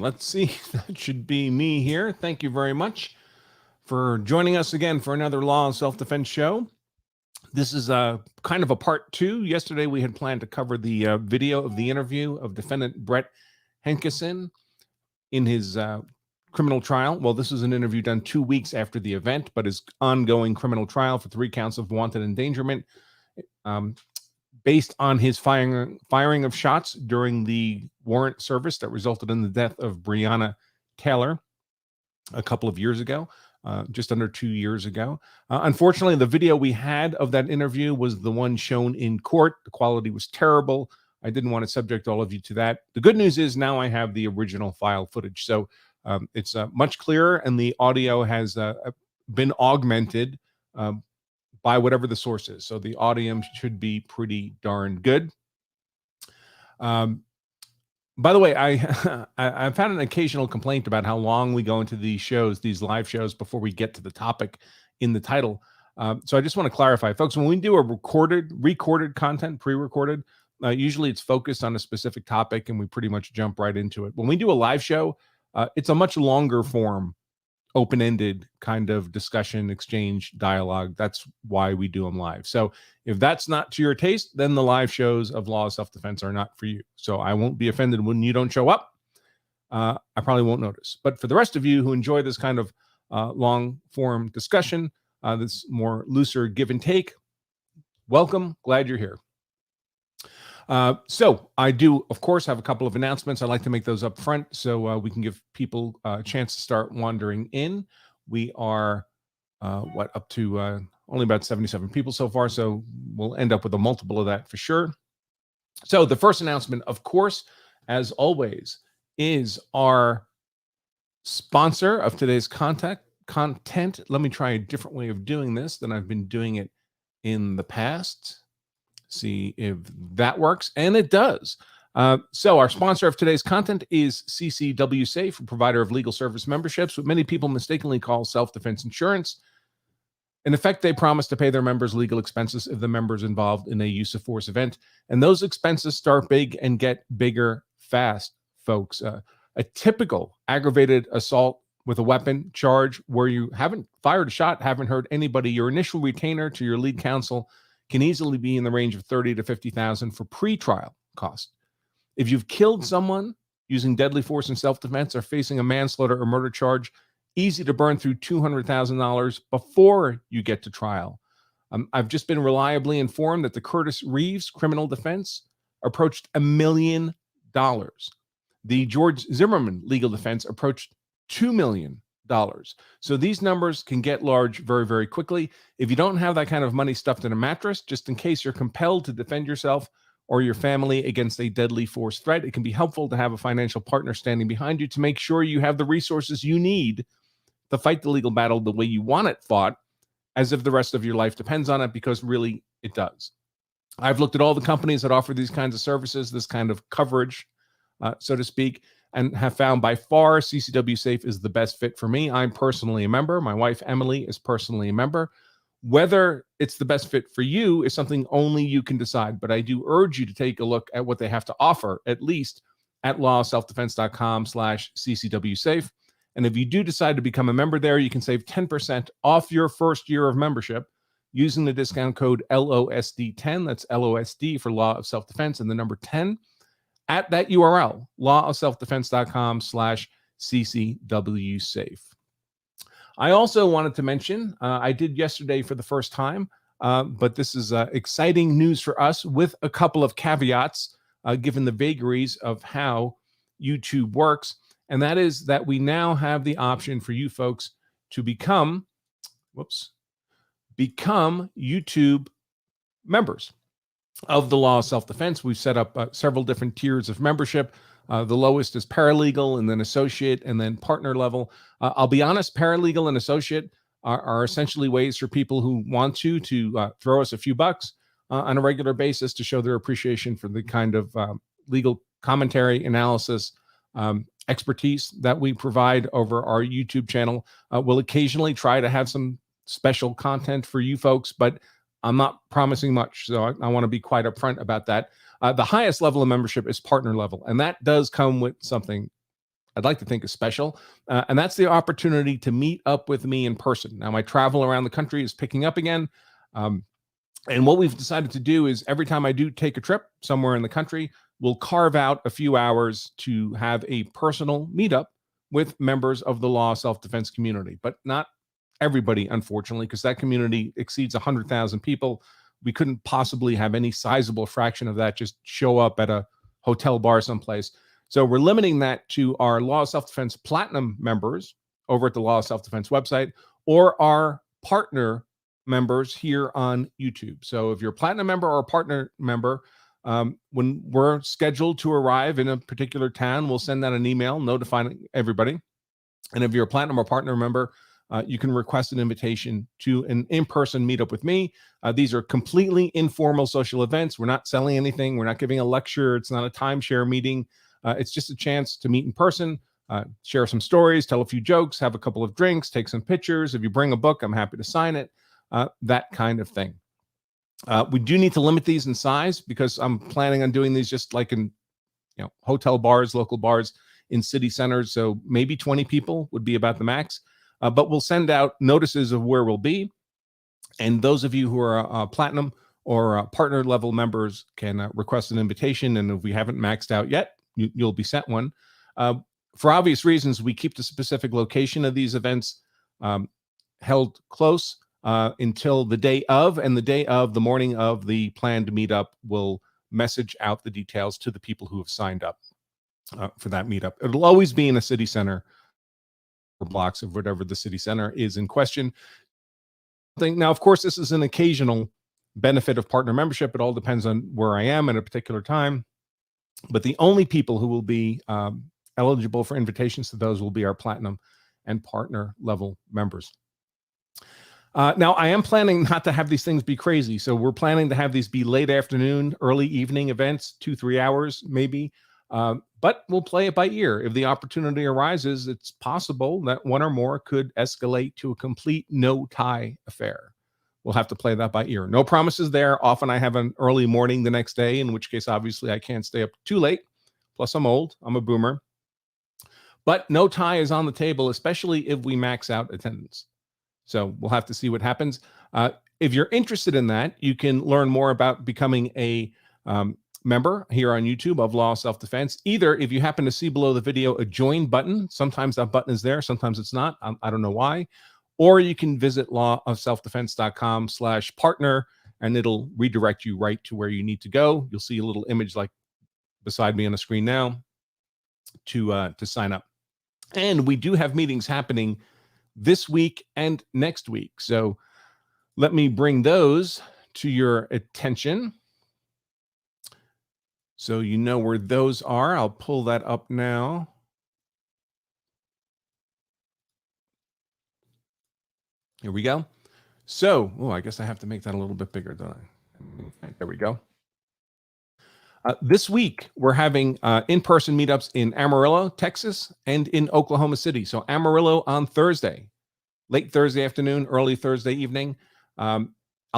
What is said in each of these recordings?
Let's see. That should be me here. Thank you very much for joining us again for another Law and Self-Defense show. This is kind of a part two. Yesterday, we had planned to cover the video of the interview of defendant Brett Hankison in his criminal trial. Well, this is an interview done 2 weeks after the event, but his ongoing criminal trial for 3 counts of wanton endangerment based on his firing of shots during the warrant service that resulted in the death of Breonna Taylor a couple of years ago, just under 2 years ago. Unfortunately, the video we had of that interview was the one shown in court. The quality was terrible. I didn't want to subject all of you to that. The good news is now I have the original file footage. So it's much clearer, and the audio has been augmented by whatever the source is. So the audio should be pretty darn good. By the way, I've had an occasional complaint about how long we go into these shows, these live shows, before we get to the topic in the title. So I just want to clarify, folks, when we do a recorded content, pre-recorded, usually it's focused on a specific topic and we pretty much jump right into it. When we do a live show, it's a much longer form, open-ended kind of discussion, exchange, dialogue. That's why we do them live. So if that's not to your taste, then the live shows of Law of Self-Defense are not for you. So I won't be offended when you don't show up. I probably won't notice. But for the rest of you who enjoy this kind of long-form discussion, this more looser give and take, welcome. Glad you're here. So I do, of course, have a couple of announcements. I'd like to make those up front so we can give people a chance to start wandering in. We are, up to only about 77 people so far, so we'll end up with a multiple of that for sure. So the first announcement, of course, as always, is our sponsor of today's content. Let me try a different way of doing this than I've been doing it in the past. See if that works, and it does. So our sponsor of today's content is CCW Safe, a provider of legal service memberships, what many people mistakenly call self-defense insurance. In effect, they promise to pay their members legal expenses if the member's involved in a use of force event, and those expenses start big and get bigger fast, folks. A typical aggravated assault with a weapon charge where you haven't fired a shot, haven't hurt anybody, your initial retainer to your lead counsel can easily be in the range of $30,000 to $50,000 for pre-trial cost. If you've killed someone using deadly force in self-defense or facing a manslaughter or murder charge, easy to burn through $200,000 before you get to trial. I've just been reliably informed that the Curtis Reeves criminal defense approached $1 million. The George Zimmerman legal defense approached $2 million. So these numbers can get large very, very quickly. If you don't have that kind of money stuffed in a mattress, just in case you're compelled to defend yourself or your family against a deadly force threat, it can be helpful to have a financial partner standing behind you to make sure you have the resources you need to fight the legal battle the way you want it fought, as if the rest of your life depends on it, because really it does. I've looked at all the companies that offer these kinds of services, this kind of coverage, so to speak, and have found by far CCW Safe is the best fit for me. I'm personally a member. My wife, Emily, is personally a member. Whether it's the best fit for you is something only you can decide, but I do urge you to take a look at what they have to offer, at least at lawofselfdefense.com/CCW Safe. And if you do decide to become a member there, you can save 10% off your first year of membership using the discount code LOSD10. That's LOSD for Law of Self-Defense and the number 10. At that URL, lawofselfdefense.com/CCW Safe. I also wanted to mention, I did yesterday for the first time, but this is exciting news for us with a couple of caveats, given the vagaries of how YouTube works. And that is that we now have the option for you folks to become YouTube members of the Law of Self-Defense. We've set up several different tiers of membership. The lowest is paralegal, and then associate, and then partner level. I'll be honest, paralegal and associate are essentially ways for people who want to throw us a few bucks on a regular basis to show their appreciation for the kind of legal commentary, analysis, expertise that we provide over our YouTube channel. We'll occasionally try to have some special content for you folks, but I'm not promising much. So I want to be quite upfront about that. The highest level of membership is partner level, and that does come with something I'd like to think is special. And that's the opportunity to meet up with me in person. Now, my travel around the country is picking up again. And what we've decided to do is every time I do take a trip somewhere in the country, we'll carve out a few hours to have a personal meetup with members of the law self-defense community, but not everybody, unfortunately, because that community exceeds 100,000 people. We couldn't possibly have any sizable fraction of that just show up at a hotel bar someplace. So we're limiting that to our Law of Self-Defense Platinum members over at the Law of Self-Defense website, or our partner members here on YouTube. So if you're a Platinum member or a partner member, when we're scheduled to arrive in a particular town, we'll send out an email notifying everybody. And if you're a Platinum or partner member, you can request an invitation to an in-person meetup with me. These are completely informal social events. We're not selling anything. We're not giving a lecture. It's not a timeshare meeting. It's just a chance to meet in person, share some stories, tell a few jokes, have a couple of drinks, take some pictures. If you bring a book, I'm happy to sign it, that kind of thing. We do need to limit these in size because I'm planning on doing these just like in hotel bars, local bars in city centers. So maybe 20 people would be about the max. But we'll send out notices of where we'll be. And those of you who are Platinum or partner level members can request an invitation. And if we haven't maxed out yet, you'll be sent one. For obvious reasons, we keep the specific location of these events held close until the day of, and the day of, the morning of the planned meetup, will message out the details to the people who have signed up for that meetup. It'll always be in a city center or blocks of whatever the city center is in question. Now, of course, this is an occasional benefit of partner membership. It all depends on where I am at a particular time. But the only people who will be eligible for invitations to those will be our Platinum and partner level members. Now, I am planning not to have these things be crazy. So we're planning to have these be late afternoon, early evening events, 2-3 hours maybe. But we'll play it by ear. If the opportunity arises, it's possible that one or more could escalate to a complete no-tie affair. We'll have to play that by ear. No promises there. Often I have an early morning the next day, in which case, obviously, I can't stay up too late. Plus, I'm old. I'm a boomer. But no tie is on the table, especially if we max out attendance. So we'll have to see what happens. If you're interested in that, you can learn more about becoming a member here on YouTube of Law of Self-Defense. Either if you happen to see below the video a join button, sometimes that button is there, sometimes it's not. I don't know why. Or you can visit lawofselfdefense.com/partner, and it'll redirect you right to where you need to go. You'll see a little image like beside me on the screen now to sign up. And we do have meetings happening this week and next week. So let me bring those to your attention, so you know where those are. I'll pull that up now. Here we go. So, I guess I have to make that a little bit bigger, don't I? There we go. This week, we're having in-person meetups in Amarillo, Texas, and in Oklahoma City. So Amarillo on Thursday, late Thursday afternoon, early Thursday evening. I'll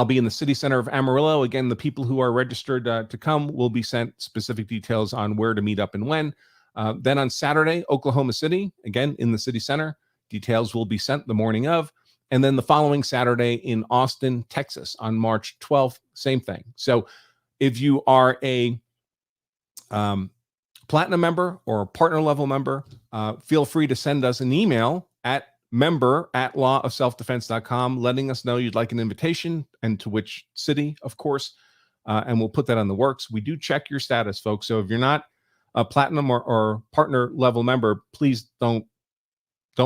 be in the city center of Amarillo. Again, the people who are registered to come will be sent specific details on where to meet up and when. Then on Saturday, Oklahoma City, again, in the city center. Details will be sent the morning of. And then the following Saturday in Austin, Texas on March 12th, same thing. So if you are a Platinum member or a partner level member, feel free to send us an email at member@lawofselfdefense.com, letting us know you'd like an invitation and to which city, of course, and we'll put that on the works. We do check your status, folks. So if you're not a Platinum or partner level member, please don't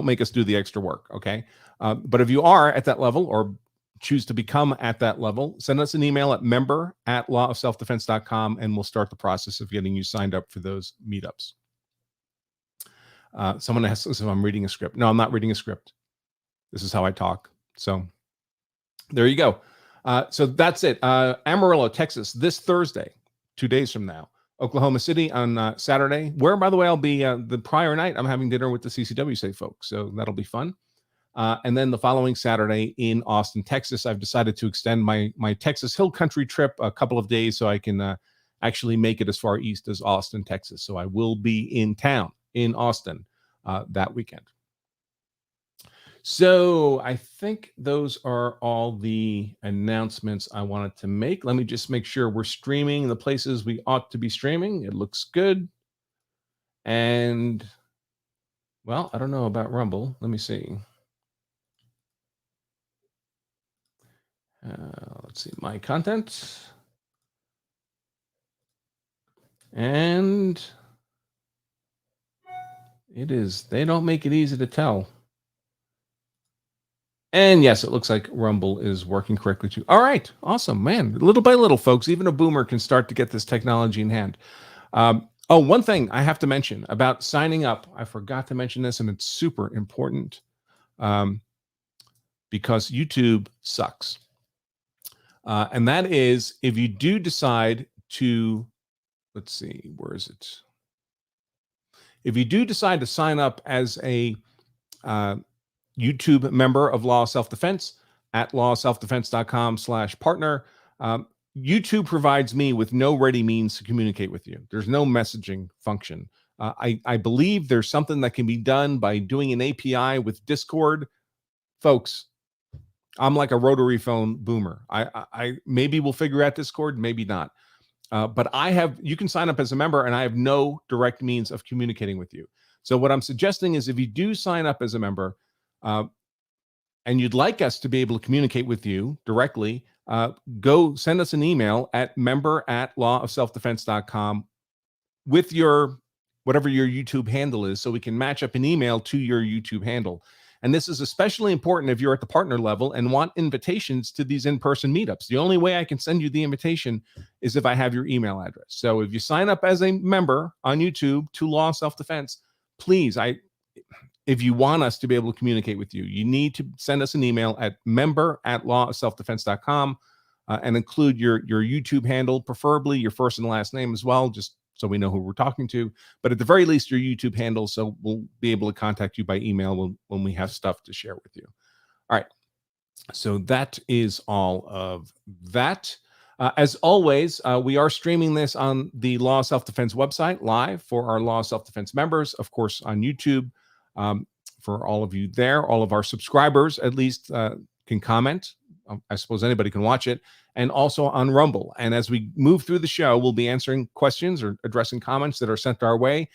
make us do the extra work, okay? But if you are at that level or choose to become at that level, send us an email at member@lawofselfdefense.com, and we'll start the process of getting you signed up for those meetups. Someone asks if I'm reading a script. No, I'm not reading a script. This is how I talk. So there you go. So that's it. Amarillo, Texas, this Thursday, 2 days from now. Oklahoma City on Saturday, where, by the way, I'll be the prior night. I'm having dinner with the CCW State folks, so that'll be fun. And then the following Saturday in Austin, Texas, I've decided to extend my Texas Hill Country trip a couple of days so I can actually make it as far east as Austin, Texas. So I will be in town in Austin that weekend. So I think those are all the announcements I wanted to make. Let me just make sure we're streaming the places we ought to be streaming. It looks good. And, well, I don't know about Rumble. Let me see. Let's see, my content. And they don't make it easy to tell. And yes, it looks like Rumble is working correctly too. All right, awesome, man. Little by little, folks, even a boomer can start to get this technology in hand. One thing I have to mention about signing up, I forgot to mention this, and it's super important because YouTube sucks. And that is if you do decide to, let's see, where is it? If you do decide to sign up as a YouTube member of Law of Self-Defense at lawofselfdefense.com/partner, YouTube provides me with no ready means to communicate with you. There's no messaging function. I believe there's something that can be done by doing an API with Discord. Folks, I'm like a rotary phone boomer. I maybe we'll figure out Discord, maybe not. But you can sign up as a member and I have no direct means of communicating with you. So what I'm suggesting is if you do sign up as a member and you'd like us to be able to communicate with you directly, go send us an email at member@lawofselfdefense.com with whatever your YouTube handle is so we can match up an email to your YouTube handle. And this is especially important if you're at the partner level and want invitations to these in-person meetups. The only way I can send you the invitation is if I have your email address. So if you sign up as a member on YouTube to Law of Self-Defense, please, if you want us to be able to communicate with you, you need to send us an email at member@lawofselfdefense.com and include your YouTube handle, preferably your first and last name as well, just so we know who we're talking to. But at the very least, your YouTube handle, so we'll be able to contact you by email when we have stuff to share with you. All right. So that is all of that. As always, we are streaming this on the Law of Self-Defense website live for our Law of Self-Defense members, of course, on YouTube. For all of you there, all of our subscribers at least can comment. I suppose anybody can watch it, and also on Rumble. And as we move through the show, we'll be answering questions or addressing comments that are sent our way.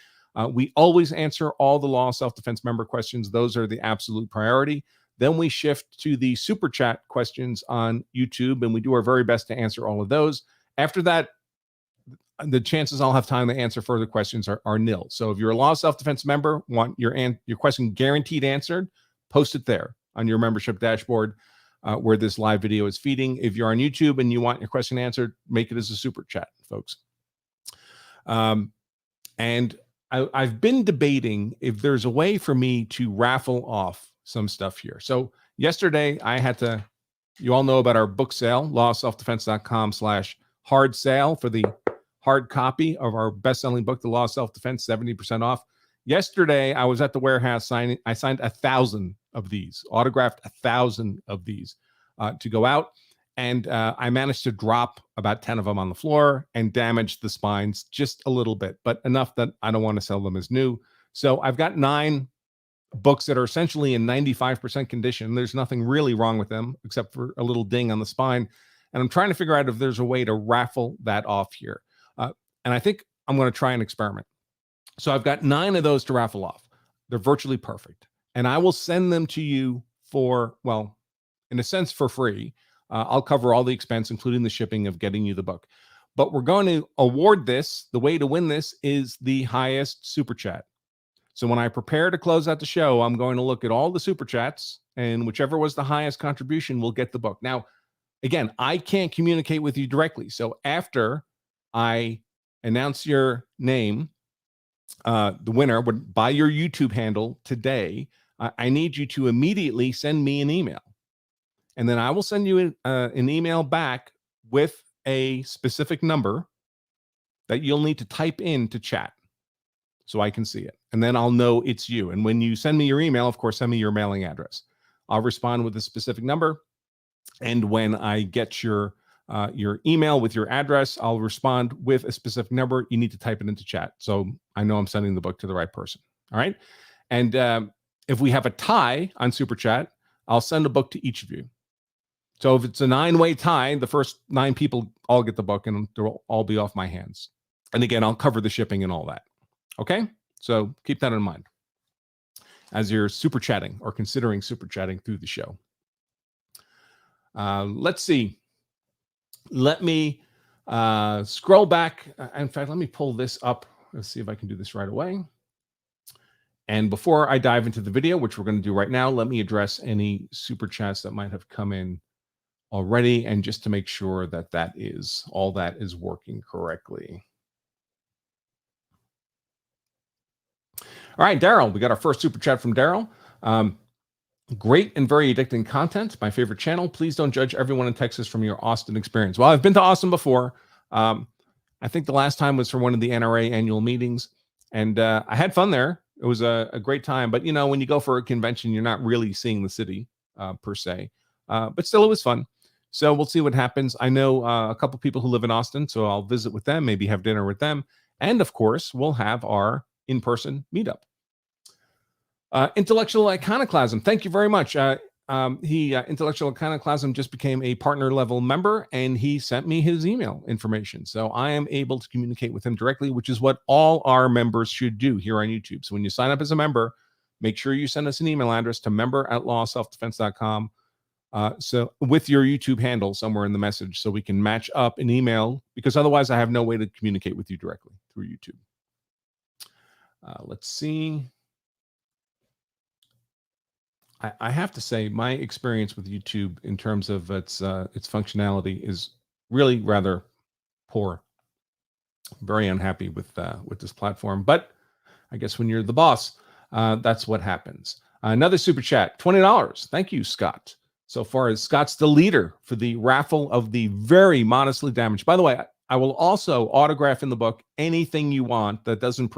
We always answer all the Law of Self-Defense member questions. Those are the absolute priority. Then we shift to the super chat questions on YouTube, and we do our very best to answer all of those. After that, the chances I'll have time to answer further questions are nil. So if you're a Law of Self-Defense member, want your question guaranteed answered, post it there on your membership dashboard where this live video is feeding. If you're on YouTube and you want your question answered, make it as a super chat, folks. And I've been debating if there's a way for me to raffle off some stuff here. So yesterday I had to, you all know about our book sale, lawofselfdefense.com/hard sale for the hard copy of our best-selling book, The Law of Self-Defense, 70% off. Yesterday, I was at the warehouse signing. I signed 1,000 of these, autographed 1,000 of these to go out. And I managed to drop about 10 of them on the floor and damage the spines just a little bit, but enough that I don't want to sell them as new. So I've got 9 books that are essentially in 95% condition. There's nothing really wrong with them except for a little ding on the spine. And I'm trying to figure out if there's a way to raffle that off here. And I think I'm going to try an experiment. So I've got 9 of those to raffle off. They're virtually perfect. And I will send them to you for, well, in a sense, for free. I'll cover all the expense, including the shipping of getting you the book. But we're going to award this. The way to win this is the highest super chat. So when I prepare to close out the show, I'm going to look at all the super chats, and whichever was the highest contribution will get the book. Now, again, I can't communicate with you directly. So after I announce your name, the winner would by your YouTube handle today, I need you to immediately send me an email. And then I will send you an email back with a specific number that you'll need to type into chat so I can see it. And then I'll know it's you. And when you send me your email, of course, send me your mailing address. I'll respond with a specific number. And when I get your email with your address, I'll respond with a specific number. You need to type it into chat so I know I'm sending the book to the right person. All right. And if we have a tie on Super Chat, I'll send a book to each of you. So if it's a 9-way tie, the first 9 people all get the book and they'll all be off my hands. And again, I'll cover the shipping and all that. Okay. So keep that in mind as you're super chatting or considering super chatting through the show. Let's see. Let me scroll back. In fact, let me pull this up. Let's see if I can do this right away. And before I dive into the video, which we're going to do right now, let me address any super chats that might have come in already. And just to make sure that all that is working correctly. All right, Daryl, we got our first super chat from Daryl. Great and very addicting content. My favorite channel. Please don't judge everyone in Texas from your Austin experience. Well, I've been to Austin before. I think the last time was for one of the NRA annual meetings, and I had fun there. It was a great time. But, you know, when you go for a convention, you're not really seeing the city per se. But still, it was fun. So we'll see what happens. I know a couple people who live in Austin, so I'll visit with them, maybe have dinner with them. And, of course, we'll have our-in-person meetup. Intellectual Iconoclasm, thank you very much. Intellectual Iconoclasm just became a partner level member, and he sent me his email information. So I am able to communicate with him directly, which is what all our members should do here on YouTube. So when you sign up as a member, make sure you send us an email address to member@lawselfdefense.com. So with your YouTube handle somewhere in the message, so we can match up an email, because otherwise I have no way to communicate with you directly through YouTube. Let's see. I have to say my experience with YouTube in terms of its functionality is really rather poor. Very unhappy with this platform, but I guess when you're the boss, that's what happens. Another super chat, $20. Thank you, Scott. So far as Scott's the leader for the raffle of the very modestly damaged. By the way, I will also autograph in the book anything you want that doesn't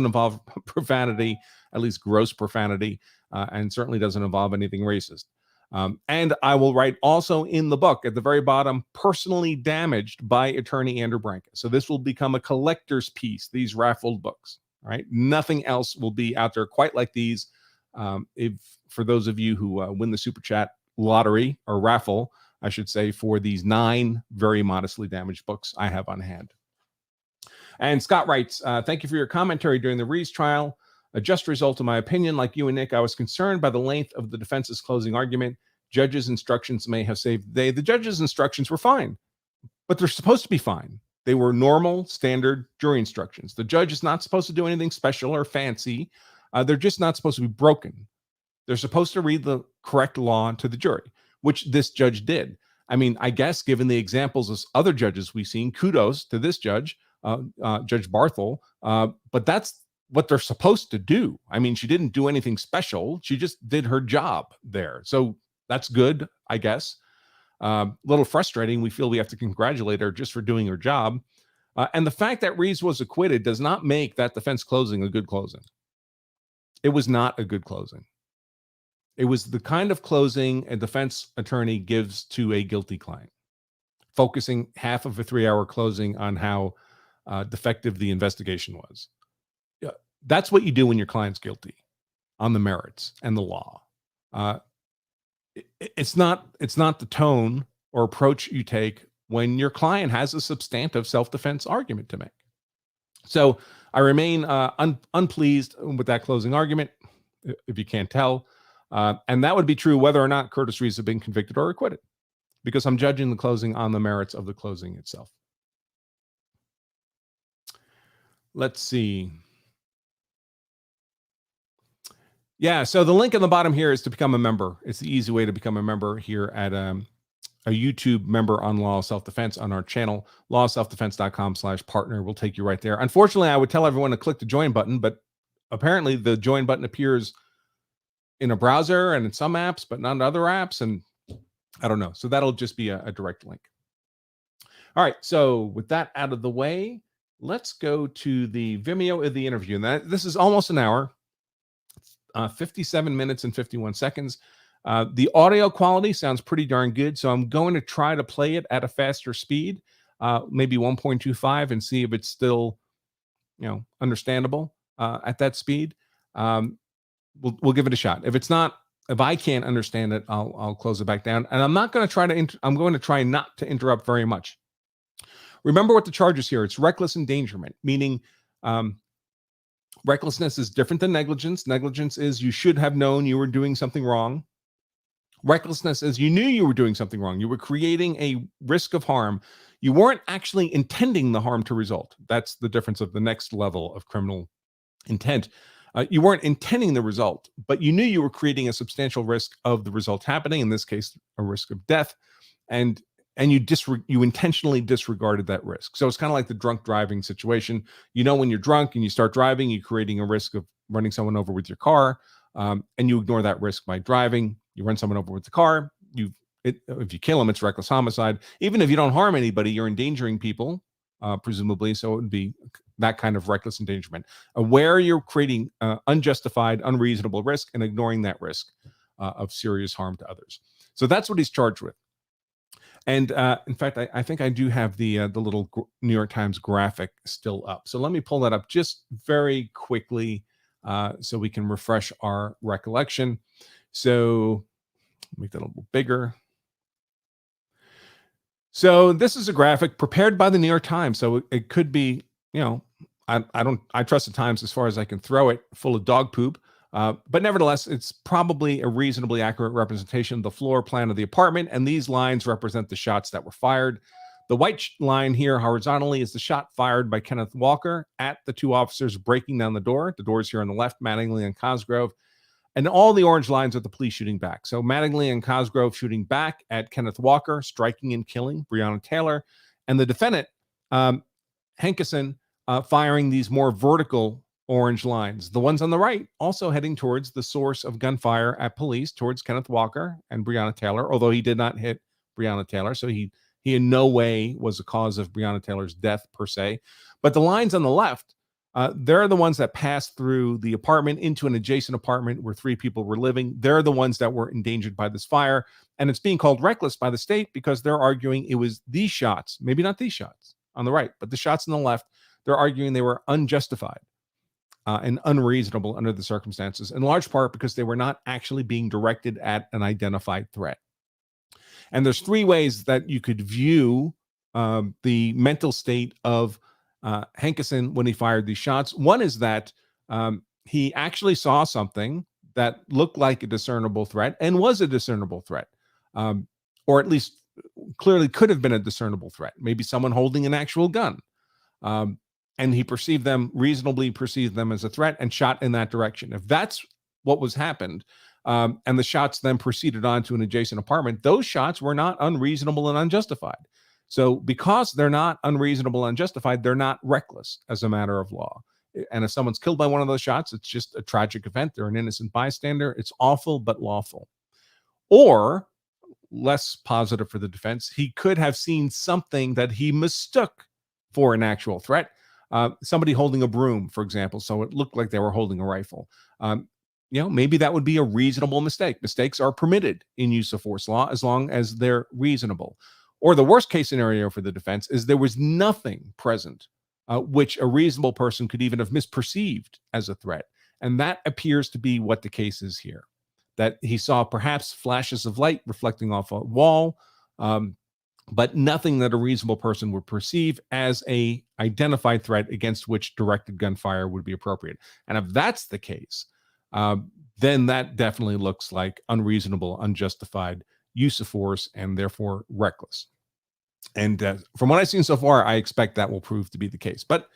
involve profanity, at least gross profanity, and certainly doesn't involve anything racist. And I will write also in the book at the very bottom, personally damaged by attorney Andrew Branca. So this will become a collector's piece, these raffled books. All right. Nothing else will be out there quite like these. If for those of you who win the super chat lottery or raffle, I should say, for these 9 very modestly damaged books I have on hand. And Scott writes, thank you for your commentary during the Rees trial. A just result, in my opinion. Like you and Nick, I was concerned by the length of the defense's closing argument. Judges' instructions may have saved the day. The judge's instructions were fine, but they're supposed to be fine. They were normal, standard jury instructions. The judge is not supposed to do anything special or fancy. They're just not supposed to be broken. They're supposed to read the correct law to the jury, which this judge did. I mean, I guess given the examples of other judges we've seen, kudos to this judge, Judge Barthel, but that's what they're supposed to do. I mean, she didn't do anything special. She just did her job there. So that's good, I guess. A little frustrating. We feel we have to congratulate her just for doing her job. And the fact that Rees was acquitted does not make that defense closing a good closing. It was not a good closing. It was the kind of closing a defense attorney gives to a guilty client, focusing half of a 3-hour closing on how defective the investigation was. That's what you do when your client's guilty on the merits and the law. It's not the tone or approach you take when your client has a substantive self-defense argument to make. So I remain unpleased with that closing argument, if you can't tell. And that would be true whether or not Curtis Rees had been convicted or acquitted, because I'm judging the closing on the merits of the closing itself. Let's see. Yeah, so the link on the bottom here is to become a member. It's the easy way to become a member here at a YouTube member on Law of Self-Defense on our channel, lawofselfdefense.com/partner will take you right there. Unfortunately, I would tell everyone to click the join button, but apparently the join button appears in a browser and in some apps, but not in other apps. And I don't know. So that'll just be a direct link. All right. So with that out of the way, let's go to the Vimeo of the interview. And this is almost an hour, 57 minutes and 51 seconds. The audio quality sounds pretty darn good. So I'm going to try to play it at a faster speed, maybe 1.25, and see if it's still, understandable at that speed. We'll give it a shot. If I can't understand it, I'll close it back down. And I'm not going to try to, I'm going to try not to interrupt very much. Remember what the charge is here. It's reckless endangerment, meaning recklessness is different than negligence. Negligence is you should have known you were doing something wrong. Recklessness is you knew you were doing something wrong. You were creating a risk of harm. You weren't actually intending the harm to result. That's the difference of the next level of criminal intent. You weren't intending the result, but you knew you were creating a substantial risk of the result happening, in this case, a risk of death, and you intentionally disregarded that risk. So it's kind of like the drunk driving situation. When you're drunk and you start driving, you're creating a risk of running someone over with your car, and you ignore that risk by driving. You run someone over with the car. If you kill them, it's reckless homicide. Even if you don't harm anybody, you're endangering people, presumably. So it would be that kind of reckless endangerment, where you're creating unjustified, unreasonable risk and ignoring that risk of serious harm to others. So that's what he's charged with. And in fact, I think I do have the little New York Times graphic still up. So let me pull that up just very quickly so we can refresh our recollection. So make that a little bigger. So this is a graphic prepared by the New York Times. So it could be, I trust the Times as far as I can throw it, full of dog poop. But nevertheless, it's probably a reasonably accurate representation of the floor plan of the apartment. And these lines represent the shots that were fired. The white line here horizontally is the shot fired by Kenneth Walker at the two officers breaking down the door. The doors here on the left, Mattingly and Cosgrove. And all the orange lines are the police shooting back. So Mattingly and Cosgrove shooting back at Kenneth Walker, striking and killing Breonna Taylor. And the defendant, Hankison, firing these more vertical orange lines. The ones on the right also heading towards the source of gunfire at police, towards Kenneth Walker and Breonna Taylor, although he did not hit Breonna Taylor. So he in no way was the cause of Breonna Taylor's death per se. But the lines on the left, they're the ones that passed through the apartment into an adjacent apartment where three people were living. They're the ones that were endangered by this fire. And it's being called reckless by the state because they're arguing it was these shots, maybe not these shots on the right, but the shots on the left, they're arguing they were unjustified and unreasonable under the circumstances, in large part because they were not actually being directed at an identified threat. And there's three ways that you could view the mental state of Hankison when he fired these shots. One is that he actually saw something that looked like a discernible threat and was a discernible threat, or at least clearly could have been a discernible threat, maybe someone holding an actual gun. And he reasonably perceived them as a threat and shot in that direction. If that's what was happened, and the shots then proceeded on to an adjacent apartment, those shots were not unreasonable and unjustified. So because they're not unreasonable and unjustified, they're not reckless as a matter of law. And if someone's killed by one of those shots, it's just a tragic event. They're an innocent bystander. It's awful, but lawful. Or, less positive for the defense, he could have seen something that he mistook for an actual threat. Somebody holding a broom, for example, so it looked like they were holding a rifle. Maybe that would be a reasonable mistake. Mistakes are permitted in use of force law as long as they're reasonable. Or the worst case scenario for the defense is there was nothing present which a reasonable person could even have misperceived as a threat. And that appears to be what the case is here, that he saw perhaps flashes of light reflecting off a wall, but nothing that a reasonable person would perceive as a identified threat against which directed gunfire would be appropriate. And if that's the case, then that definitely looks like unreasonable, unjustified use of force, and therefore reckless. And from what I've seen so far, I expect that will prove to be the case. But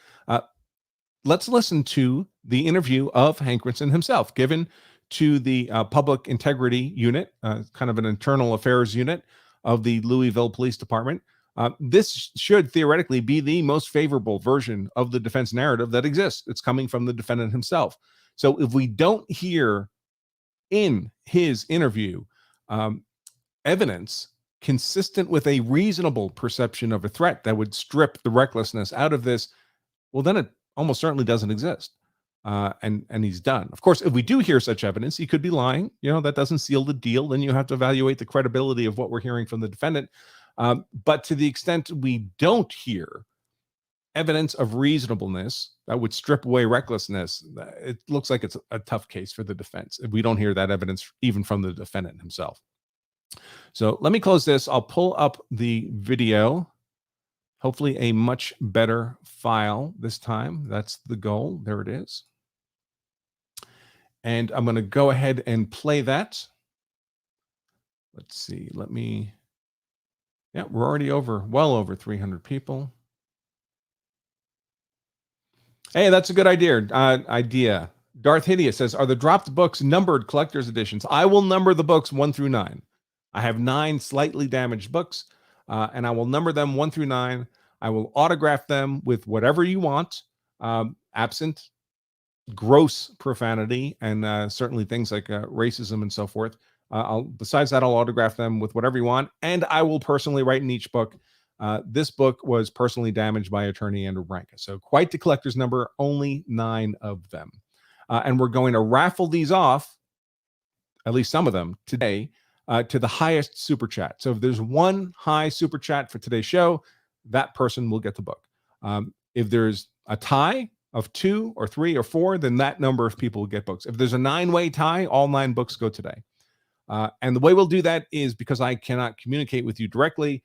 let's listen to the interview of Hankison himself, given to the Public Integrity Unit, kind of an internal affairs unit of the Louisville Police Department. This should theoretically be the most favorable version of the defense narrative that exists. It's coming from the defendant himself. So if we don't hear in his interview evidence consistent with a reasonable perception of a threat that would strip the recklessness out of this, well, then it almost certainly doesn't exist. And he's done. Of course, if we do hear such evidence, he could be lying. That doesn't seal the deal. Then you have to evaluate the credibility of what we're hearing from the defendant. But to the extent we don't hear evidence of reasonableness that would strip away recklessness, it looks like it's a tough case for the defense if we don't hear that evidence even from the defendant himself. So let me close this. I'll pull up the video. Hopefully a much better file this time. That's the goal. There it is. And I'm going to go ahead and play that. Let's see. Yeah, we're already well over 300 people. Hey, that's a good idea. Darth Hideous says, are the dropped books numbered collector's editions? I will number the books 1 through 9. I have 9 slightly damaged books, and I will number them 1 through 9. I will autograph them with whatever you want, absent gross profanity and certainly things like racism and so forth. Besides that, I'll autograph them with whatever you want, and I will personally write in each book. This book was personally damaged by attorney Andrew Branca. So quite the collector's number, only 9 of them. And we're going to raffle these off, at least some of them, today, to the highest super chat. So if there's one high super chat for today's show, that person will get the book. If there's a tie of 2 or 3 or 4, then that number of people will get books. If there's a 9-way tie, all 9 books go today. And the way we'll do that is because I cannot communicate with you directly.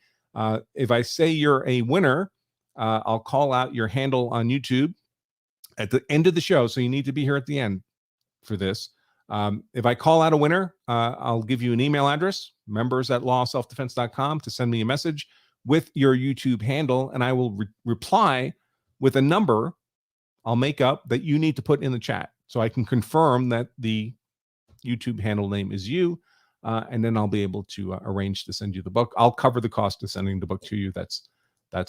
If I say you're a winner, I'll call out your handle on YouTube at the end of the show. So you need to be here at the end for this. If I call out a winner, I'll give you an email address, members@lawselfdefense.com, to send me a message with your YouTube handle, and I will reply with a number I'll make up that you need to put in the chat so I can confirm that the YouTube handle name is you, and then I'll be able to arrange to send you the book. I'll cover the cost of sending the book to you. That's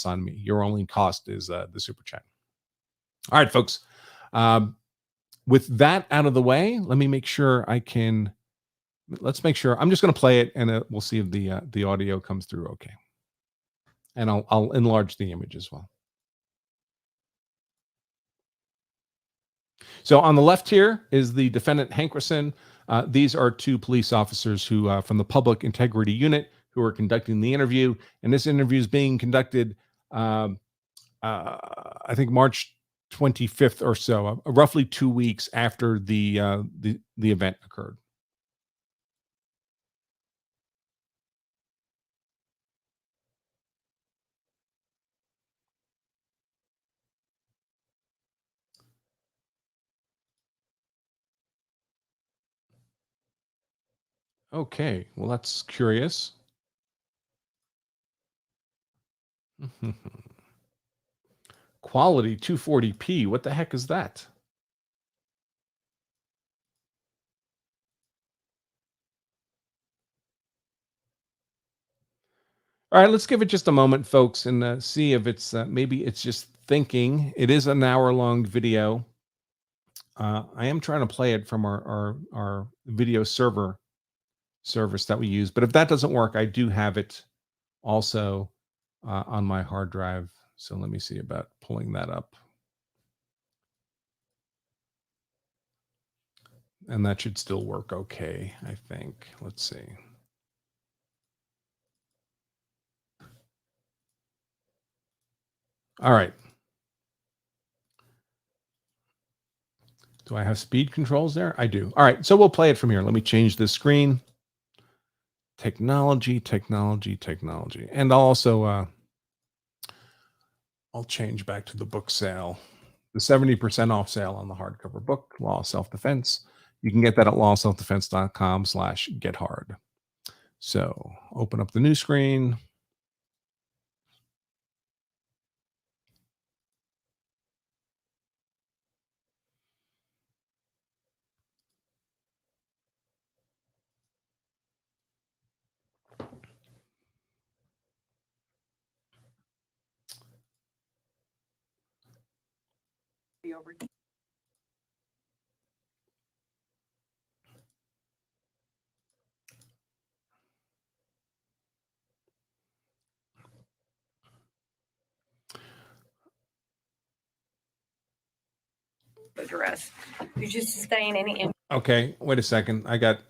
on me. Your only cost is the super chat. All right, folks. With that out of the way, let me make sure let's make sure. I'm just going to play it, and we'll see if the audio comes through okay. And I'll enlarge the image as well. So on the left here is the defendant, Hankison. These are 2 police officers who, from the Public Integrity Unit, who are conducting the interview. And this interview is being conducted, I think, March 25th or so, roughly 2 weeks after the event occurred. Okay, well, that's curious. Quality 240p. What the heck is that? All right, let's give it just a moment, folks, and see if it's maybe it's just thinking. It is an hour-long video. I am trying to play it from our video server service that we use, but if that doesn't work, I do have it also on my hard drive. So let me see about pulling that up. And that should still work okay, I think. Let's see. All right. Do I have speed controls there? I do. All right, so we'll play it from here. Let me change this screen. Technology. And I'll also I'll change back to the book sale. The 70% off sale on the hardcover book, Law of Self-Defense. You can get that at lawselfdefense.com/gethard. So open up the new screen. address. Did you sustain any? Okay, wait a second. I got.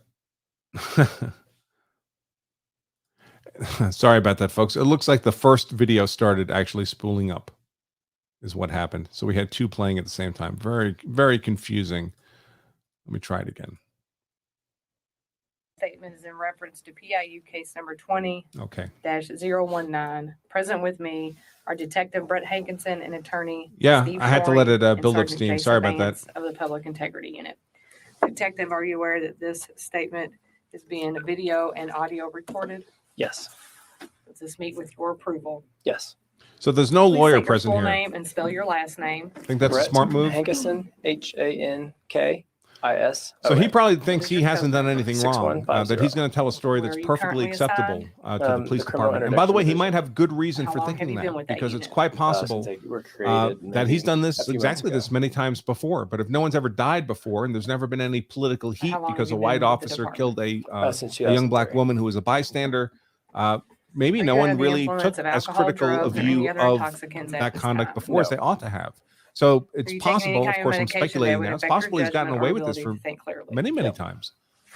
Sorry about that, folks. It looks like the first video started actually spooling up, is what happened. So we had two playing at the same time. Very, very confusing. Let me try it again. Statement is in reference to PIU case number 20-019. Okay. Present with me are Detective Brett Hankison and Attorney Steve I had to let it build up steam. Jason Sorry about Vance that. Of the Public Integrity Unit. Detective, are you aware that this statement is being video and audio recorded? Yes. Does this meet with your approval? Yes. So there's no Please lawyer state your present full here. name and spell your last name. I think that's Brett a smart move. Hankison, Hankis. So he probably thinks he your hasn't code done anything wrong. 6150. That he's going to tell a story Where that's are you perfectly currently acceptable assigned? to the police the Criminal department. And by the way, he Introduction might have good reason How for long have thinking you been that, with that because it's unit? quite since possible they were created that he's done a this few months exactly ago. this many times before. But if no one's ever died before, and there's never been any political heat How long because have a you been white with the officer department? killed a Since young black 2003. woman who was a bystander, maybe Are no you one under the really influence took of as alcohol, critical a drugs, or any view other of intoxicants at that this conduct time? before as No. they ought to have. So it's Are you taking any possible, of kind course, I'm medication that speculating would now, it's affect your possible he's gotten judgment away or with this ability for to think clearly? many, many Yep. times.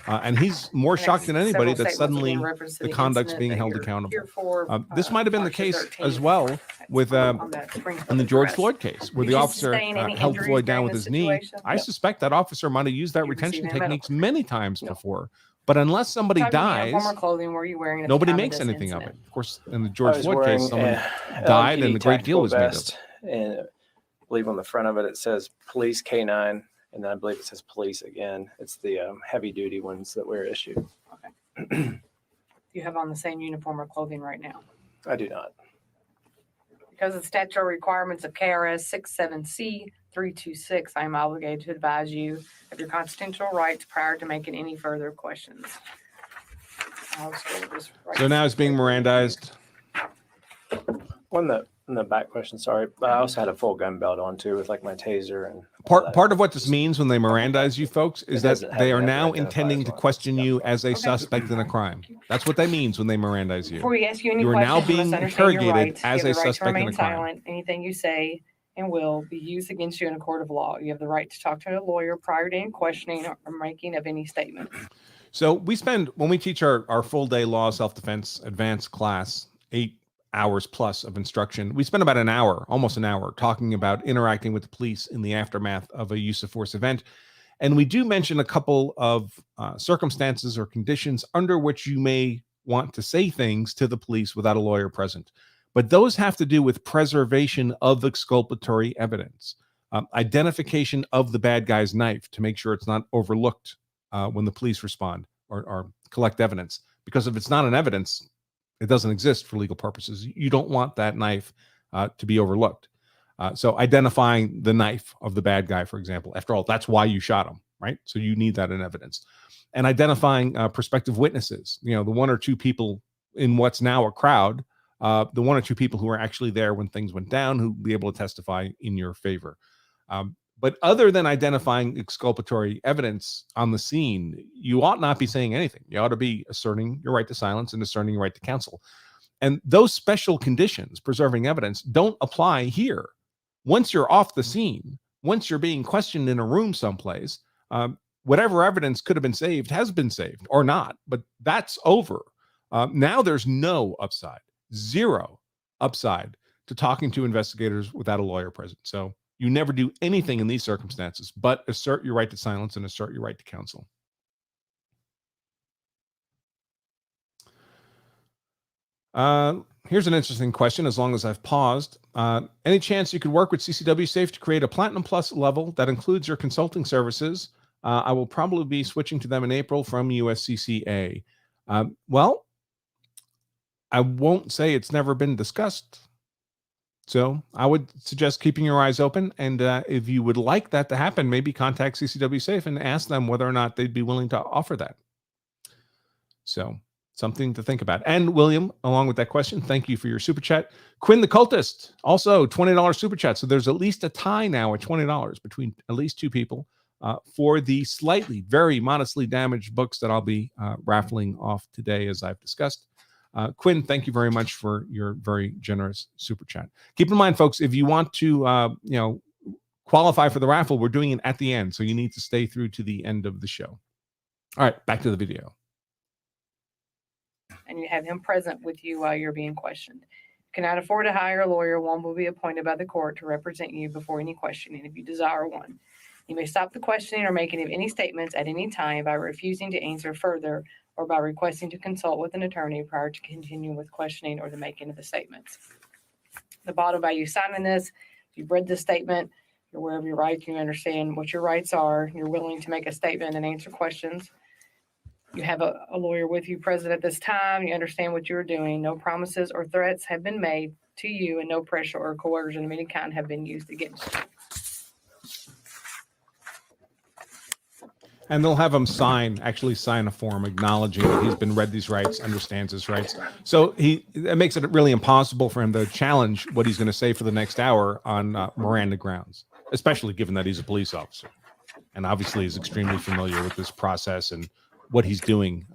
And he's more The shocked than next anybody several that statements will be suddenly in reference to the the conduct's incident being that held you're accountable. here for, This might have been the March the case 13th as well with on that Springfield in the George address. Floyd case, where Did the you officer sustain any held injuries Floyd down during with this his knee. situation? I No. suspect that officer might have used that Did you receive retention any medical techniques many times No. before. But unless somebody What type of dies, uniform or clothing were you wearing at the nobody time of makes this anything of it. incident? Of course, in the I George was Floyd wearing case, someone a died LMPD and a great deal tactical was made of it. vest, and I believe on the front of it says Police K9, and then I believe it says Police again. It's the heavy duty ones that we're issued. You have on the same uniform or clothing right now. I do not. Because of statutory requirements of KRS 67C326, I am obligated to advise you of your constitutional rights prior to making any further questions. So now it's being Mirandized. On the back question, sorry, but I also had a full gun belt on too, with like my taser and all that. Part of what this means when they Mirandize you folks is It that doesn't have they are any now identifiers intending to on it. question you as a Okay. suspect in a crime. That's what that means when they Mirandize you. Before we ask you any You are now questions, you must being understand your interrogated rights. as You have a the right to suspect in a remain crime. silent. Anything you say and will be used against you in a court of law. You have the right to talk to a lawyer prior to any questioning or making of any statement. So we spend, when we teach our full day law self-defense advanced class, 8 hours plus of instruction, we spend about an hour, almost an hour, talking about interacting with the police in the aftermath of a use of force event. And we do mention a couple of circumstances or conditions under which you may want to say things to the police without a lawyer present. But those have to do with preservation of exculpatory evidence, identification of the bad guy's knife to make sure it's not overlooked when the police respond or collect evidence. Because if it's not an evidence, it doesn't exist for legal purposes. You don't want that knife to be overlooked. So identifying the knife of the bad guy, for example, after all, that's why you shot him, right? So you need that in evidence. And identifying prospective witnesses, the one or two people in what's now a crowd, the one or two people who were actually there when things went down, who will be able to testify in your favor. But other than identifying exculpatory evidence on the scene, you ought not be saying anything. You ought to be asserting your right to silence and asserting your right to counsel. And those special conditions, preserving evidence, don't apply here. Once you're off the scene, once you're being questioned in a room someplace, whatever evidence could have been saved has been saved or not, but that's over. Now there's no upside, zero upside to talking to investigators without a lawyer present. So you never do anything in these circumstances but assert your right to silence and assert your right to counsel. Here's an interesting question, as long as I've paused. Any chance you could work with CCW Safe to create a Platinum Plus level that includes your consulting services? I will probably be switching to them in April from USCCA. Well, I won't say it's never been discussed. So I would suggest keeping your eyes open. And if you would like that to happen, maybe contact CCW Safe and ask them whether or not they'd be willing to offer that. So something to think about. And William, along with that question, thank you for your super chat. Quinn the Cultist, also $20 super chat. So there's at least a tie now at $20 between at least two people for the slightly, very modestly damaged books that I'll be raffling off today, as I've discussed. Quinn, thank you very much for your very generous super chat. Keep in mind, folks, if you want to, qualify for the raffle, we're doing it at the end. So you need to stay through to the end of the show. All right, back to the video. And you have him present with you while you're being questioned. Cannot afford to hire a lawyer, one will be appointed by the court to represent you before any questioning if you desire one. You may stop the questioning or making of any statements at any time by refusing to answer further or by requesting to consult with an attorney prior to continuing with questioning or the making of the statements. The bottom by you signing this, if you've read this statement, you're aware of your rights, you understand what your rights are, you're willing to make a statement and answer questions. You have a lawyer with you present at this time. You understand what you're doing. No promises or threats have been made to you, and no pressure or coercion of any kind have been used against you. And they'll have him actually sign a form acknowledging that he's been read these rights, understands his rights. So it makes it really impossible for him to challenge what he's going to say for the next hour on Miranda grounds, especially given that he's a police officer. And obviously is extremely familiar with this process and what he's doing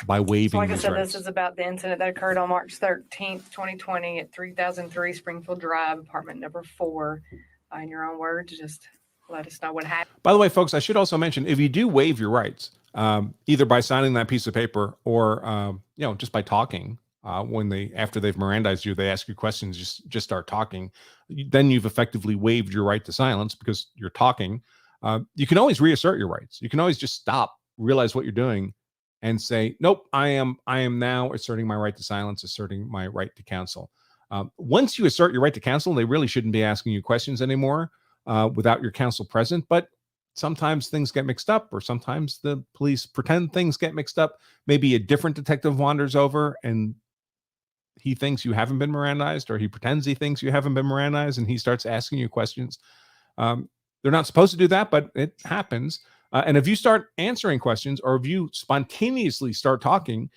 by waiving So like I these said, rights. this is about the incident that occurred on March 13th, 2020 at 3003 Springfield Drive, apartment number 4. In your own words, just let us know what happened. By the way, folks, I should also mention, if you do waive your rights, either by signing that piece of paper or just by talking, after they've Mirandized you, they ask you questions, just start talking. Then you've effectively waived your right to silence because you're talking. You can always reassert your rights. You can always just stop, realize what you're doing, and say, nope, I am now asserting my right to silence, asserting my right to counsel. Once you assert your right to counsel, they really shouldn't be asking you questions anymore without your counsel present. But sometimes things get mixed up, or sometimes the police pretend things get mixed up. Maybe a different detective wanders over and he thinks you haven't been Mirandized, or he pretends he thinks you haven't been Mirandized, and he starts asking you questions. They're not supposed to do that, but it happens. And if you start answering questions, or if you spontaneously start talking,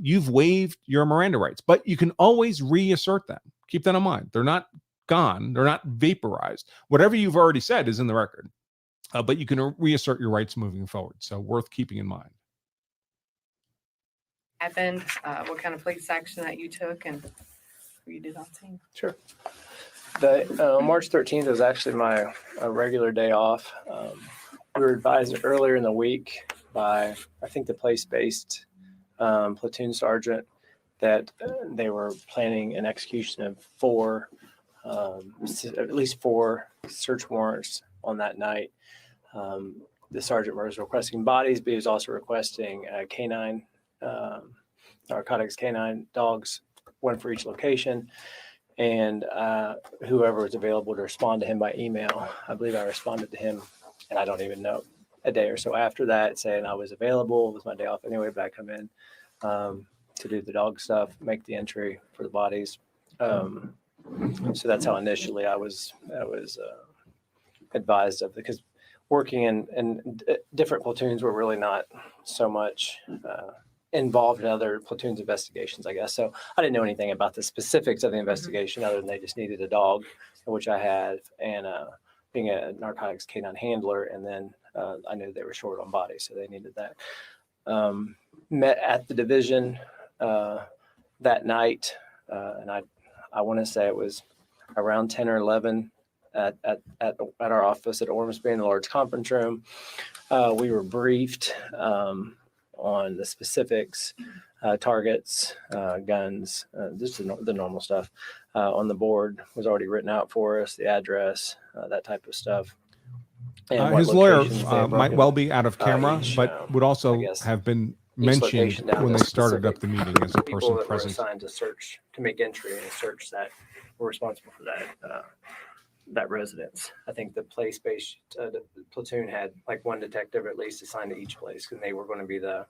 you've waived your Miranda rights. But you can always reassert them. Keep that in mind. They're not gone. They're not vaporized. Whatever you've already said is in the record. But you can reassert your rights moving forward. So worth keeping in mind. Happened, what kind of police action that you took, and what you did on scene. Sure. The March 13th was actually my regular day off. We were advised earlier in the week by, I think, the place-based platoon sergeant that they were planning an execution of at least four search warrants on that night. The sergeant was requesting bodies, but he was also requesting canine, narcotics canine dogs, one for each location. And whoever was available to respond to him by email, I believe I responded to him, and I don't even know, a day or so after that, saying I was available. It was my day off anyway, but I come in to do the dog stuff, make the entry for the bodies. So that's how initially I was advised of, because working in different platoons were really not so much involved in other platoons investigations, I guess. So I didn't know anything about the specifics of the investigation other than they just needed a dog, which I had, and being a narcotics canine handler. And then I knew they were short on bodies, so they needed that. Met at the division that night, and I want to say it was around 10 or 11 at our office at Ormsby in the large conference room. We were briefed on the specifics, targets, guns, just the normal stuff. On the board was already written out for us, the address, that type of stuff. And His lawyer might well be out of camera, but would also have been mentioned when they started up the meeting as a person that present. were assigned to search, to make entry and search that were responsible for that residence. I think the place-based platoon had like one detective at least assigned to each place, and they were going to be the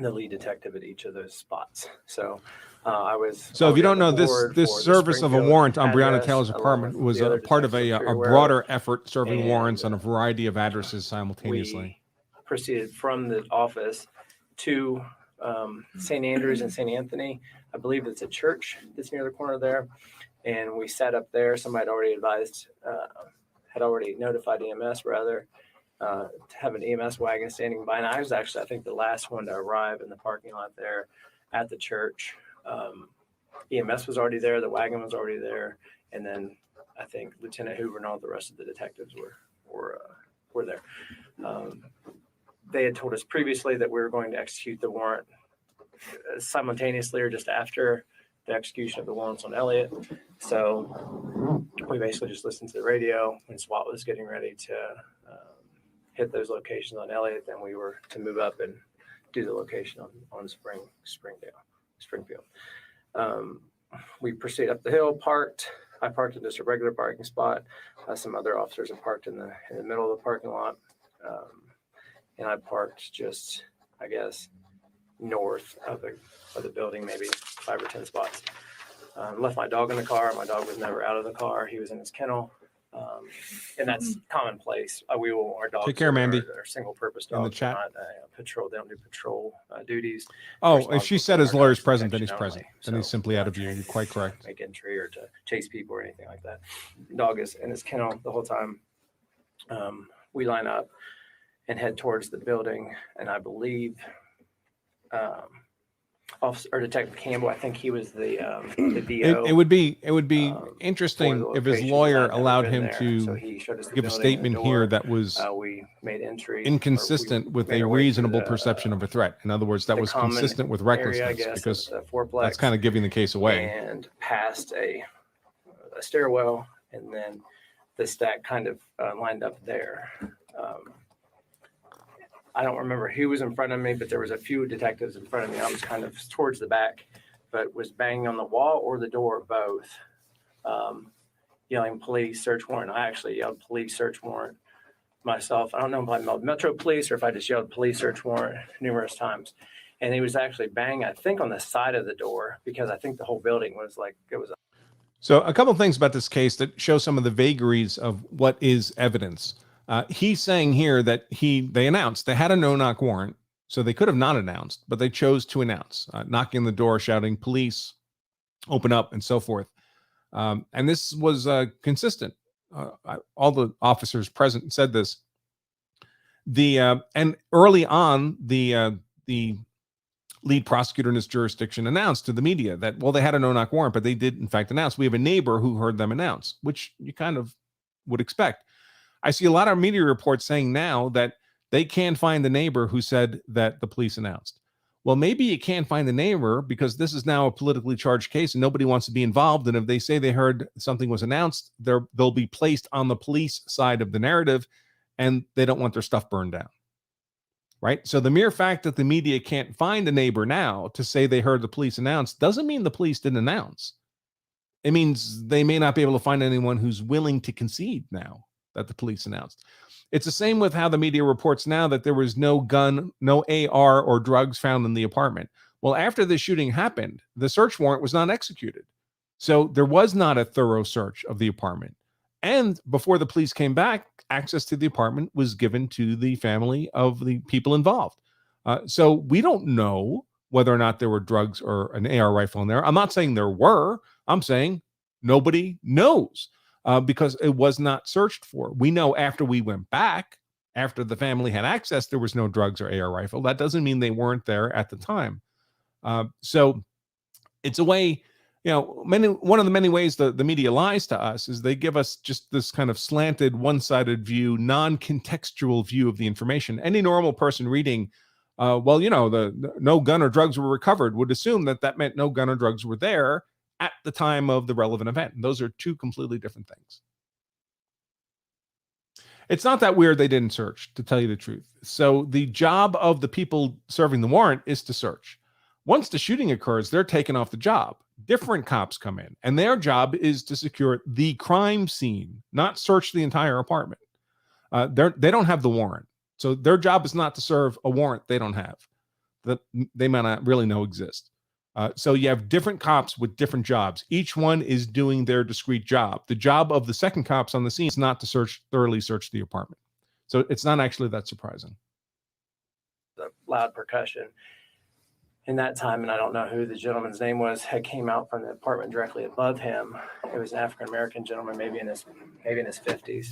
lead detective at each of those spots. So I was. So if you don't know, this service of a warrant on Breonna Taylor's apartment was a part of a broader effort serving warrants on a variety of addresses simultaneously. We proceeded from the office to St. Andrews and St. Anthony. I believe it's a church that's near the corner there. And we sat up there. Somebody had already notified EMS rather, to have an EMS wagon standing by. And I was actually, I think, the last one to arrive in the parking lot there at the church. EMS was already there. The wagon was already there. And then I think Lieutenant Hoover and all the rest of the detectives were there. They had told us previously that we were going to execute the warrant simultaneously or just after the execution of the warrants on Elliott. So we basically just listened to the radio when SWAT was getting ready to hit those locations on Elliott. Then we were to move up and do the location on Springfield. We proceeded up the hill, parked. I parked in just a regular parking spot. Some other officers have parked in the middle of the parking lot. And I parked just, I guess, north of the building, maybe 5 or 10 spots. Left my dog in the car. My dog was never out of the car. He was in his kennel. And that's commonplace. Our dogs Take care, Mandy. are single-purpose dogs. In the chat. Patrol. They don't do patrol duties. Oh, if she said his lawyer's present, then he's protection present. only. Then he's So, simply out of view. You're quite correct. Make entry or to chase people or anything like that. Dog is in his kennel the whole time. We line up and head towards the building, and I believe Officer or Detective Campbell, I think he was the DO. It would be interesting for the if his location, lawyer but I'd never allowed been him there. to So he showed us the give a building, the statement here door. that was We made entry. inconsistent or we with made a our way through reasonable the, perception of a threat. In other words, that the was common consistent with area, I recklessness, guess, because of the fourplex, that's kind of giving the case away. and past a stairwell, and then the stack kind of lined up there. I don't remember who was in front of me, but there was a few detectives in front of me. I was kind of towards the back, but was banging on the wall or the door, both, yelling police, search warrant. I actually yelled police, search warrant myself. I don't know if I yelled Metro Police or if I just yelled police, search warrant numerous times. And he was actually banging, I think, on the side of the door, because I think the whole building was like, it was. So a couple of things about this case that show some of the vagaries of what is evidence. He's saying here that they announced they had a no-knock warrant, so they could have not announced, but they chose to announce, knocking on the door, shouting, police, open up, and so forth. And this was consistent. All the officers present said this. And early on, the lead prosecutor in this jurisdiction announced to the media that, well, they had a no-knock warrant, but they did, in fact, announce. We have a neighbor who heard them announce, which you kind of would expect. I see a lot of media reports saying now that they can't find the neighbor who said that the police announced. Well, maybe you can't find the neighbor because this is now a politically charged case and nobody wants to be involved. And if they say they heard something was announced, they'll be placed on the police side of the narrative, and they don't want their stuff burned down. Right? So the mere fact that the media can't find a neighbor now to say they heard the police announce doesn't mean the police didn't announce. It means they may not be able to find anyone who's willing to concede now that the police announced. It's the same with how the media reports now that there was no gun, no AR or drugs found in the apartment. Well, after the shooting happened, the search warrant was not executed. So there was not a thorough search of the apartment. And before the police came back, access to the apartment was given to the family of the people involved. So we don't know whether or not there were drugs or an AR rifle in there. I'm not saying there were. I'm saying nobody knows. Because it was not searched for. We know after we went back, after the family had access, there was no drugs or AR rifle. That doesn't mean they weren't there at the time. So it's a way, one of the many ways the media lies to us is they give us just this kind of slanted, one-sided view, non-contextual view of the information. Any normal person reading, the no gun or drugs were recovered would assume that meant no gun or drugs were there at the time of the relevant event. And those are two completely different things. It's not that weird they didn't search, to tell you the truth. So the job of the people serving the warrant is to search. Once the shooting occurs, they're taken off the job. Different cops come in, and their job is to secure the crime scene, not search the entire apartment. They don't have the warrant. So their job is not to serve a warrant they don't have, that they might not really know exist. So you have different cops with different jobs. Each one is doing their discrete job. The job of the second cops on the scene is not to thoroughly search the apartment. So it's not actually that surprising. The loud percussion in that time, and I don't know who the gentleman's name was, had came out from the apartment directly above him. It was an African-American gentleman, maybe in his 50s.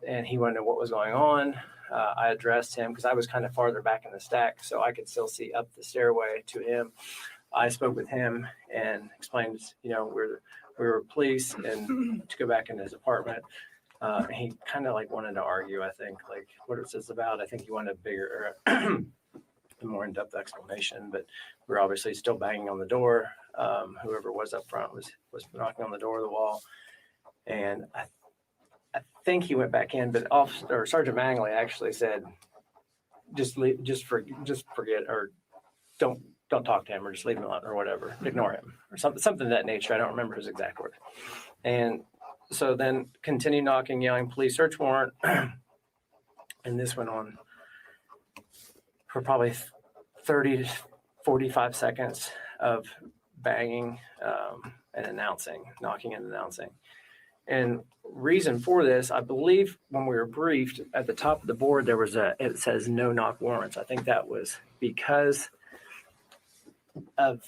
And he wanted to know what was going on. I addressed him because I was kind of farther back in the stack, so I could still see up the stairway to him. I spoke with him and explained, we're we were police and to go back into his apartment. He kind of like wanted to argue, I think, like what is this about? I think he wanted a bigger, a more in-depth explanation, but we were obviously still banging on the door. Whoever was up front was knocking on the door of the wall. And I think he went back in, but Sergeant Mangley actually said, just forget, or don't talk to him, or just leave him alone, or whatever, ignore him, or something of that nature. I don't remember his exact words. And so then continue knocking, yelling, police search warrant. And this went on for probably 30 to 45 seconds of banging and announcing, knocking and announcing. And reason for this, I believe when we were briefed at the top of the board, there was it says no knock warrants. I think that was because of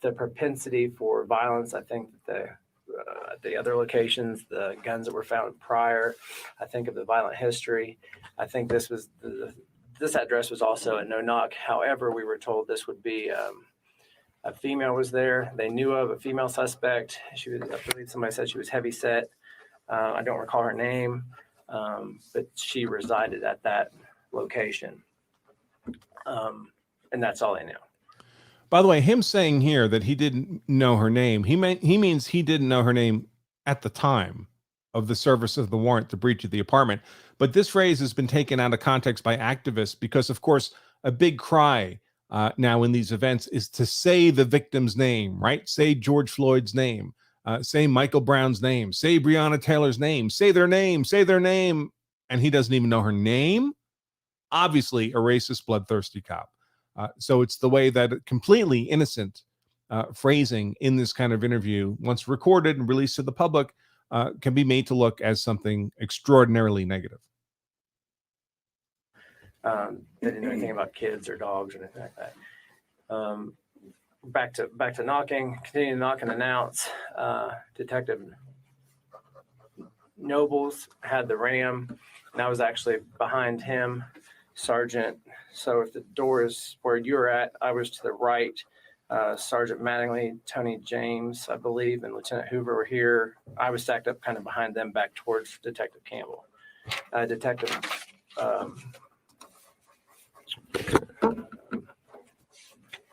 the propensity for violence. I think that the other locations, the guns that were found prior, I think of the violent history. I think this address was also a no knock. However, we were told this would be a female was there. They knew of a female suspect. She was, I believe somebody said she was heavy set. I don't recall her name, but she resided at that location. And that's all I know. By the way, him saying here that he didn't know her name, he means he didn't know her name at the time of the service of the warrant, the breach of the apartment. But this phrase has been taken out of context by activists because, of course, a big cry now in these events is to say the victim's name, right? Say George Floyd's name, say Michael Brown's name, say Breonna Taylor's name, say their name, and he doesn't even know her name. Obviously, a racist, bloodthirsty cop. So it's the way that completely innocent phrasing in this kind of interview, once recorded and released to the public, can be made to look as something extraordinarily negative. They didn't know anything about kids or dogs or anything like that. Back to knocking, continue to knock and announce. Detective Nobles had the ram, and I was actually behind him, Sergeant. So if the door is where you're at, I was to the right. Sergeant Mattingly, Tony James, I believe, and Lieutenant Hoover were here. I was stacked up kind of behind them back towards Detective Campbell.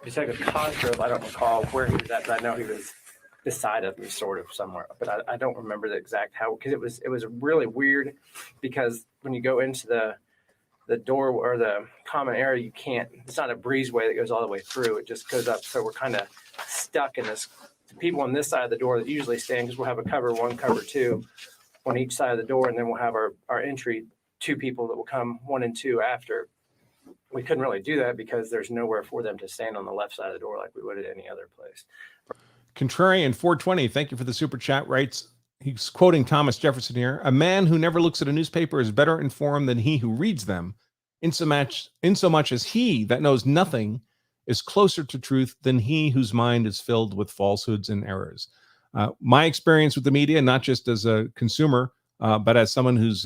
Detective Cosgrove, I don't recall where he was at, but I know he was beside of me sort of somewhere, but I don't remember the exact how, because it was really weird, because when you go into the door or the common area, you can't, it's not a breezeway that goes all the way through, it just goes up. So we're kind of stuck in this. The people on this side of the door that usually stand, because we'll have a cover 1, cover 2 on each side of the door, and then we'll have our entry 2 people that will come 1 and 2 after. We couldn't really do that because there's nowhere for them to stand on the left side of the door like we would at any other place. Contrarian 420, thank you for the super chat, writes, he's quoting Thomas Jefferson here, a man who never looks at a newspaper is better informed than he who reads them, insomuch as he that knows nothing is closer to truth than he whose mind is filled with falsehoods and errors. My experience with the media, not just as a consumer, but as someone who's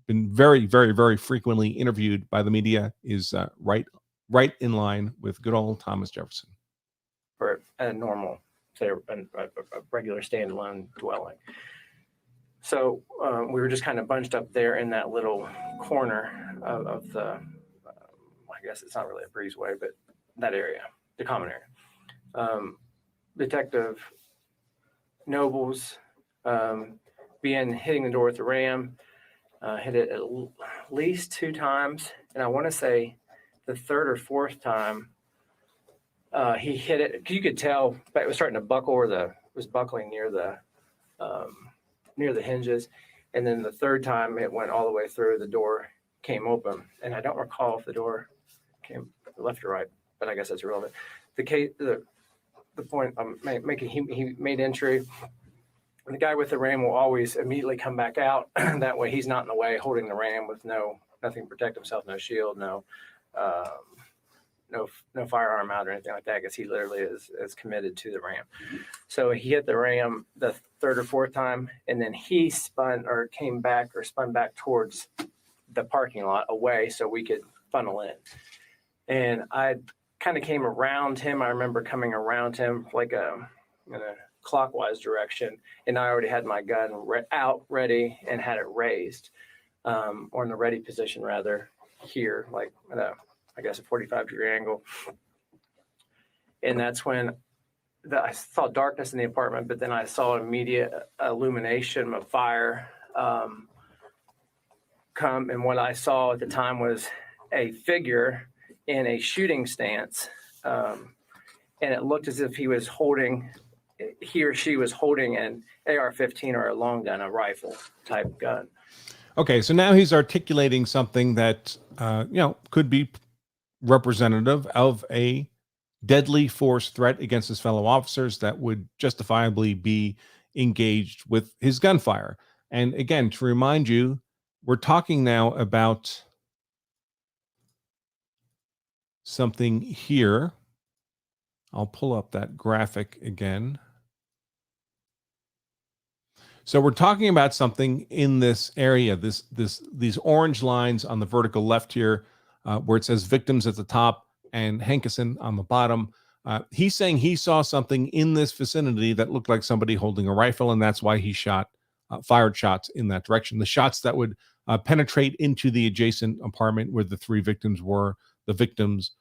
been very, very, very frequently interviewed by the media, is right in line with good old Thomas Jefferson. For a normal, say, a regular standalone dwelling. So we were just kind of bunched up there in that little corner of the, I guess it's not really a breezeway, but that area, the common area. Detective Nobles hitting the door with the ram, hit it at least 2 times. And I want to say the 3rd or 4th time he hit it. You could tell it was starting to buckle, or it was buckling near the hinges. And then the 3rd time it went all the way through, the door came open. And I don't recall if the door came left or right, but I guess that's irrelevant. The point I'm making, he made entry. And the guy with the ram will always immediately come back out. That way he's not in the way, holding the ram with nothing to protect himself, no shield, no firearm out or anything like that, because he literally is committed to the ram. So he hit the ram the 3rd or 4th time, and then he spun back towards the parking lot away so we could funnel in. And I kind of came around him. I remember coming around him like in a clockwise direction, and I already had my gun out ready and had it raised, or in the ready position rather, here, like at I guess a 45-degree angle. And that's when I saw darkness in the apartment, but then I saw immediate illumination of fire come. And what I saw at the time was a figure in a shooting stance. And it looked as if he or she was holding an AR-15 or a long gun, a rifle type gun. Okay, so now he's articulating something that could be representative of a deadly force threat against his fellow officers that would justifiably be engaged with his gunfire. And again, to remind you, we're talking now about something here. I'll pull up that graphic again. So we're talking about something in this area, these orange lines on the vertical left here, where it says victims at the top and Hankison on the bottom. He's saying he saw something in this vicinity that looked like somebody holding a rifle, and that's why he fired shots in that direction. The shots that would penetrate into the adjacent apartment where the three victims were, the victims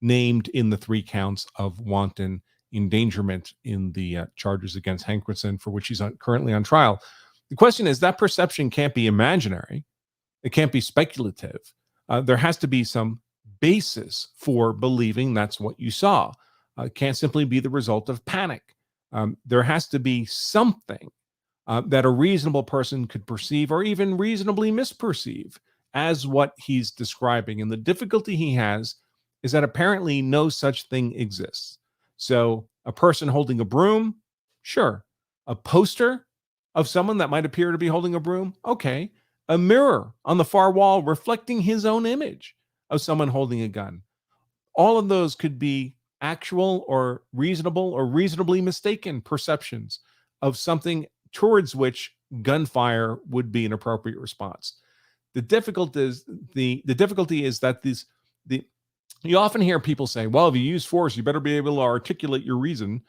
named in the 3 counts of wanton endangerment in the charges against Hankison, for which he's currently on trial. The question is, that perception can't be imaginary. It can't be speculative. There has to be some basis for believing that's what you saw. It can't simply be the result of panic. There has to be something that a reasonable person could perceive or even reasonably misperceive as what he's describing. And the difficulty he has is that apparently no such thing exists. So a person holding a broom, sure. A poster of someone that might appear to be holding a broom, okay. A mirror on the far wall reflecting his own image of someone holding a gun. All of those could be actual or reasonably mistaken perceptions of something towards which gunfire would be an appropriate response. The difficulty is that you often hear people say, well, if you use force, you better be able to articulate your reason.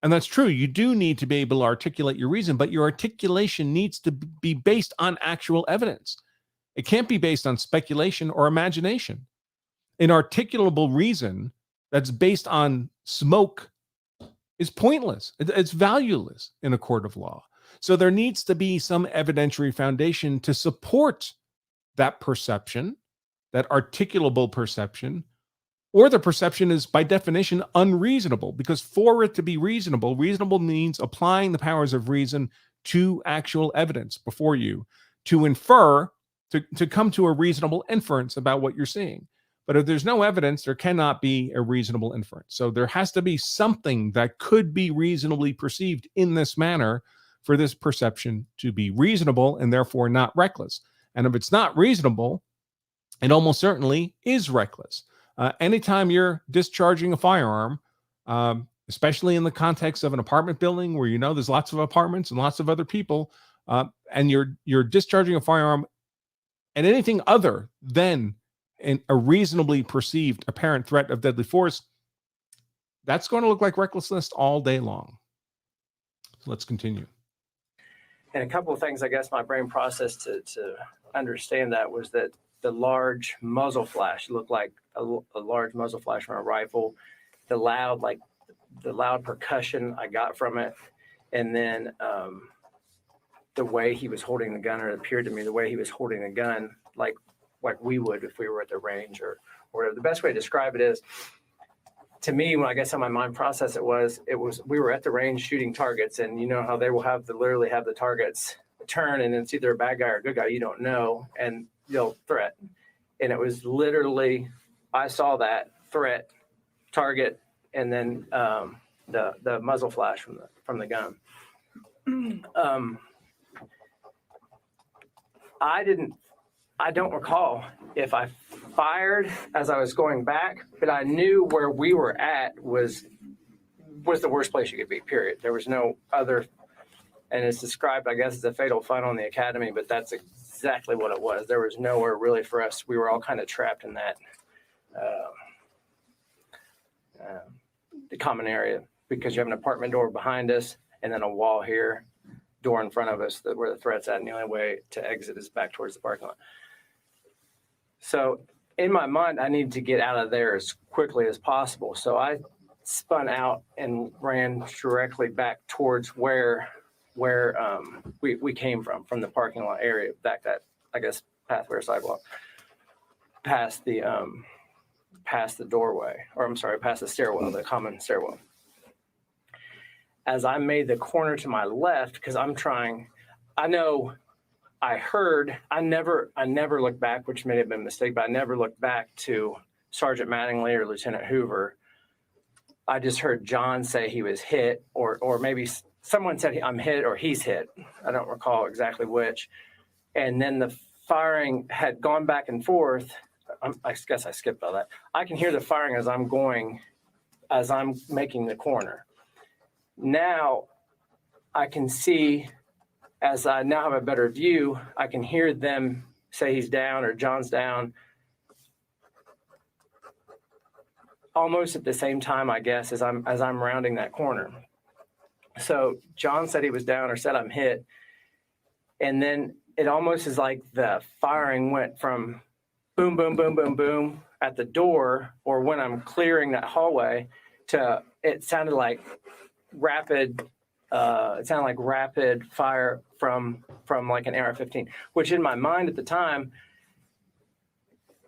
And that's true. You do need to be able to articulate your reason, but your articulation needs to be based on actual evidence. It can't be based on speculation or imagination. An articulable reason that's based on smoke is pointless. It's valueless in a court of law. So there needs to be some evidentiary foundation to support that perception, that articulable perception, or the perception is by definition unreasonable, because for it to be reasonable means applying the powers of reason to actual evidence before you to infer, to come to a reasonable inference about what you're seeing. But if there's no evidence, there cannot be a reasonable inference. So there has to be something that could be reasonably perceived in this manner for this perception to be reasonable and therefore not reckless. And if it's not reasonable, it almost certainly is reckless. Anytime you're discharging a firearm, especially in the context of an apartment building where there's lots of apartments and lots of other people, and you're discharging a firearm and anything other than a reasonably perceived apparent threat of deadly force, that's going to look like recklessness all day long. So let's continue. And a couple of things, I guess, my brain processed to understand that was that the large muzzle flash looked like a large muzzle flash from a rifle. The loud percussion I got from it, and then the way he was holding the gun, or it appeared to me the way he was holding the gun, like we would if we were at the range or whatever. The best way to describe it is, to me, when I guess how my mind processed it was we were at the range shooting targets, and you know how they will literally have the targets turn, and it's either a bad guy or a good guy, you don't know, and they'll threat. And it was literally, I saw that threat, target, and then the muzzle flash from the gun. I don't recall if I fired as I was going back, but I knew where we were at was the worst place you could be, period. There was no other, and it's described, I guess, as a fatal funnel in the academy, but that's exactly what it was. There was nowhere really for us. We were all kind of trapped in that the common area, because you have an apartment door behind us and then a wall here, door in front of us where the threat's at, and the only way to exit is back towards the parking lot. So in my mind, I need to get out of there as quickly as possible. So I spun out and ran directly back towards where we came from the parking lot area, back that, I guess, pathway or sidewalk, past the doorway, or I'm sorry, past the stairwell, the common stairwell. As I made the corner to my left, because I never looked back, which may have been a mistake, but I never looked back to Sergeant Mattingly or Lieutenant Hoover. I just heard John say he was hit, or maybe someone said I'm hit or he's hit. I don't recall exactly which. And then the firing had gone back and forth. I guess I skipped all that. I can hear the firing as I'm making the corner. Now I can see, as I now have a better view, I can hear them say he's down or John's down almost at the same time, I guess, as I'm rounding that corner. So John said he was down or said I'm hit. And then it almost is like the firing went from boom, boom, boom, boom, boom at the door, or when I'm clearing that hallway, to it sounded like rapid fire from like an AR-15, which in my mind at the time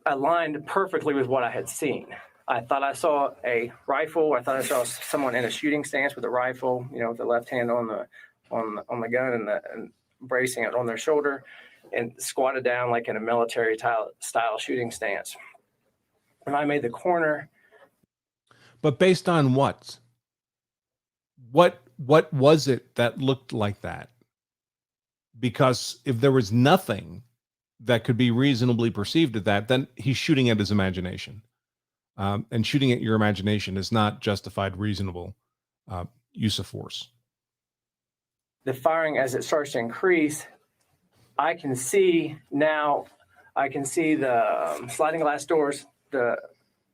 aligned perfectly with what I had seen. I thought I saw a rifle. I thought I saw someone in a shooting stance with a rifle, with the left hand on the gun and bracing it on their shoulder, and squatted down like in a military style shooting stance. When I made the corner. But based on what? What was it that looked like that? Because if there was nothing that could be reasonably perceived at that, then he's shooting at his imagination. And shooting at your imagination is not justified, reasonable use of force. The firing, as it starts to increase, I can see the sliding glass doors, the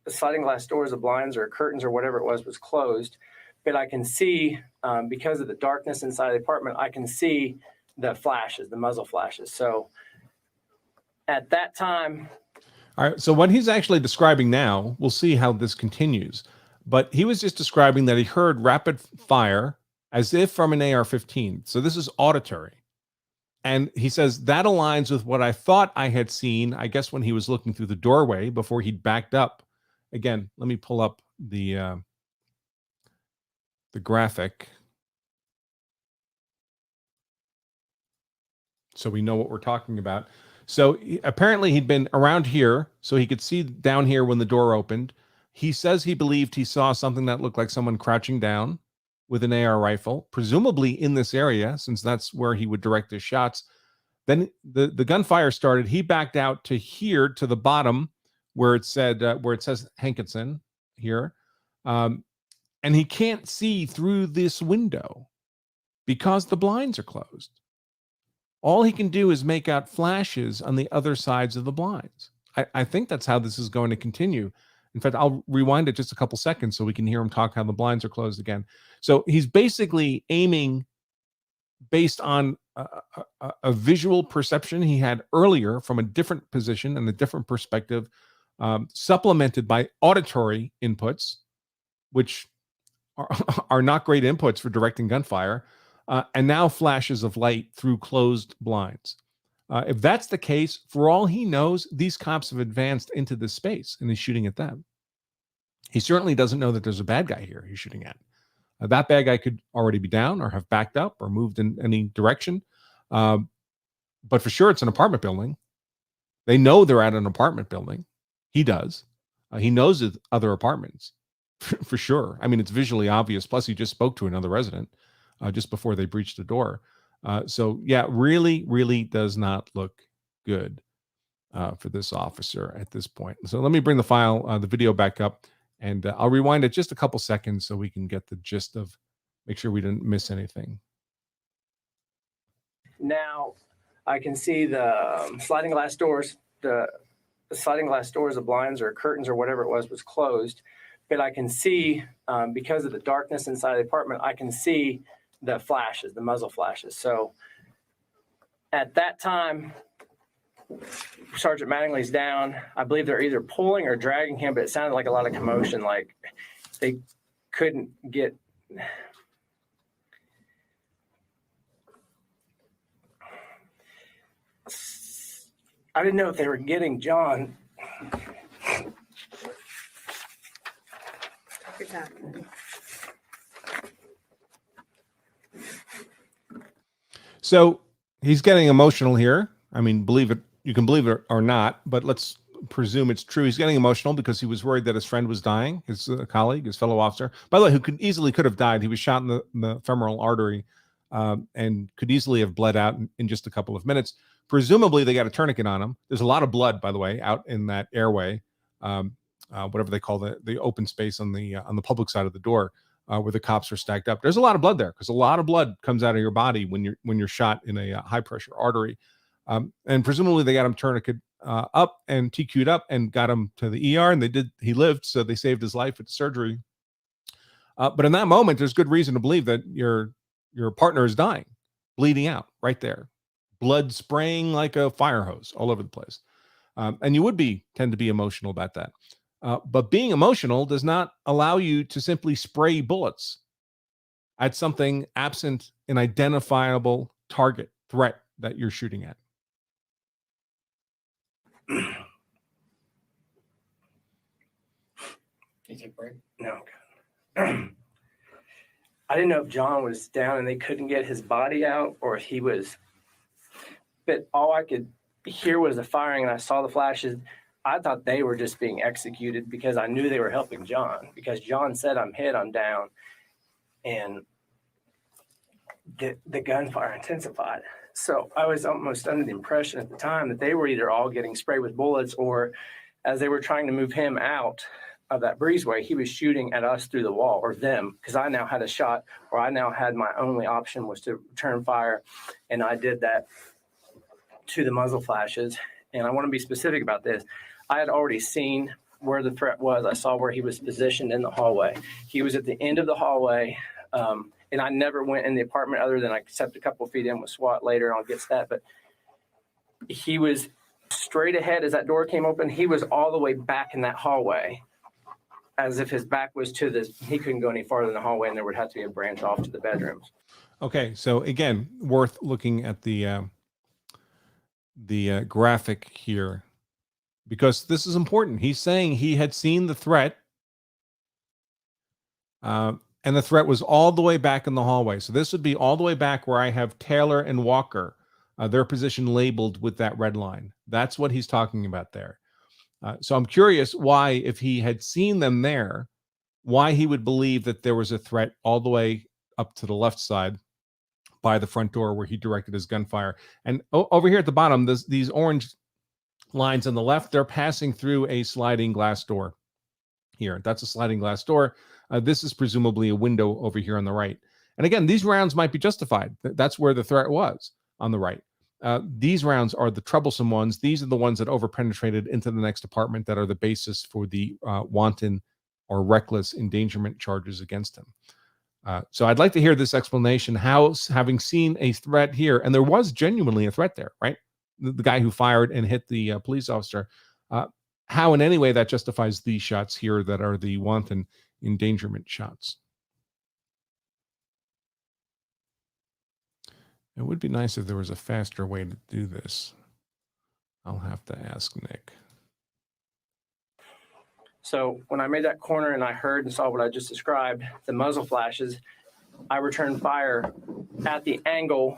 sliding glass doors, the blinds or curtains or whatever it was closed. But I can see, because of the darkness inside the apartment, I can see the flashes, the muzzle flashes. So at that time. All right. So what he's actually describing now, we'll see how this continues. But he was just describing that he heard rapid fire as if from an AR-15. So this is auditory. And he says that aligns with what I thought I had seen, I guess, when he was looking through the doorway before he'd backed up. Again, let me pull up the graphic so we know what we're talking about. So apparently he'd been around here, so he could see down here when the door opened. He says he believed he saw something that looked like someone crouching down with an AR rifle, presumably in this area, since that's where he would direct his shots. Then the gunfire started. He backed out to here, to the bottom, where it says Hankison here. And he can't see through this window because the blinds are closed. All he can do is make out flashes on the other sides of the blinds. I think that's how this is going to continue. In fact, I'll rewind it just a couple seconds so we can hear him talk how the blinds are closed again. So he's basically aiming based on a visual perception he had earlier from a different position and a different perspective, supplemented by auditory inputs, which are not great inputs for directing gunfire. And now flashes of light through closed blinds. If that's the case, for all he knows, these cops have advanced into this space and he's shooting at them. He certainly doesn't know that there's a bad guy here he's shooting at. That bad guy could already be down or have backed up or moved in any direction. But for sure, it's an apartment building. They know they're at an apartment building. He does. He knows the other apartments for sure. I mean, it's visually obvious. Plus, he just spoke to another resident just before they breached the door. So yeah, really, really does not look good for this officer at this point. So let me bring the video back up, and I'll rewind it just a couple seconds so we can get the gist of, make sure we didn't miss anything. Now I can see the sliding glass doors, the sliding glass doors, the blinds or curtains or whatever it was closed. But I can see, because of the darkness inside the apartment, I can see the flashes, the muzzle flashes. So at that time, Sergeant Mattingly's down. I believe they're either pulling or dragging him, but it sounded like a lot of commotion. Like they couldn't get. I didn't know if they were getting John. Take your time. So he's getting emotional here. I mean, believe it, you can believe it or not, but let's presume it's true. He's getting emotional because he was worried that his friend was dying, his colleague, his fellow officer, by the way, who could have died. He was shot in the femoral artery and could easily have bled out in just a couple of minutes. Presumably, they got a tourniquet on him. There's a lot of blood, by the way, out in that airway, whatever they call the open space on the public side of the door. Where the cops are stacked up. There's a lot of blood there because a lot of blood comes out of your body when you're shot in a high pressure artery. And presumably they got him tourniquet up and TQ'd up and got him to the ER, and he lived, so they saved his life at the surgery. But in that moment, there's good reason to believe that your partner is dying, bleeding out right there, blood spraying like a fire hose all over the place. And you would tend to be emotional about that. But being emotional does not allow you to simply spray bullets at something absent an identifiable target threat that you're shooting at. You take a break? No. I didn't know if John was down and they couldn't get his body out or if he was, but all I could hear was the firing and I saw the flashes. I thought they were just being executed because I knew they were helping John, because John said, "I'm hit, I'm down." And the gunfire intensified. So I was almost under the impression at the time that they were either all getting sprayed with bullets, or as they were trying to move him out of that breezeway, he was shooting at us through the wall, or them, because I now had a shot, or I now had my only option was to return fire. And I did that to the muzzle flashes. And I want to be specific about this. I had already seen where the threat was. I saw where he was positioned in the hallway. He was at the end of the hallway. And I never went in the apartment other than I stepped a couple of feet in with SWAT later. I'll get to that. But he was straight ahead as that door came open. He was all the way back in that hallway as if his back was to this. He couldn't go any farther in the hallway, and there would have to be a branch off to the bedrooms. Okay. So again, worth looking at the graphic here, because this is important. He's saying he had seen the threat, and the threat was all the way back in the hallway. So this would be all the way back where I have Taylor and Walker, their position labeled with that red line. That's what he's talking about there. So I'm curious why, if he had seen them there, why he would believe that there was a threat all the way up to the left side by the front door where he directed his gunfire. And over here at the bottom, these orange lines on the left, they're passing through a sliding glass door here. That's a sliding glass door. This is presumably a window over here on the right. And again, these rounds might be justified. That's where the threat was, on the right. These rounds are the troublesome ones. These are the ones that overpenetrated into the next apartment that are the basis for the wanton or reckless endangerment charges against him. So I'd like to hear this explanation, how, having seen a threat here, and there was genuinely a threat there, right? The guy who fired and hit the police officer, how in any way that justifies these shots here that are the wanton endangerment shots. It would be nice if there was a faster way to do this. I'll have to ask Nick. So when I made that corner and I heard and saw what I just described, the muzzle flashes, I returned fire at the angle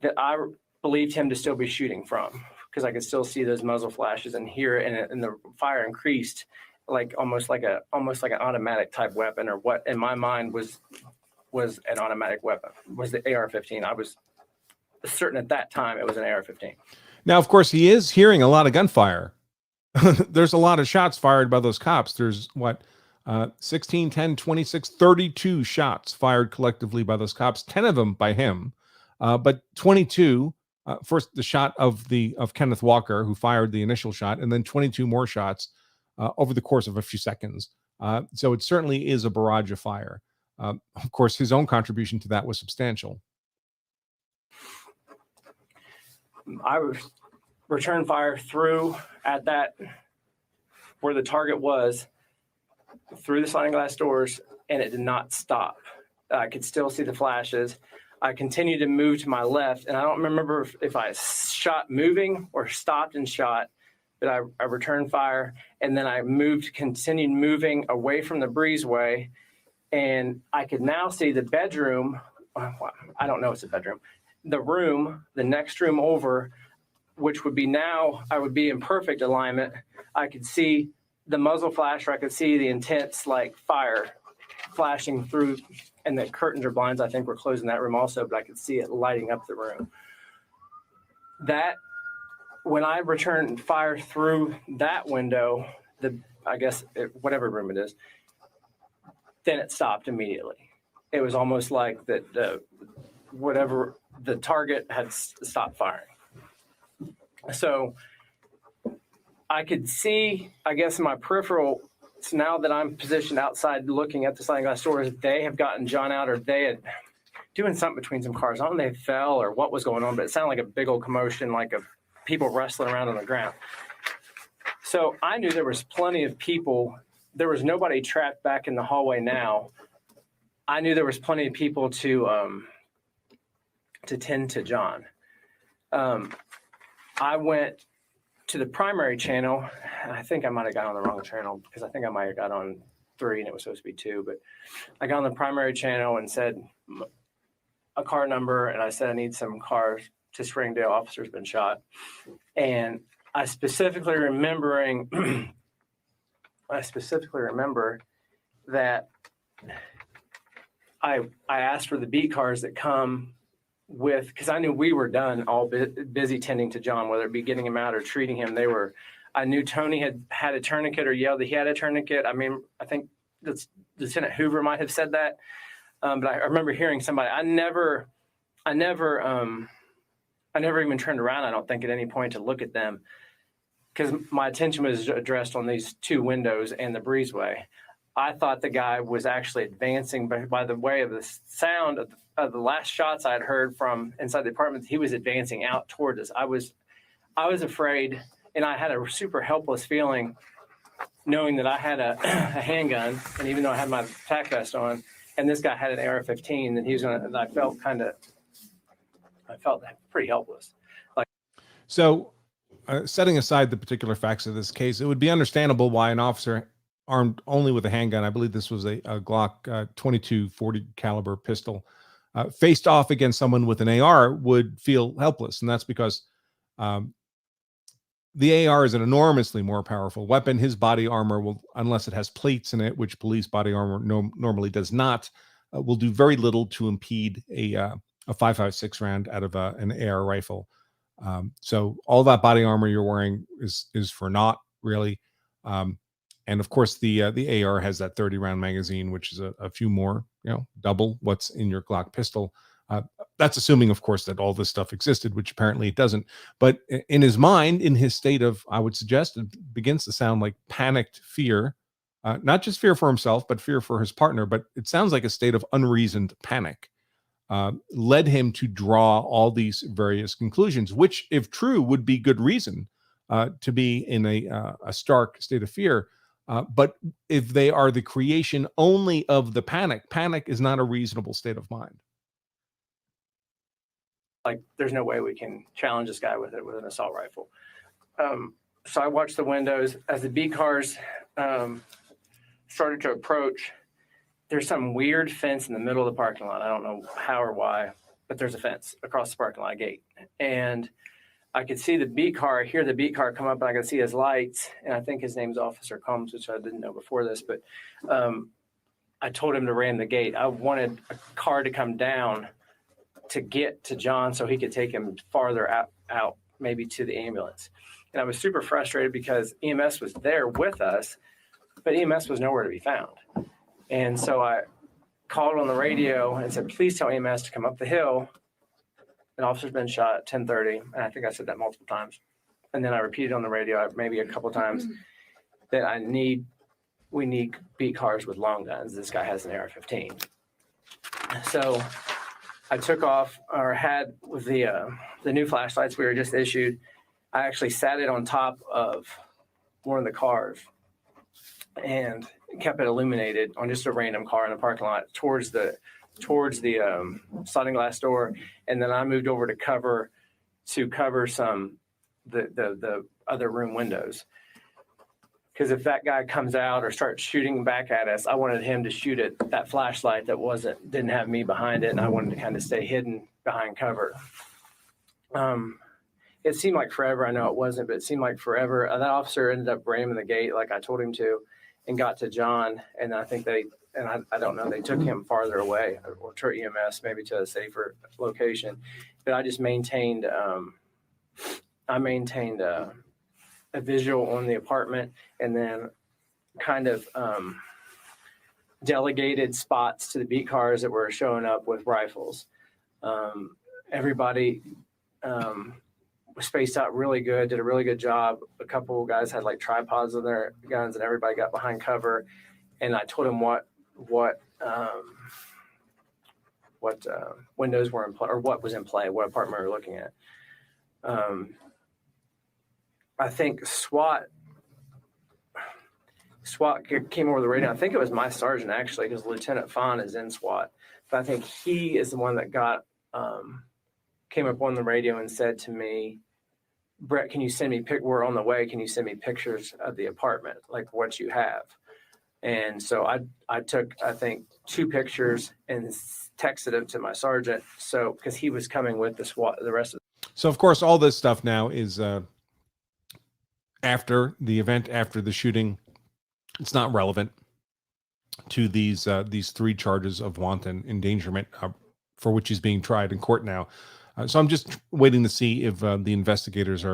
that I believed him to still be shooting from, because I could still see those muzzle flashes and hear it, and the fire increased like almost like an automatic type weapon, or what in my mind was an automatic weapon, was the AR-15. I was certain at that time it was an AR-15. Now, of course, he is hearing a lot of gunfire. There's a lot of shots fired by those cops. There's 16, 10, 26, 32 shots fired collectively by those cops, 10 of them by him. But 22, first the shot of Kenneth Walker, who fired the initial shot, and then 22 more shots over the course of a few seconds. So it certainly is a barrage of fire. Of course, his own contribution to that was substantial. I returned fire through at that where the target was, through the sliding glass doors, and it did not stop. I could still see the flashes. I continued to move to my left, and I don't remember if I shot moving or stopped and shot, but I returned fire, and then I continued moving away from the breezeway, and I could now see the bedroom. I don't know it's a bedroom. The room, the next room over, which would be now, I would be in perfect alignment. I could see the muzzle flash, or I could see the intense like fire flashing through, and the curtains or blinds, I think, were closed in that room also, but I could see it lighting up the room. That, when I returned fire through that window, whatever room it is, then it stopped immediately. It was almost like that whatever the target had stopped firing. So I could see, I guess, in my peripheral, so now that I'm positioned outside looking at the sliding glass doors, they have gotten John out, or they had doing something between some cars. I don't know if they fell or what was going on, but it sounded like a big old commotion, like of people wrestling around on the ground. So I knew there was plenty of people. There was nobody trapped back in the hallway now. I knew there was plenty of people to tend to John. I went to the primary channel. I think I might have got on the wrong channel, because I think I might have got on 3 and it was supposed to be 2, but I got on the primary channel and said a car number, and I said I need some cars to Springdale, officer's been shot. And I specifically remember that I asked for the beat cars that come with, because I knew we were done, all busy tending to John, whether it be getting him out or treating him. I knew Tony had a tourniquet or yelled that he had a tourniquet. I mean, I think Lieutenant Hoover might have said that, but I remember hearing somebody. I never even turned around, I don't think, at any point to look at them, because my attention was addressed on these 2 windows and the breezeway. I thought the guy was actually advancing, but by the way of the sound of the last shots I had heard from inside the apartment, he was advancing out towards us. I was afraid, and I had a super helpless feeling, knowing that I had a handgun, and even though I had my tack vest on, and this guy had an AR-15, that he was going to. I felt pretty helpless. So, setting aside the particular facts of this case, it would be understandable why an officer armed only with a handgun, I believe this was a Glock 22 40 caliber pistol, faced off against someone with an AR, would feel helpless. And that's because the AR is an enormously more powerful weapon. His body armor will, unless it has plates in it, which police body armor normally does not, will do very little to impede a 5.56 round out of an AR rifle. So all that body armor you're wearing is for naught, really. And of course, the AR has that 30-round magazine, which is a few more, double what's in your Glock pistol. That's assuming, of course, that all this stuff existed, which apparently it doesn't. But in his mind, in his state of, I would suggest, it begins to sound like panicked fear, not just fear for himself, but fear for his partner. But it sounds like a state of unreasoned panic led him to draw all these various conclusions, which, if true, would be good reason to be in a stark state of fear. But if they are the creation only of the panic is not a reasonable state of mind. Like, there's no way we can challenge this guy with an assault rifle. So I watched the windows as the beat cars started to approach. There's some weird fence in the middle of the parking lot. I don't know how or why, but there's a fence across the parking lot gate. And I could see the beat car, hear the beat car come up, and I could see his lights. And I think his name's Officer Combs, which I didn't know before this. But I told him to ram the gate. I wanted a car to come down to get to John so he could take him farther out, maybe to the ambulance. And I was super frustrated because EMS was there with us, but EMS was nowhere to be found. And so I called on the radio and said, please tell EMS to come up the hill. An officer's been shot at 10:30. And I think I said that multiple times. And then I repeated on the radio maybe a couple times that we need beat cars with long guns. This guy has an AR-15. So I took off, or had with the new flashlights we were just issued. I actually sat it on top of one of the cars and kept it illuminated on just a random car in the parking lot towards the sliding glass door, and then I moved over to cover some the other room windows. Because if that guy comes out or starts shooting back at us, I wanted him to shoot at that flashlight that didn't have me behind it, and I wanted to kind of stay hidden behind cover. It seemed like forever. I know it wasn't, but it seemed like forever. That officer ended up ramming the gate like I told him to, and got to John. And I think I don't know, they took him farther away, or to EMS, maybe to a safer location. But I just maintained a visual on the apartment, and then kind of delegated spots to the beat cars that were showing up with rifles. Everybody was spaced out really good, did a really good job. A couple of guys had like tripods on their guns, and everybody got behind cover. And I told them what windows were in play, or what was in play, what apartment we were looking at. I think SWAT came over the radio. I think it was my sergeant, actually, because Lieutenant Fawn is in SWAT. But I think he is the one that came up on the radio and said to me, "Brett, can you send me we're on the way. Can you send me pictures of the apartment, like what you have?" And so I took, I think, 2 pictures and texted them to my sergeant. So, because he was coming with the rest of. So, of course, all this stuff now is after the event, after the shooting. It's not relevant to these 3 charges of wanton endangerment for which he's being tried in court now. So I'm just waiting to see if the investigators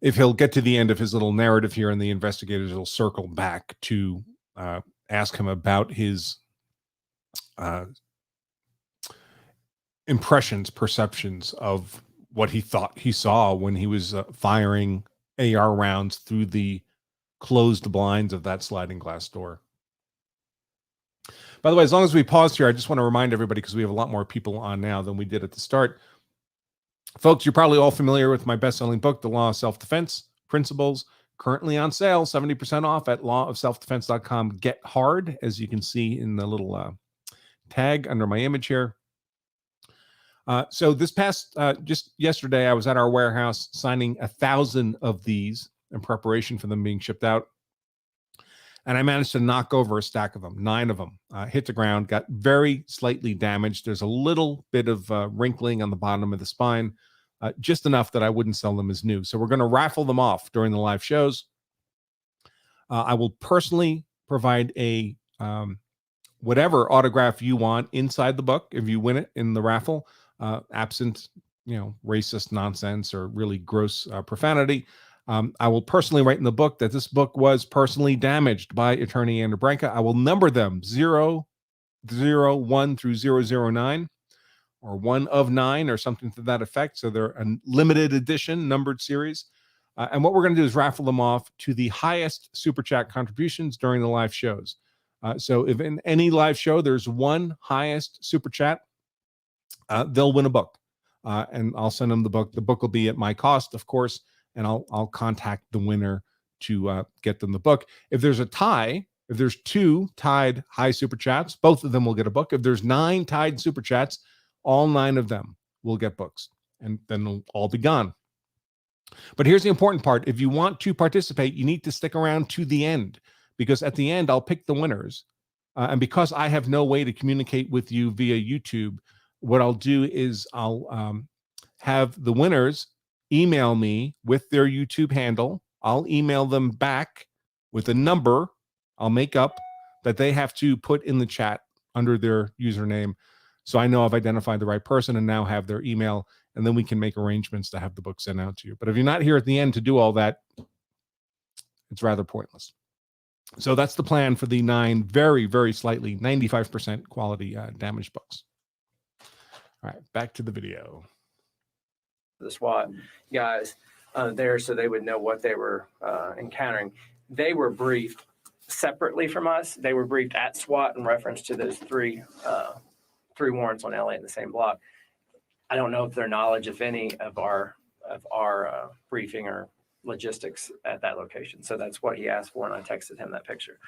if he'll get to the end of his little narrative here, and the investigators will circle back to ask him about his perceptions of what he thought he saw when he was firing AR rounds through the closed blinds of that sliding glass door. By the way, as long as we pause here, I just want to remind everybody, because we have a lot more people on now than we did at the start. Folks, you're probably all familiar with my best-selling book, The Law of Self-Defense Principles, currently on sale, 70% off at lawofselfdefense.com. Get hard, as you can see in the little tag under my image here. So this past, just yesterday, I was at our warehouse signing 1,000 of these in preparation for them being shipped out. And I managed to knock over a stack of them, 9 of them, hit the ground, got very slightly damaged. There's a little bit of wrinkling on the bottom of the spine, just enough that I wouldn't sell them as new. So we're going to raffle them off during the live shows. I will personally provide a whatever autograph you want inside the book if you win it in the raffle, absent, racist nonsense or really gross profanity. I will personally write in the book that this book was personally damaged by Attorney Andrew Branca. I will number them 001 through 009, or 1 of 9, or something to that effect. So they're a limited edition numbered series. And what we're going to do is raffle them off to the highest Super Chat contributions during the live shows. So if in any live show there's one highest Super Chat, they'll win a book. And I'll send them the book. The book will be at my cost, of course. And I'll contact the winner to get them the book. If there's a tie, if there's 2 tied high Super Chats, both of them will get a book. If there's 9 tied Super Chats, all 9 of them will get books, and then they'll all be gone. But here's the important part. If you want to participate, you need to stick around to the end, because at the end, I'll pick the winners. And because I have no way to communicate with you via YouTube, what I'll do is I'll have the winners email me with their YouTube handle. I'll email them back with a number I'll make up that they have to put in the chat under their username. So I know I've identified the right person and now have their email, and then we can make arrangements to have the book sent out to you. But if you're not here at the end to do all that, it's rather pointless. So that's the plan for the 9 very, very slightly 95% quality damaged books. All right, back to the video. The SWAT guys there, so they would know what they were encountering. They were briefed separately from us. They were briefed at SWAT in reference to those three warrants on LA in the same block. I don't know if their knowledge, if any, of our briefing or logistics at that location. So that's what he asked for, and I texted him that picture.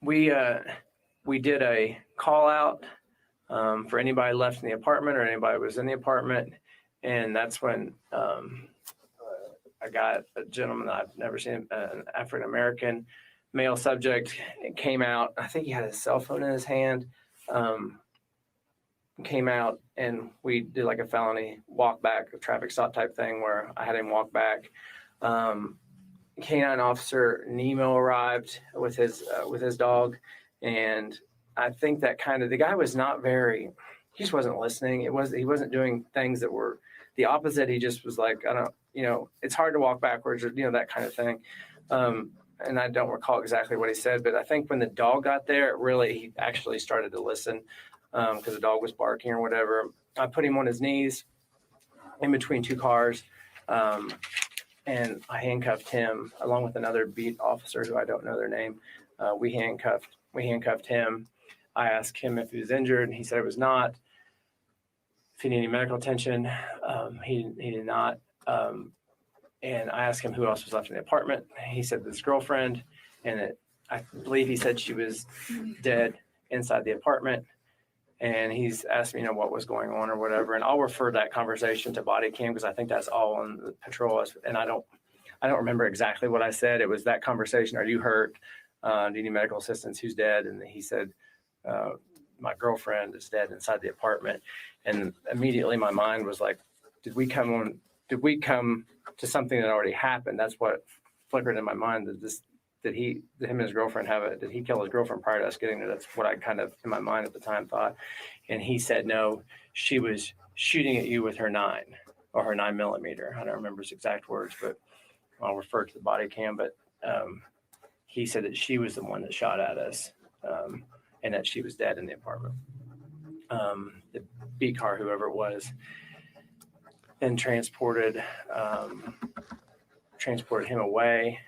We did a call out for anybody left in the apartment or anybody who was in the apartment, and that's when I got a gentleman that I've never seen, an African American male subject, came out. I think he had his cell phone in his hand. Came out, and we did like a felony walk back, a traffic stop type thing where I had him walk back. Canine officer Nemo arrived with his dog, and I think that the guy was not very, he just wasn't listening. He wasn't doing things that were the opposite. He just was like, I don't, it's hard to walk backwards, or that kind of thing. And I don't recall exactly what he said, but I think when the dog got there, he actually started to listen because the dog was barking or whatever. I put him on his knees in between two cars, and I handcuffed him along with another beat officer who I don't know their name. We handcuffed him. I asked him if he was injured, and he said it was not. If he needed any medical attention, he did not. And I asked him who else was left in the apartment. He said his girlfriend, and I believe he said she was dead inside the apartment. And he's asked me, what was going on or whatever. And I'll refer that conversation to body cam because I think that's all on the patrol. And I don't remember exactly what I said. It was that conversation. Are you hurt? Do you need medical assistance? Who's dead? And he said, my girlfriend is dead inside the apartment. And immediately my mind was like, did we come to something that already happened? That's what flickered in my mind. Did him and his girlfriend did he kill his girlfriend prior to us getting there? That's what I kind of in my mind at the time thought. And he said, no, she was shooting at you with her 9 millimeter. I don't remember his exact words, but I'll refer to the body cam. But he said that she was the one that shot at us, and that she was dead in the apartment. The B car, whoever it was, then transported him away.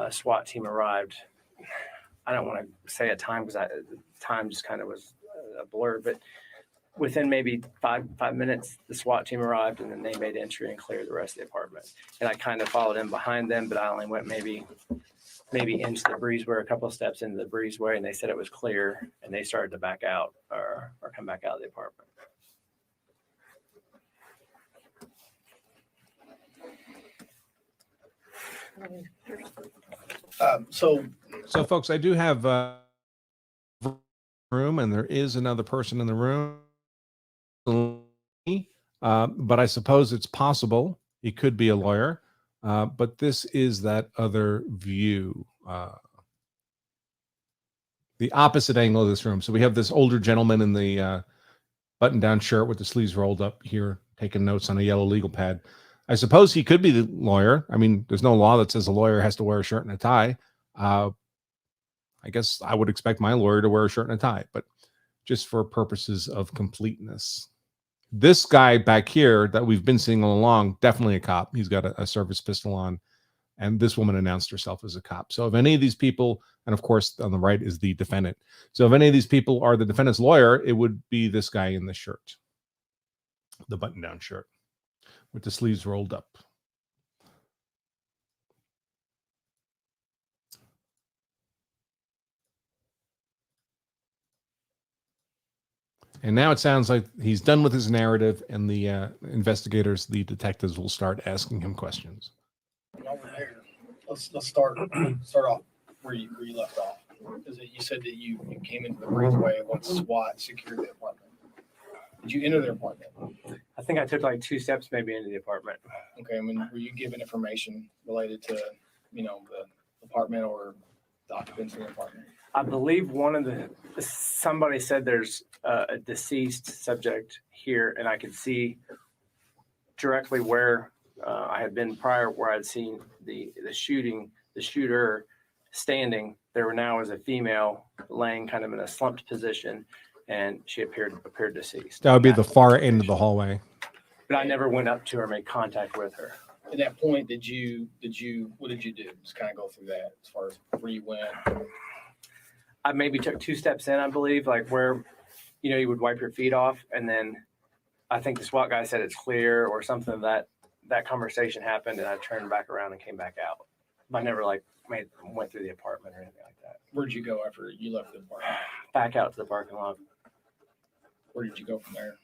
SWAT team arrived. I don't want to say a time because the time just kind of was a blur, but within maybe five minutes, the SWAT team arrived, and then they made entry and cleared the rest of the apartment. And I kind of followed in behind them, but I only went maybe into the breezeway, a couple of steps into the breezeway, and they said it was clear, and they started to back out or come back out of the apartment. So folks, I do have room, and there is another person in the room. But I suppose it's possible he could be a lawyer. But this is that other view, the opposite angle of this room. So we have this older gentleman in the button-down shirt with the sleeves rolled up here, taking notes on a yellow legal pad. I suppose he could be the lawyer. I mean, there's no law that says a lawyer has to wear a shirt and a tie. I guess I would expect my lawyer to wear a shirt and a tie, but just for purposes of completeness. This guy back here that we've been seeing all along, definitely a cop. He's got a service pistol on, and this woman announced herself as a cop. So if any of these people, and of course on the right is the defendant. So if any of these people are the defendant's lawyer, it would be this guy in the shirt, the button-down shirt with the sleeves rolled up. And now it sounds like he's done with his narrative, and the investigators, the detectives, will start asking him questions. While we're there, let's start off where you left off. Because you said that you came into the breezeway once SWAT secured the apartment. Did you enter the apartment? I think I took like 2 steps maybe into the apartment. Okay, I mean, were you given information related to, the apartment or the occupants in the apartment? I believe somebody said there's a deceased subject here, and I could see directly where I had been prior, where I'd seen the shooter standing. There now was a female laying kind of in a slumped position, and she appeared deceased. That would be the far end of the hallway. But I never went up to her, made contact with her. at that point, what did you do? Just kind of go through that as far as where you went. I maybe took 2 steps in, I believe, like where, you would wipe your feet off. And then I think the SWAT guy said it's clear or something of that conversation happened. And I turned back around and came back out. But I never went through the apartment or anything like that. Where'd you go after you left the apartment? Back out to the parking lot. Where did you go from there?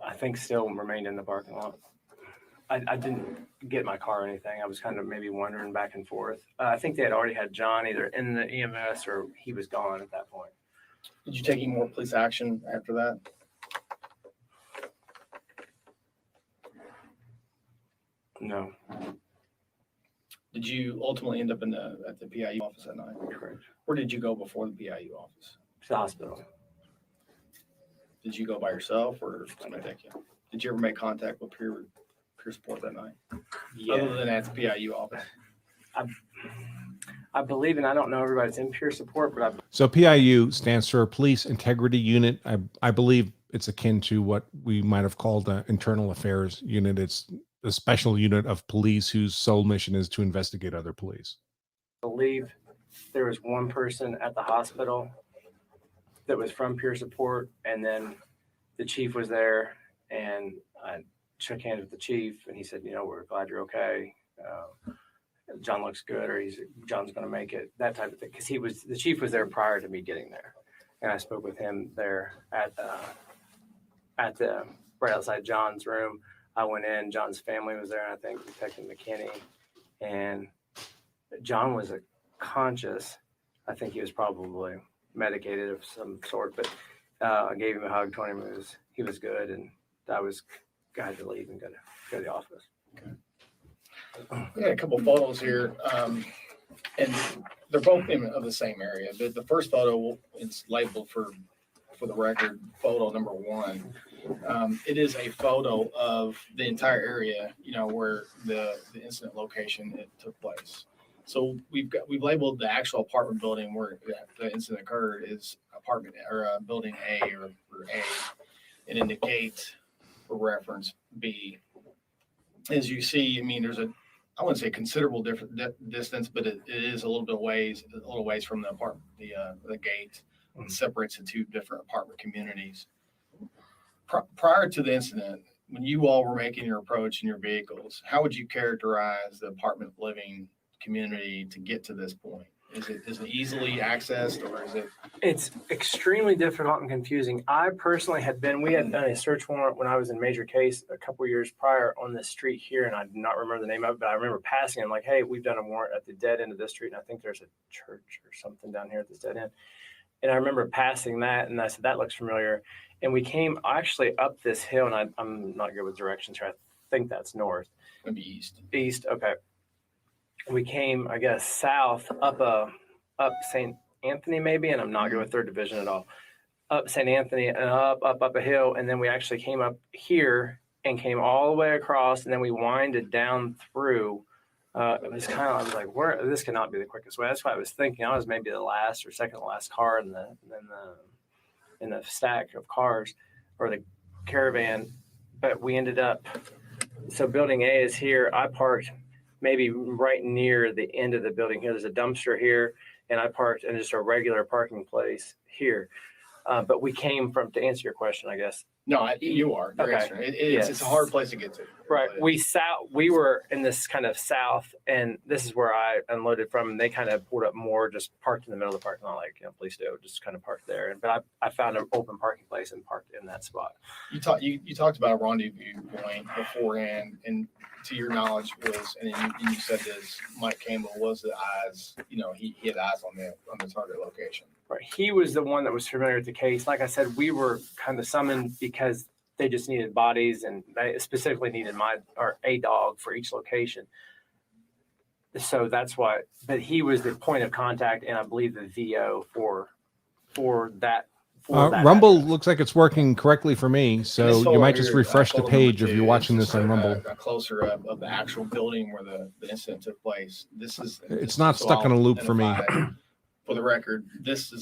I think still remained in the parking lot. I didn't get my car or anything. I was kind of maybe wandering back and forth. I think they had already had John either in the EMS or he was gone at that point. Did you take any more police action after that? No. Did you ultimately end up at the PIU office that night? Correct. Where did you go before the PIU office? To the hospital. Did you go by yourself or somebody take you? Did you ever make contact with peer support that night? Yeah. Other than at the PIU office? I believe, and I don't know everybody's in peer support, but So PIU stands for Police Integrity Unit. I believe it's akin to what we might have called an internal affairs unit. It's a special unit of police whose sole mission is to investigate other police. believe there was one person at the hospital that was from peer support, and then the chief was there, and I shook hands with the chief, and he said, we're glad you're okay. John looks good, or John's going to make it, that type of thing. Because the chief was there prior to me getting there, and I spoke with him there at the right outside John's room. I went in, John's family was there, and I think Detective McKinney, and John was conscious. I think he was probably medicated of some sort, but I gave him a hug, told him he was good, and I had to leave and go to the office. Okay. We got a couple photos here, and they're both of the same area. The first photo is labeled for the record, photo number 1. It is a photo of the entire area, where the incident location it took place. So we've labeled the actual apartment building where the incident occurred is apartment or building A or A, and indicate for reference B. As you see, there's I wouldn't say considerable different distance, but it is a little ways from the apartment, the gate that separates the 2 different apartment communities. Prior to the incident, when you all were making your approach in your vehicles, how would you characterize the apartment living community to get to this point? Is it easily accessed, or is it? It's extremely difficult and confusing. I personally we had done a search warrant when I was in major case a couple of years prior on this street here, and I do not remember the name of it, but I remember passing and like, hey, we've done a warrant at the dead end of this street, and I think there's a church or something down here at this dead end. And I remember passing that, and I said, that looks familiar. And we came actually up this hill, and I'm not good with directions here. I think that's north. Maybe east. East, okay. We came, I guess, south up St. Anthony maybe, and I'm not good with 3rd Division at all. Up St. Anthony and up a hill, and then we actually came up here and came all the way across, and then we winded down through. It was kind of, I was like, this cannot be the quickest way. That's why I was thinking I was maybe the last or second to last car in the stack of cars or the caravan, but we ended up. So building A is here. I parked maybe right near the end of the building here. There's a dumpster here, and I parked in just a regular parking place here. But we came to answer your question, I guess. No, you are. Okay. It's a hard place to get to. Right. We were in this kind of south, and this is where I unloaded from, and they kind of pulled up more, just parked in the middle of the parking lot, like, please do, just kind of parked there. But I found an open parking place and parked in that spot. You talked about a rendezvous point beforehand, and to your knowledge and you said this, Mike Campbell was the eyes, he had eyes on the target location. Right. He was the one that was familiar with the case. Like I said, we were kind of summoned because they just needed bodies, and they specifically needed a dog for each location. So that's why, but he was the point of contact, and I believe the VO for that. Rumble address. Looks like it's working correctly for me, so you might just refresh the page if you're watching this on Rumble. A closer up of the actual building where the incident took place. It's not stuck in a loop for me. For the record, this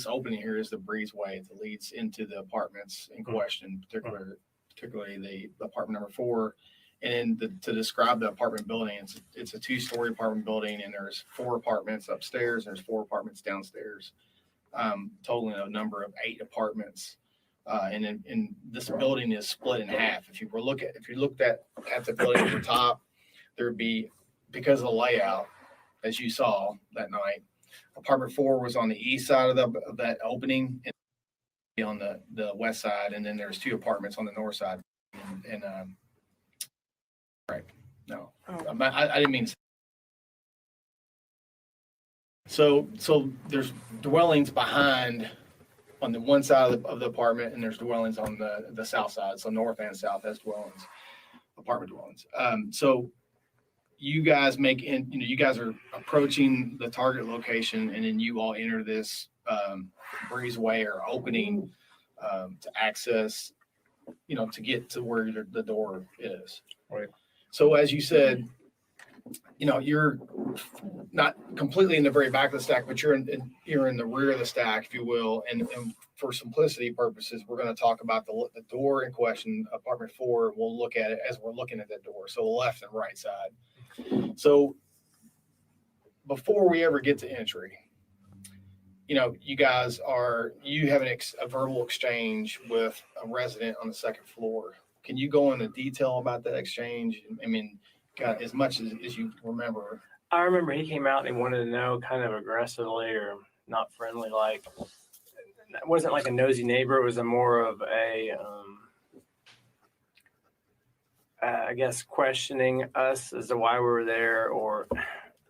opening here is the breezeway that leads into the apartments in question, particular particularly the apartment number 4. And to describe the apartment building, it's a 2-story apartment building, and there's 4 apartments upstairs, and there's 4 apartments downstairs, totaling a number of 8 apartments. And this building is split in half. If you looked at the building at the top, there'd be, because of the layout, as you saw that night, apartment 4 was on the east side of that opening, and on the west side, and then there's 2 apartments on the north side. And right, no, I didn't mean to. So there's dwellings behind on the one side of the apartment, and there's dwellings on the south side. So north and south has dwellings, apartment dwellings. So you guys you guys are approaching the target location, and then you all enter this breezeway or opening to access, to get to where the door is. Right. So as you said, you're not completely in the very back of the stack, but you're in the rear of the stack, if you will. And for simplicity purposes, we're going to talk about the door in question, apartment 4. We'll look at it as we're looking at that door. So left and right side. So before we ever get to entry, you guys you have a verbal exchange with a resident on the 2nd floor. Can you go into detail about that exchange? I mean, God, as much as you remember. I remember he came out and he wanted to know, kind of aggressively or not friendly, like, it wasn't like a nosy neighbor. It was more of a, I guess, questioning us as to why we were there, or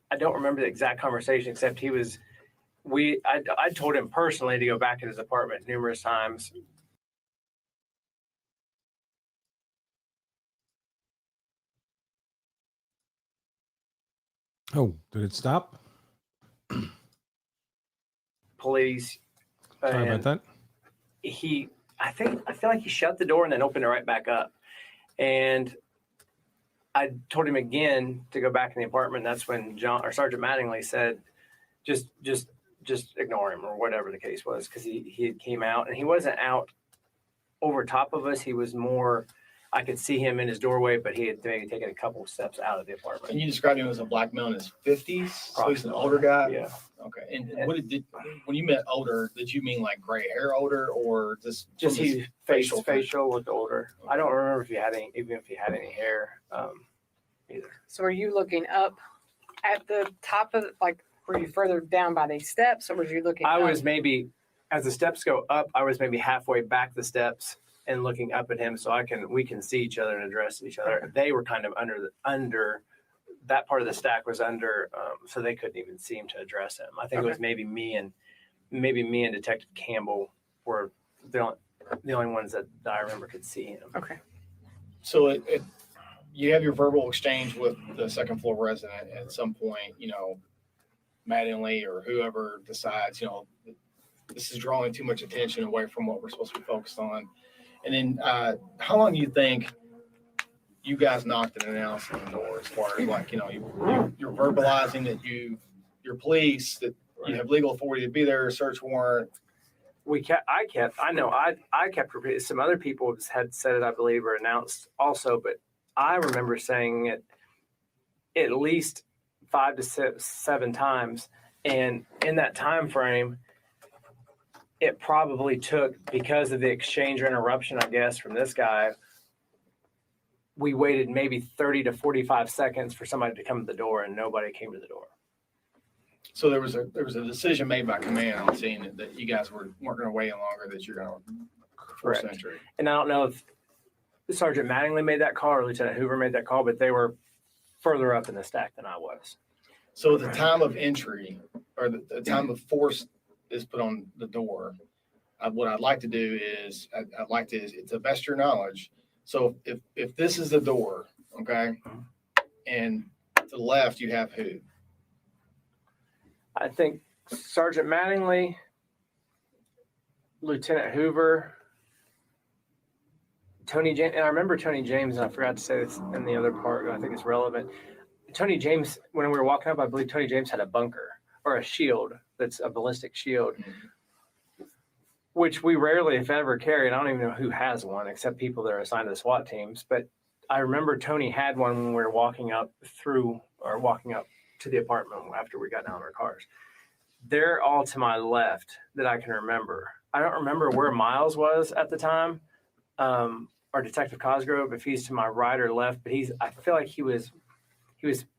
I don't remember the exact conversation, except I told him personally to go back in his apartment numerous times. Oh, did it stop? Police. Sorry about that. I feel like he shut the door and then opened it right back up. And I told him again to go back in the apartment. That's when Sergeant Mattingly said, just ignore him, or whatever the case was, because he came out, and he wasn't out over top of us. He was more, I could see him in his doorway, but he had maybe taken a couple of steps out of the apartment. And you described him as a black male in his 50s? So he's an older guy? Yeah. Okay. And when you meant older, did you mean like gray hair older, or just he facial looked older. I don't remember if he had any hair either. So are you looking up at the top of, were you further down by these steps, or was you looking I up? was maybe, as the steps go up, I was maybe halfway back the steps and looking up at him, so we can see each other and address each other. Okay. They were kind of under that part of the stack was under, so they couldn't even seem to address him. I think it was maybe me and Detective Campbell were the only ones that I remember could see him. Okay. So you have your verbal exchange with the 2nd floor resident at some point, Mattingly or whoever decides, this is drawing too much attention away from what we're supposed to be focused on. And then how long do you think you guys knocked and announced on the door, as far as you're verbalizing that you're police, that you have legal authority to be there, search warrant? I kept repeating. Some other people had said it, I believe, or announced also, but I remember saying it at least 5 to 7 times. And in that time frame, it probably took, because of the exchange or interruption, I guess, from this guy, we waited maybe 30 to 45 seconds for somebody to come to the door, and nobody came to the door. So there was a decision made by command on seeing that you guys weren't going to wait any longer, that you're going to force entry. And I don't know if Sergeant Mattingly made that call or Lieutenant Hoover made that call, but they were further up in the stack than I was. So the time of entry, or the time of force is put on the door. What I'd like to do is, to the best of your knowledge. So if this is the door, okay, and to the left you have who? I think Sergeant Mattingly, Lieutenant Hoover, Tony James, and I remember Tony James, and I forgot to say this in the other part, I think it's relevant. Tony James, when we were walking up, I believe Tony James had a bunker or a shield that's a ballistic shield. which we rarely, if ever, carry. And I don't even know who has one except people that are assigned to the SWAT teams. But I remember Tony had one when we were walking up to the apartment after we got down in our cars. They're all to my left that I can remember. I don't remember where Miles was at the time, or Detective Cosgrove, if he's to my right or left. But I feel like he was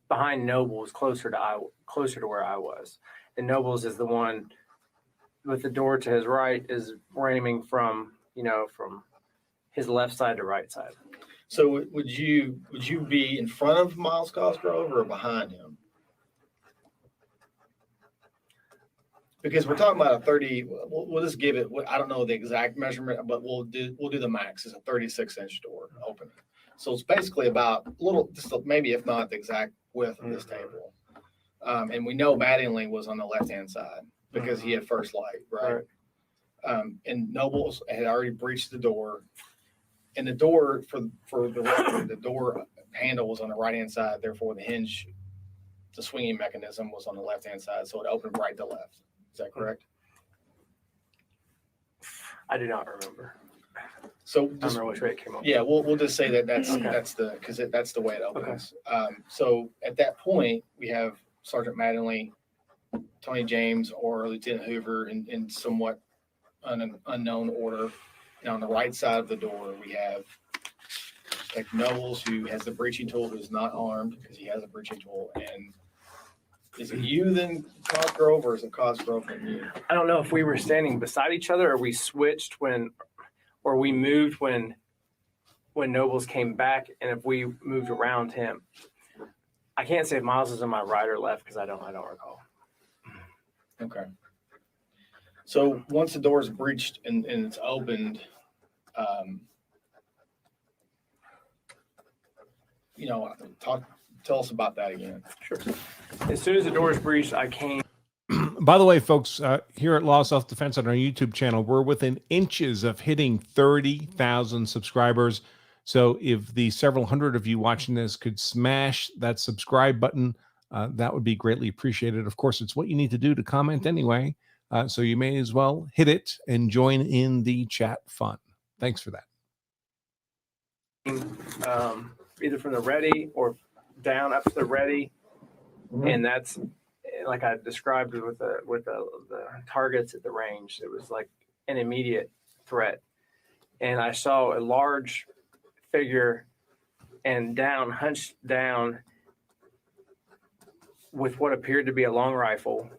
behind Nobles, closer to where I was. And Nobles is the one with the door to his right, is aiming from his left side to right side. So would you be in front of Miles Cosgrove or behind him? Because we're talking about a 30. We'll just give it. I don't know the exact measurement, but we'll do the max. It's a 36-inch door opening. So it's basically about maybe if not the exact width of this table. And we know Mattingly was on the left-hand side because he had first light, right? And Nobles had already breached the door. And the door, for the record, the door handle was on the right-hand side. Therefore, the swinging mechanism was on the left-hand side. So it opened right to left. Is that correct? I do not remember. So I don't remember which way it came up. yeah, we'll just say that's the way it opens. Okay. So at that point, we have Sergeant Mattingly, Tony James, or Lieutenant Hoover in somewhat unknown order. And on the right side of the door, we have like Knowles, who has the breaching tool, who's not armed because he has a breaching tool. And is it you then Cosgrove, or is it Cosgrove and you? I don't know if we were standing beside each other or we switched or we moved when Nobles came back, and if we moved around him. I can't say if Miles is on my right or left because I don't recall. Okay. So once the door is breached and it's opened, tell us about that again. Sure. As soon as the door is breached, I came. By the way, folks, here at Law Self-Defense on our YouTube channel, we're within inches of hitting 30,000 subscribers. So if the several hundred of you watching this could smash that subscribe button, that would be greatly appreciated. Of course, it's what you need to do to comment anyway. So you may as well hit it and join in the chat fun. Thanks for that. Either from the ready or down up to the ready. Mm-hmm. And that's like I described with the targets at the range. It was like an immediate threat. And I saw a large figure and hunched down with what appeared to be a long rifle.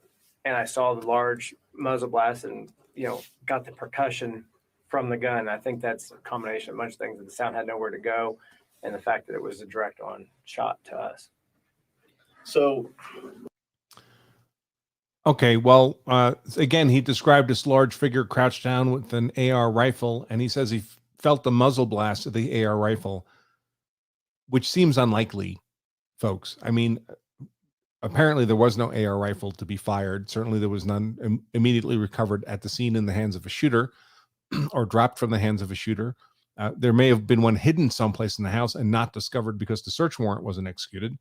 And I saw the large muzzle blast and, got the percussion from the gun. I think that's a combination of a bunch of things. The sound had nowhere to go, and the fact that it was a direct on shot to us. So, okay, well, again, he described this large figure crouched down with an AR rifle, and he says he felt the muzzle blast of the AR rifle, which seems unlikely, folks. I mean, apparently there was no AR rifle to be fired. Certainly there was none immediately recovered at the scene in the hands of a shooter or dropped from the hands of a shooter. There may have been one hidden someplace in the house and not discovered because the search warrant wasn't executed.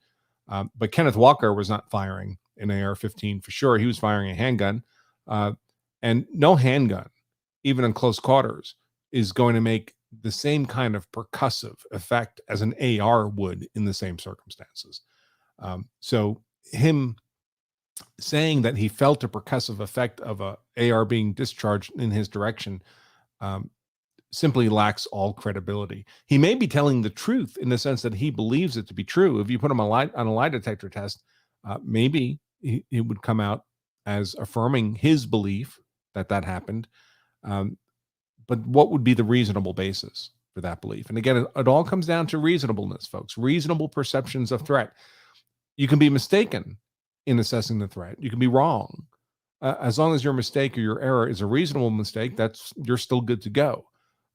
But Kenneth Walker was not firing an AR-15 for sure. He was firing a handgun. And no handgun, even in close quarters, is going to make the same kind of percussive effect as an AR would in the same circumstances. So him saying that he felt a percussive effect of a AR being discharged in his direction simply lacks all credibility. He may be telling the truth in the sense that he believes it to be true. If you put him on a lie detector test, maybe it would come out as affirming his belief that happened. But what would be the reasonable basis for that belief? And again, it all comes down to reasonableness, folks. Reasonable perceptions of threat. You can be mistaken in assessing the threat. You can be wrong. As long as your mistake or your error is a reasonable mistake, you're still good to go.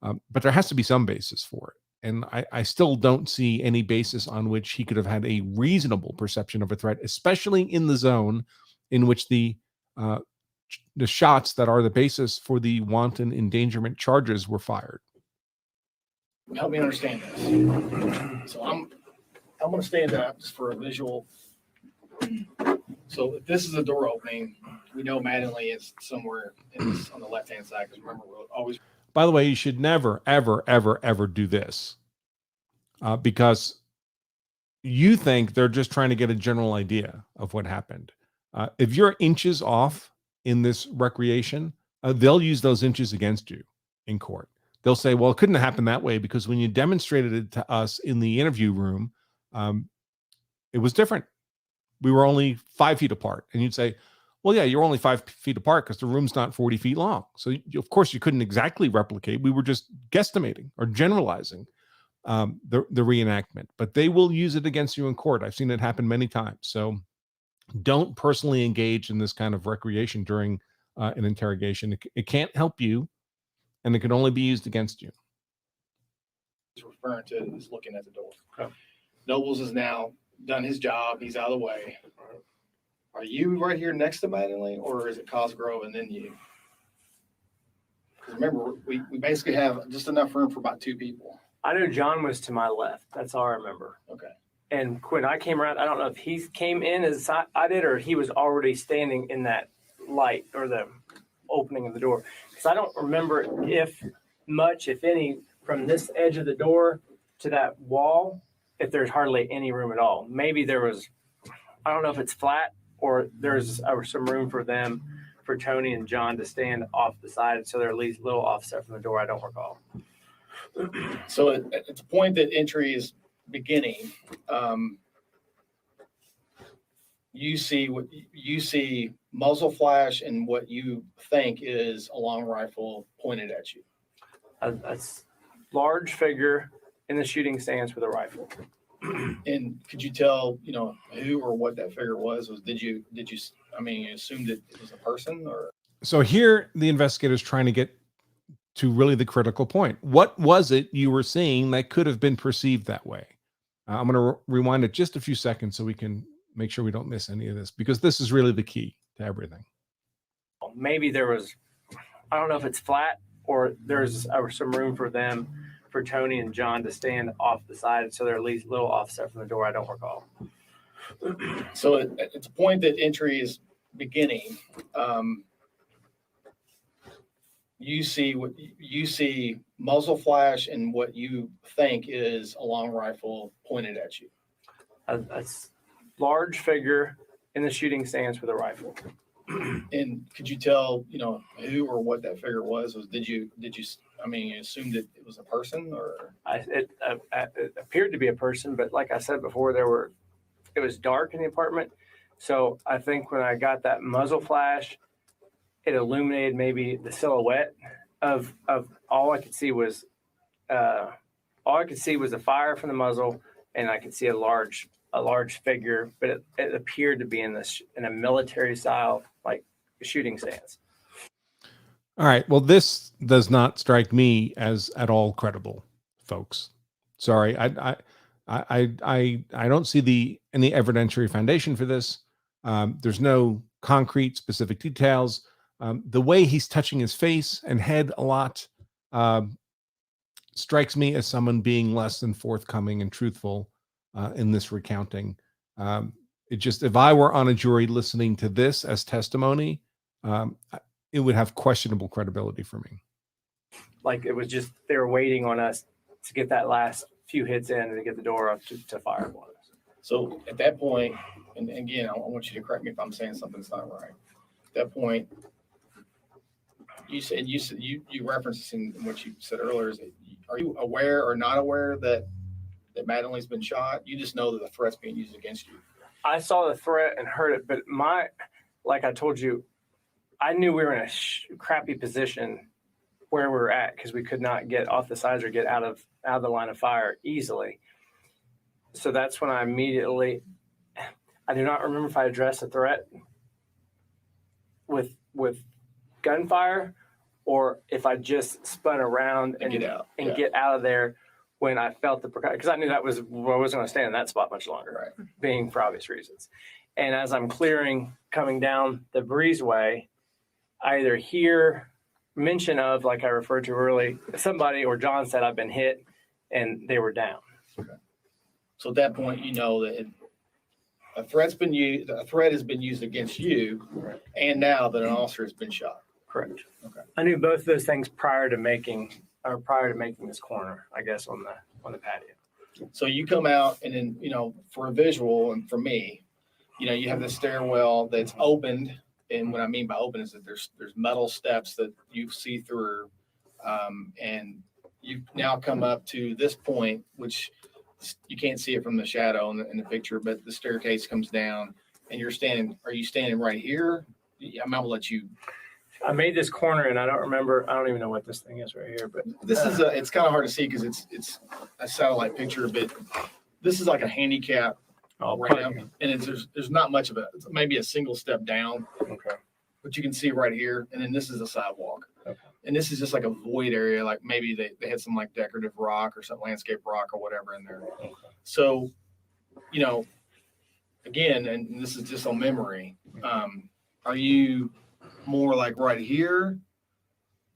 But there has to be some basis for it. And I still don't see any basis on which he could have had a reasonable perception of a threat, especially in the zone in which the shots that are the basis for the wanton endangerment charges were fired. Help me understand this. So I'm going to stand up just for a visual. So if this is a door opening, we know Mattingly is somewhere on the left-hand side, because remember, we're always. By the way, you should never, ever, ever, ever do this because you think they're just trying to get a general idea of what happened. If you're inches off in this recreation, they'll use those inches against you in court. They'll say, well, it couldn't have happened that way because when you demonstrated it to us in the interview room, it was different. We were only 5 feet apart. And you'd say, well, yeah, you're only 5 feet apart because the room's not 40 feet long. So, of course, you couldn't exactly replicate. We were just guesstimating or generalizing the reenactment. But they will use it against you in court. I've seen it happen many times. So don't personally engage in this kind of recreation during an interrogation. It can't help you, and it can only be used against you. Referring to is looking at the door. Okay. Nobles has now done his job. He's out of the way. Are you right here next to Mattingly, or is it Cosgrove and then you? Because remember, we basically have just enough room for about 2 people. I know John was to my left. That's all I remember. Okay. And when I came around, I don't know if he came in as I did or he was already standing in that light or the opening of the door. Because I don't remember if any, from this edge of the door to that wall, if there's hardly any room at all. Maybe there was, I don't know if it's flat or there's some room for them, for Tony and John to stand off the side. So they're at least a little offset from the door. I don't recall. So at the point that entry is beginning, you see muzzle flash and what you think is a long rifle pointed at you. A large figure in the shooting stance with a rifle. And could you tell, who or what that figure was? Did you you assumed it was a person, or? So here the investigators trying to get to really the critical point. What was it you were seeing that could have been perceived that way? I'm going to rewind it just a few seconds so we can make sure we don't miss any of this, because this is really the key to everything. Maybe there was, I don't know if it's flat or there's some room for them, for Tony and John to stand off the side. So they're at least a little offset from the door. I don't recall. So at the point that entry is beginning, you see muzzle flash and what you think is a long rifle pointed at you. A large figure in the shooting stance with a rifle. And could you tell, who or what that figure was? Did you assume that it was a person, or? It appeared to be a person, but like I said before, it was dark in the apartment. So I think when I got that muzzle flash, it illuminated maybe the silhouette of all I could see was the fire from the muzzle, and I could see a large figure, but it appeared to be in a military style, like shooting stance. All right. Well, this does not strike me as at all credible, folks. Sorry. I don't see any evidentiary foundation for this. There's no concrete specific details. The way he's touching his face and head a lot strikes me as someone being less than forthcoming and truthful in this recounting. If I were on a jury listening to this as testimony, it would have questionable credibility for me. Like it was just, they were waiting on us to get that last few hits in and to get the door up to fire on us. So at that point, and again, I want you to correct me if I'm saying something's not right. At that point, you referenced in what you said earlier. Are you aware or not aware that Mattingly's been shot? You just know that the threat's being used against you. I saw the threat and heard it, but like I told you, I knew we were in a crappy position where we were at because we could not get off the sides or get out of the line of fire easily. So that's when I do not remember if I addressed the threat with gunfire or if I just spun around and get out of there when I felt because I knew I wasn't going to stay in that spot much longer, right? Being for obvious reasons. And as I'm coming down the breezeway, I either hear mention of, like I referred to early, somebody or John said I've been hit and they were down. Okay. So at that point, you know that a threat has been used against you, Right. and now that an officer has been shot. Correct. Okay. I knew both of those things prior to making this corner, I guess, on the patio. So you come out, and then, you know, for a visual and for me, you know, you have the stairwell that's opened. And what I mean by open is that there's metal steps that you see through. And you've now come up to this point, which you can't see it from the shadow in the picture, but the staircase comes down and are you standing right here? I'm going to let you. I made this corner and I don't even know what this thing is right here, but this is it's kind of hard to see because it's a satellite picture, but this is like a handicap ramp, and there's not much of it. It's maybe a single step down. Okay. But you can see right here, and then this is a sidewalk. Okay. And this is just like a void area, like maybe they had some like decorative rock or some landscape rock or whatever in there. Okay. So, you know, again, and this is just on memory, are you more like right here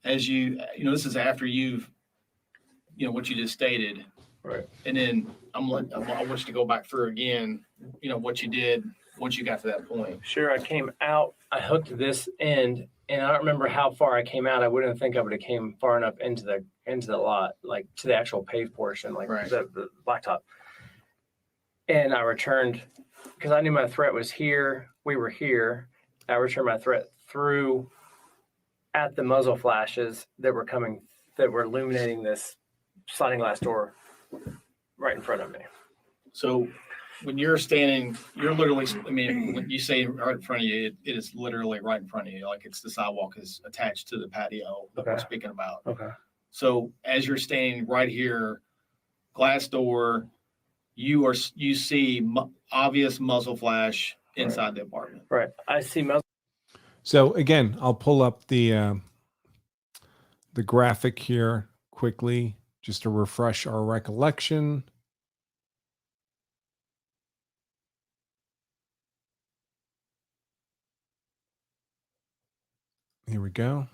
as you know, this is after you've, you know, what you just stated. Right. And then I want you to go back through again, you know, what you did once you got to that point. Sure. I came out, I hooked this end, and I don't remember how far I came out. I wouldn't think I would have came far enough into the lot, like to the actual paved portion, like right. the blacktop. And I returned because I knew my threat was here. We were here. I returned my threat through at the muzzle flashes that were illuminating this sliding glass door right in front of me. So when you're standing, you're literally, I mean, when you say right in front of you, it is literally right in front of you. Like it's the sidewalk is attached to the patio that we're speaking about. Okay. So as you're standing right here, glass door, you see obvious muzzle flash inside the apartment. Right. I see muzzle. So again, I'll pull up the graphic here quickly just to refresh our recollection. Here we go.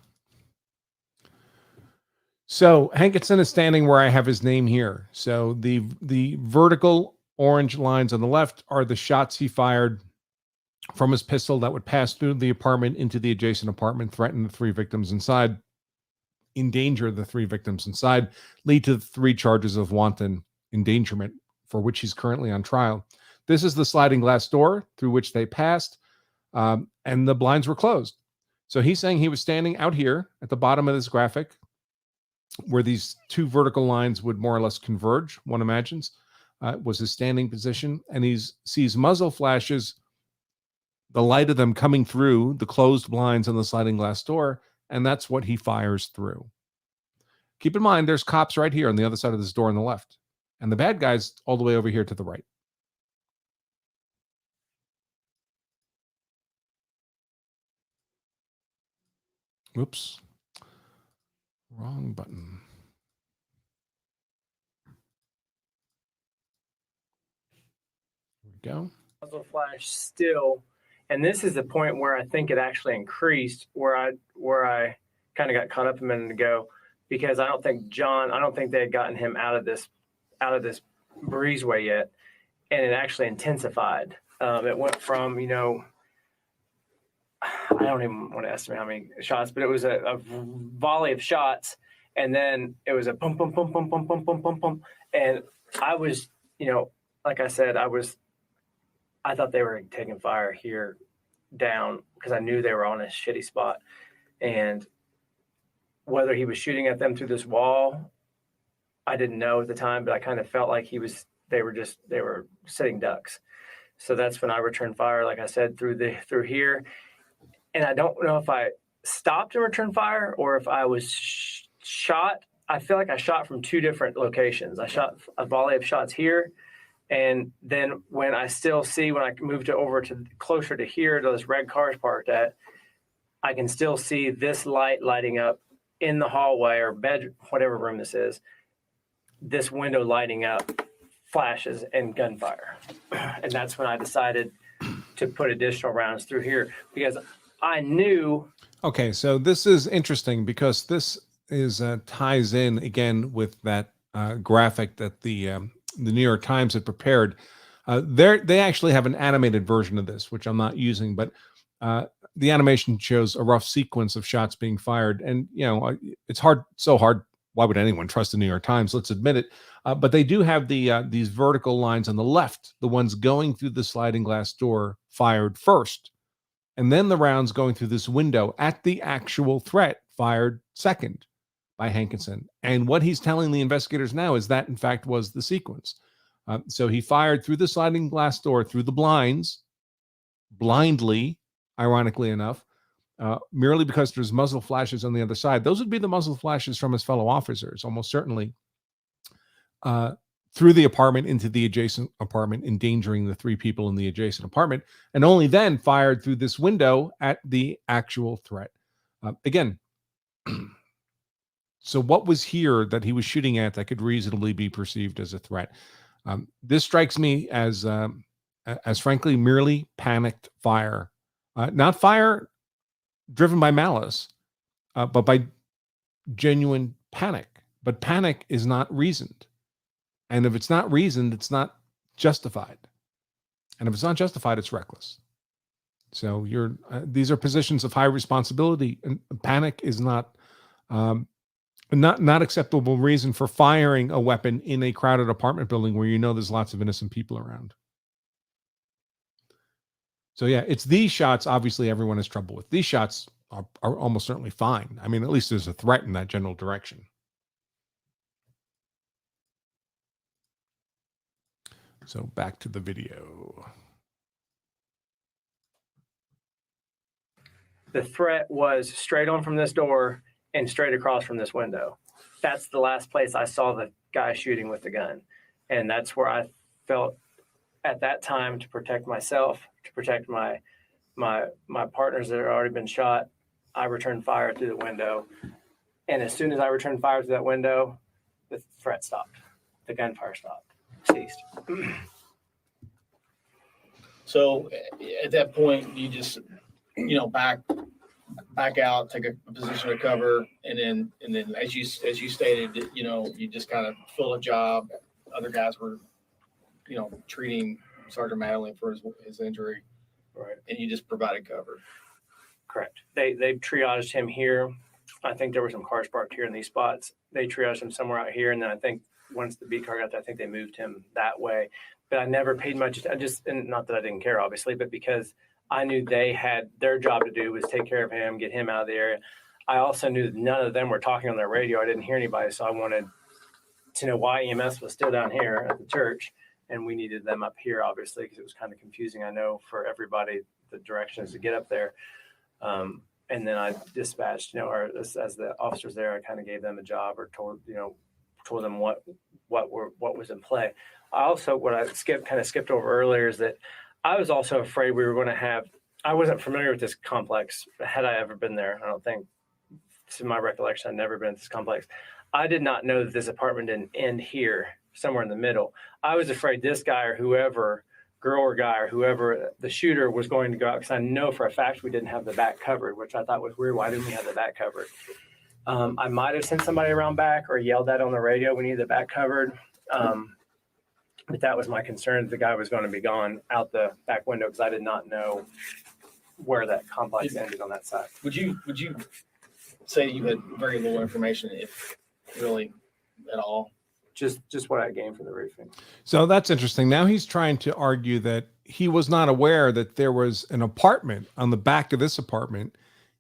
So Hankison is standing where I have his name here. So the vertical orange lines on the left are the shots he fired from his pistol that would pass through the apartment into the adjacent apartment, threaten the 3 victims inside, endanger the 3 victims inside, lead to 3 charges of wanton endangerment for which he's currently on trial. This is the sliding glass door through which they passed, and the blinds were closed. So he's saying he was standing out here at the bottom of this graphic where these 2 vertical lines would more or less converge, one imagines, was his standing position. And he sees muzzle flashes, the light of them coming through the closed blinds on the sliding glass door, and that's what he fires through. Keep in mind, there's cops right here on the other side of this door on the left, and the bad guy's all the way over here to the right. Oops. Wrong button. Here we go. Muzzle flash still, and this is the point where I think it actually increased, where I kind of got caught up a minute ago, because I don't think they had gotten him out of this breezeway yet, and it actually intensified. It went from, you know, I don't even want to estimate how many shots, but it was a volley of shots, and then it was a pum pum pum pum pum pum pum pum pum, and I was, you know, like I said, I thought they were taking fire here down because I knew they were on a shitty spot, and whether he was shooting at them through this wall, I didn't know at the time, but I kind of felt like they were sitting ducks. So that's when I returned fire, like I said, through here. And I don't know if I stopped and returned fire or if I was shot. I feel like I shot from 2 different locations. I shot a volley of shots here. And then when I moved over to closer to here, to this red car's parked at, I can still see this light lighting up in the hallway or bed, whatever room this is, this window lighting up, flashes and gunfire. And that's when I decided to put additional rounds through here because I knew. Okay, so this is interesting because this is ties in again with that graphic that the New York Times had prepared. They actually have an animated version of this, which I'm not using, but the animation shows a rough sequence of shots being fired. And, it's so hard. Why would anyone trust the New York Times? Let's admit it. But they do have these vertical lines on the left, the ones going through the sliding glass door fired first. And then the rounds going through this window at the actual threat fired second by Hankison. And what he's telling the investigators now is that, in fact, was the sequence. So he fired through the sliding glass door, through the blinds, blindly, ironically enough, merely because there's muzzle flashes on the other side. Those would be the muzzle flashes from his fellow officers, almost certainly, through the apartment into the adjacent apartment, endangering the 3 people in the adjacent apartment, and only then fired through this window at the actual threat. Again, so what was here that he was shooting at that could reasonably be perceived as a threat? This strikes me as frankly merely panicked fire, not fire driven by malice, but by genuine panic. But panic is not reasoned, and if it's not reasoned, it's not justified, and if it's not justified, it's reckless. So these are positions of high responsibility, and panic is not acceptable reason for firing a weapon in a crowded apartment building where there's lots of innocent people around. So yeah, it's these shots obviously everyone has trouble with. These shots are almost certainly fine. I mean, at least there's a threat in that general direction. So back to the video. The threat was straight on from this door and straight across from this window. That's the last place I saw the guy shooting with the gun. And that's where I felt at that time to protect myself, to protect my partners that had already been shot. I returned fire through the window. And as soon as I returned fire through that window, the threat stopped. The gunfire stopped, ceased. So at that point, you just, back out, take a position of cover, and then as you stated, you just kind of fill a job. Other guys were, treating Sergeant Madeline for his injury, Right. And you just provided cover. Correct. They triaged him here. I think there were some cars parked here in these spots. They triaged him somewhere out here, and then I think once the B car got there, I think they moved him that way. But I never paid much. And not that I didn't care, obviously, but because I knew they had their job to do was take care of him, get him out of the area. I also knew that none of them were talking on their radio. I didn't hear anybody, so I wanted to know why EMS was still down here at the church, and we needed them up here, obviously, because it was kind of confusing, I know, for everybody, the directions to get up there. And then I dispatched, or as the officers there, I kind of gave them a job or told them what was in play. I also, what I skipped over earlier is that I was also afraid we were going to have, I wasn't familiar with this complex. Had I ever been there? I don't think, to my recollection, I'd never been to this complex. I did not know that this apartment didn't end here, somewhere in the middle. I was afraid this guy or whoever, girl or guy or whoever, the shooter was going to go out, because I know for a fact we didn't have the back covered, which I thought was weird. Why didn't we have the back covered? I might have sent somebody around back or yelled that on the radio, we need the back covered. But that was my concern. The guy was going to be gone out the back window, because I did not know where that complex ended on that side. Would you say you had very little information, if really at all? Just what I gained from the roofing. So that's interesting. Now he's trying to argue that he was not aware that there was an apartment on the back of this apartment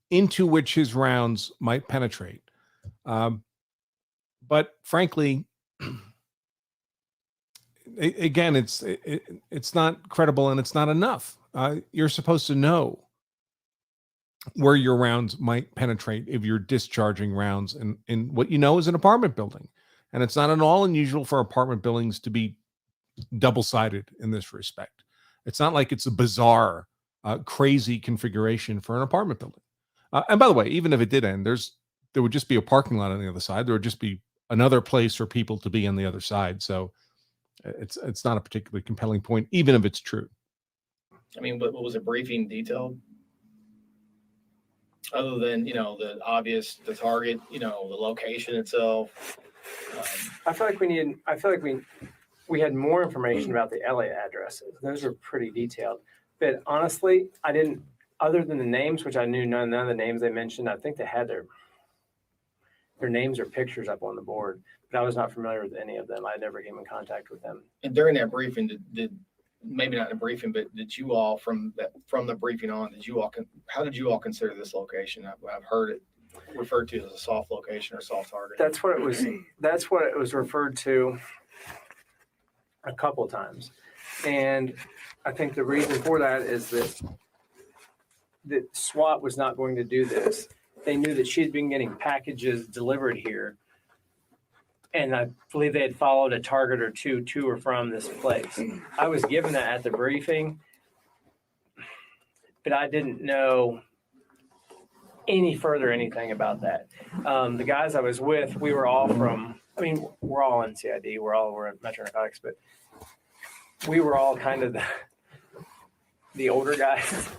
into which his rounds might penetrate. But frankly, again, it's not credible and it's not enough. You're supposed to know where your rounds might penetrate if you're discharging rounds in what is an apartment building. And it's not at all unusual for apartment buildings to be double-sided in this respect. It's not like it's a bizarre, crazy configuration for an apartment building. And by the way, even if it did end, there would just be a parking lot on the other side. There would just be another place for people to be on the other side. So it's not a particularly compelling point, even if it's true. I mean, what was a briefing detailed? Other than, the obvious, the target, the location itself. I feel like we had more information about the LA addresses. Those are pretty detailed. But honestly, I didn't, other than the names, which I knew none of the names they mentioned, I think they had their names or pictures up on the board, but I was not familiar with any of them. I never came in contact with them. And during that briefing, did maybe not in a briefing, but did you all from the briefing on, how did you all consider this location? I've heard it referred to as a soft location or soft target. That's what it was referred to a couple of times. And I think the reason for that is that SWAT was not going to do this. They knew that she'd been getting packages delivered here. And I believe they had followed a target or two to or from this place. I was given that at the briefing, but I didn't know any further anything about that. The guys I was with, we were all we're all in CID, we're in Metro Narcotics, but we were all kind of the older guys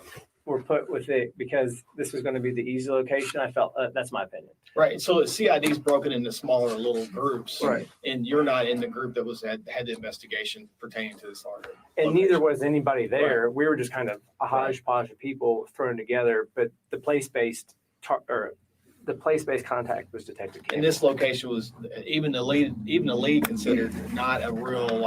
were put with it because this was going to be the easy location. I felt that's my opinion. Right. So the CID is broken into smaller little groups. Right. And you're not in the group that had the investigation pertaining to this target. And location. neither was anybody there. Right. We were just kind of a hodgepodge of people thrown together, but the place-based contact was Detective Campbell. And this location was even the lead considered not a real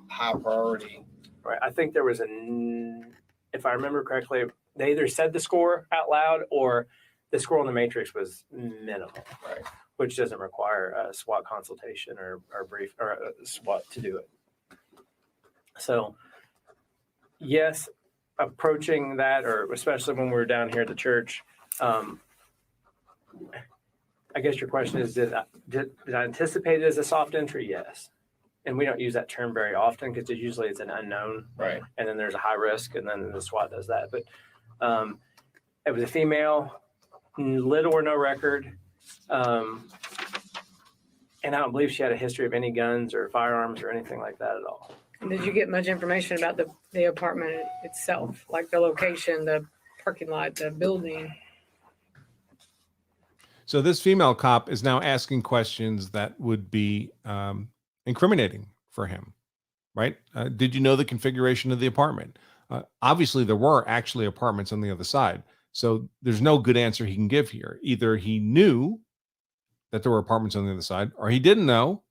high priority. Right. I think there was if I remember correctly, they either said the score out loud or the score on the matrix was minimal, right? Which doesn't require a SWAT consultation or brief or a SWAT to do it. So yes, approaching that, or especially when we were down here at the church, I guess your question is, did I anticipate it as a soft entry? Yes. And we don't use that term very often because usually it's an unknown. Right. And then there's a high risk and then the SWAT does that. But it was a female, little or no record. And I don't believe she had a history of any guns or firearms or anything like that at all. And did you get much information about the apartment itself, like the location, the parking lot, the building? So this female cop is now asking questions that would be incriminating for him, right? Did you know the configuration of the apartment? Obviously, there were actually apartments on the other side. So there's no good answer he can give here. Either he knew that there were apartments on the other side, or he didn't know,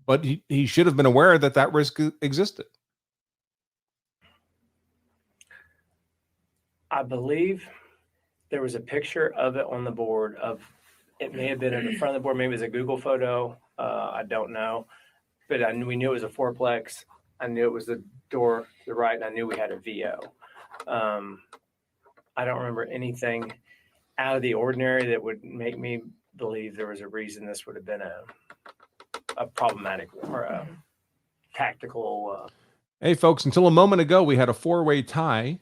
but he should have been aware that that risk existed. I believe there was a picture of it on the board it may have been in the front of the board. Maybe it was a Google photo. I don't know, but we knew it was a fourplex. I knew it was the door to the right, and I knew we had a VO. I don't remember anything out of the ordinary that would make me believe there was a reason this would have been a problematic or a tactical. Hey, folks, until a moment ago, we had a four-way tie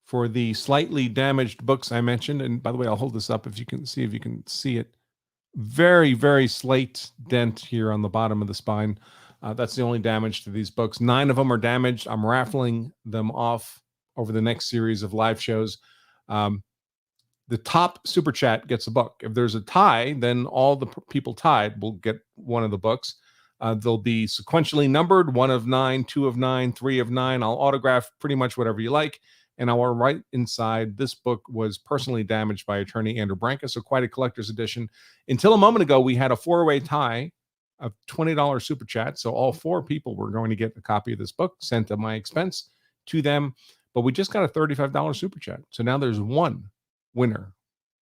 for the slightly damaged books I mentioned. And by the way, I'll hold this up if you can see it. Very, very slight dent here on the bottom of the spine. That's the only damage to these books. 9 of them are damaged. I'm raffling them off over the next series of live shows. The top super chat gets a book. If there's a tie, then all the people tied will get one of the books. They'll be sequentially numbered, 1 of 9, 2 of 9, 3 of 9. I'll autograph pretty much whatever you like. And I will write inside, this book was personally damaged by attorney Andrew Branca, so quite a collector's edition. Until a moment ago, we had a 4-way tie of $20 super chat. So all 4 people were going to get a copy of this book sent at my expense to them. But we just got a $35 super chat. So now there's 1 winner.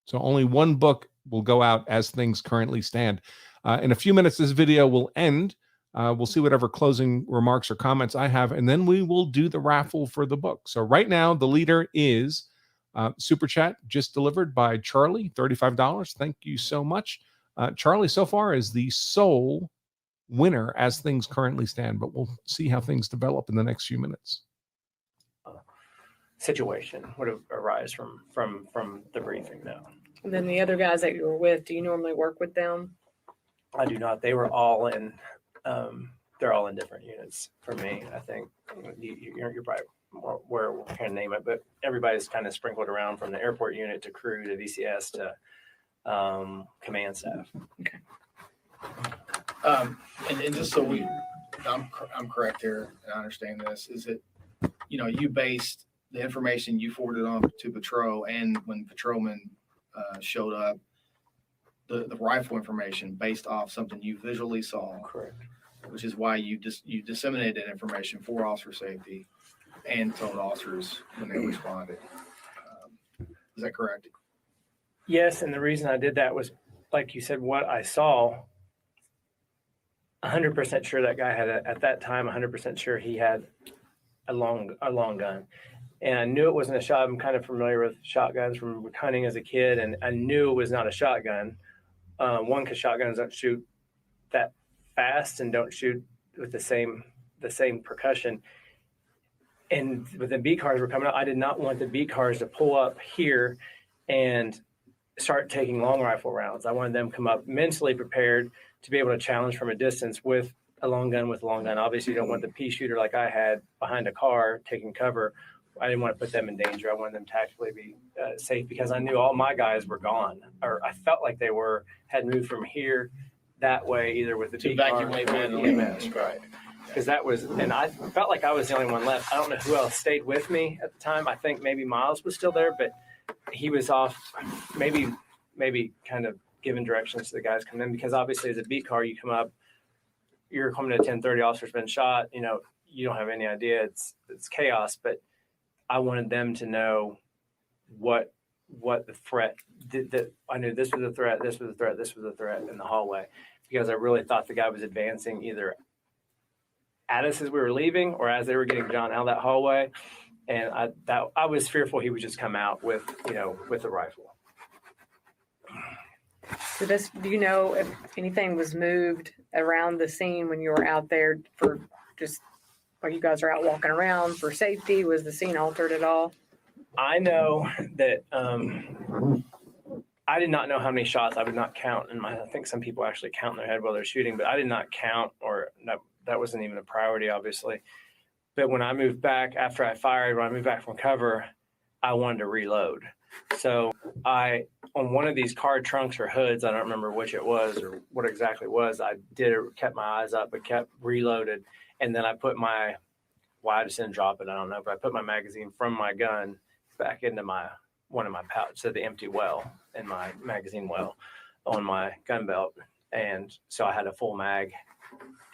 So only 1 book will go out as things currently stand. In a few minutes, this video will end. We'll see whatever closing remarks or comments I have, and then we will do the raffle for the book. So right now, the leader is Super Chat, just delivered by Charlie, $35. Thank you so much. Charlie, so far, is the sole winner as things currently stand, but we'll see how things develop in the next few minutes. Situation would have arise from the briefing now. And then the other guys that you were with, do you normally work with them? I do not. They were all in. They're all in different units for me. I think you're probably more where we can name it, but everybody's kind of sprinkled around from the airport unit to crew to VCS to command staff. Okay. And just so we I'm correct here, and I understand this, is that, you based the information you forwarded on to patrol, and when patrolmen showed up, the rifle information based off something you visually saw, Correct. which is why you disseminated information for officer safety and told officers when they responded. Is that correct? Yes, and the reason I did that was, like you said, what I saw. 100% sure that guy had at that time. 100% sure he had a long gun, and I knew it wasn't a shot. I'm kind of familiar with shotguns from hunting as a kid, and I knew it was not a shotgun. One, because shotguns don't shoot that fast and don't shoot with the same percussion. And when the beat cars were coming up, I did not want the beat cars to pull up here and start taking long rifle rounds. I wanted them to come up mentally prepared to be able to challenge from a distance with a long gun. Obviously, you don't want the pea shooter like I had behind a car taking cover. I didn't want to put them in danger. I wanted them to tactically be safe, because I knew all my guys were gone, or I felt like they had moved from here that way, either with the To beat car evacuate or men. the EMS, right? Because that was, and I felt like I was the only one left. I don't know who else stayed with me at the time. I think maybe Miles was still there, but he was off, maybe kind of giving directions to the guys coming in, because obviously as a beat car, you come up, you're coming to 10:30, officer's been shot, you don't have any idea. It's chaos, but I wanted them to know what the threat did. That I knew this was a threat, this was a threat, this was a threat in the hallway, because I really thought the guy was advancing either at us as we were leaving or as they were getting John out of that hallway. And I was fearful he would just come out with a rifle. So do you know if anything was moved around the scene when you were out there for just while you guys are out walking around for safety? Was the scene altered at all? I know that I did not know how many shots. I would not count. I think some people actually count in their head while they're shooting, but I did not count, or that wasn't even a priority, obviously. But when I moved back after I fired, when I moved back from cover, I wanted to reload. So on one of these car trunks or hoods, I don't remember which it was or what exactly it was, kept my eyes up, but kept reloaded. And then I put I just didn't drop it. I don't know, but I put my magazine from my gun back into one of my pouch, so the empty well in my magazine well on my gun belt. And so I had a full mag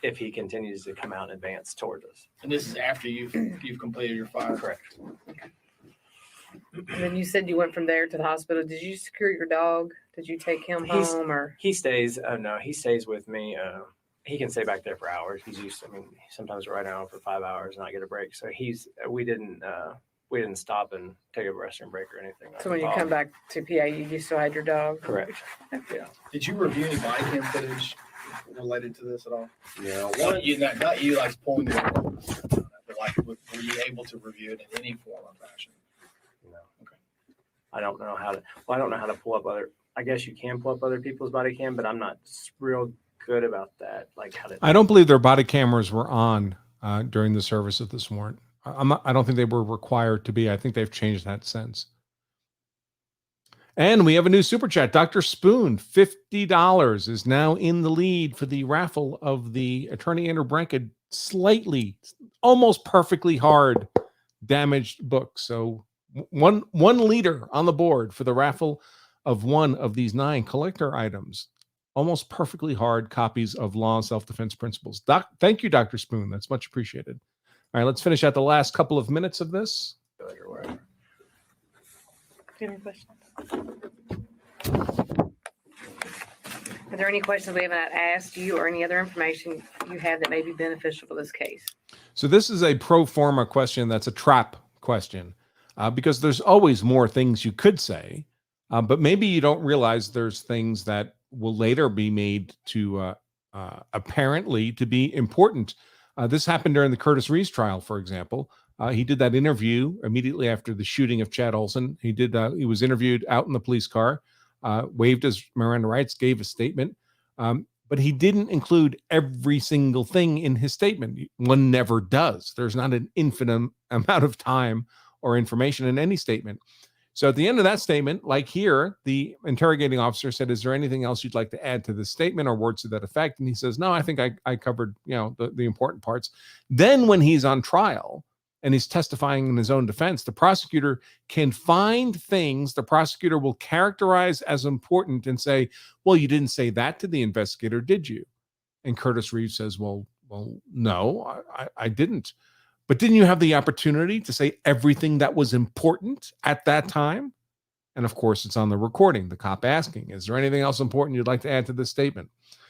if he continues to come out and advance towards us. And this is after you've completed your fire? Correct. And then you said you went from there to the hospital. Did you secure your dog? Did you take him home, or? He stays. No, he stays with me. He can stay back there for hours. He's used to, sometimes we're right now for 5 hours and not get a break. So we didn't stop and take a restroom break or anything. So when you come back to PA, you still had your dog? Correct. Yeah. Did you review any body cam footage related to this at all? Yeah. Not you like pulling the but like were you able to review it in any form or fashion? No. Okay. I don't know how to pull up I guess you can pull up other people's body cam, but I'm not real good about that. Like I don't believe their body cameras were on during the service of this warrant. I don't think they were required to be. I think they've changed that since. And we have a new super chat. Dr. Spoon, $50 is now in the lead for the raffle of the Attorney Andrew Branca slightly, almost perfectly hard damaged book. So one leader on the board for the raffle of one of these 9 collector items. Almost perfectly hard copies of Law and Self-Defense Principles. Thank you, Dr. Spoon. That's much appreciated. All right, let's finish out the last couple of minutes of this. Do you have any questions? Are there any questions we haven't asked you, or any other information you have that may be beneficial for this case? So this is a pro forma question. That's a trap question, because there's always more things you could say, but maybe you don't realize there's things that will later be made to apparently to be important. This happened during the Curtis Reese trial, for example. He did that interview immediately after the shooting of Chad Olson. He was interviewed out in the police car, waived his Miranda rights, gave a statement, but he didn't include every single thing in his statement. One never does. There's not an infinite amount of time or information in any statement. So at the end of that statement, like here, the interrogating officer said, "Is there anything else you'd like to add to this statement or words to that effect?" And he says, "No, I think I covered, the important parts." Then when he's on trial and he's testifying in his own defense, the prosecutor can find things the prosecutor will characterize as important and say, "Well, you didn't say that to the investigator, did you?" And Curtis Reeves says, well, no, I didn't. But didn't you have the opportunity to say everything that was important at that time? And of course, it's on the recording, the cop asking, "Is there anything else important you'd like to add to this statement?"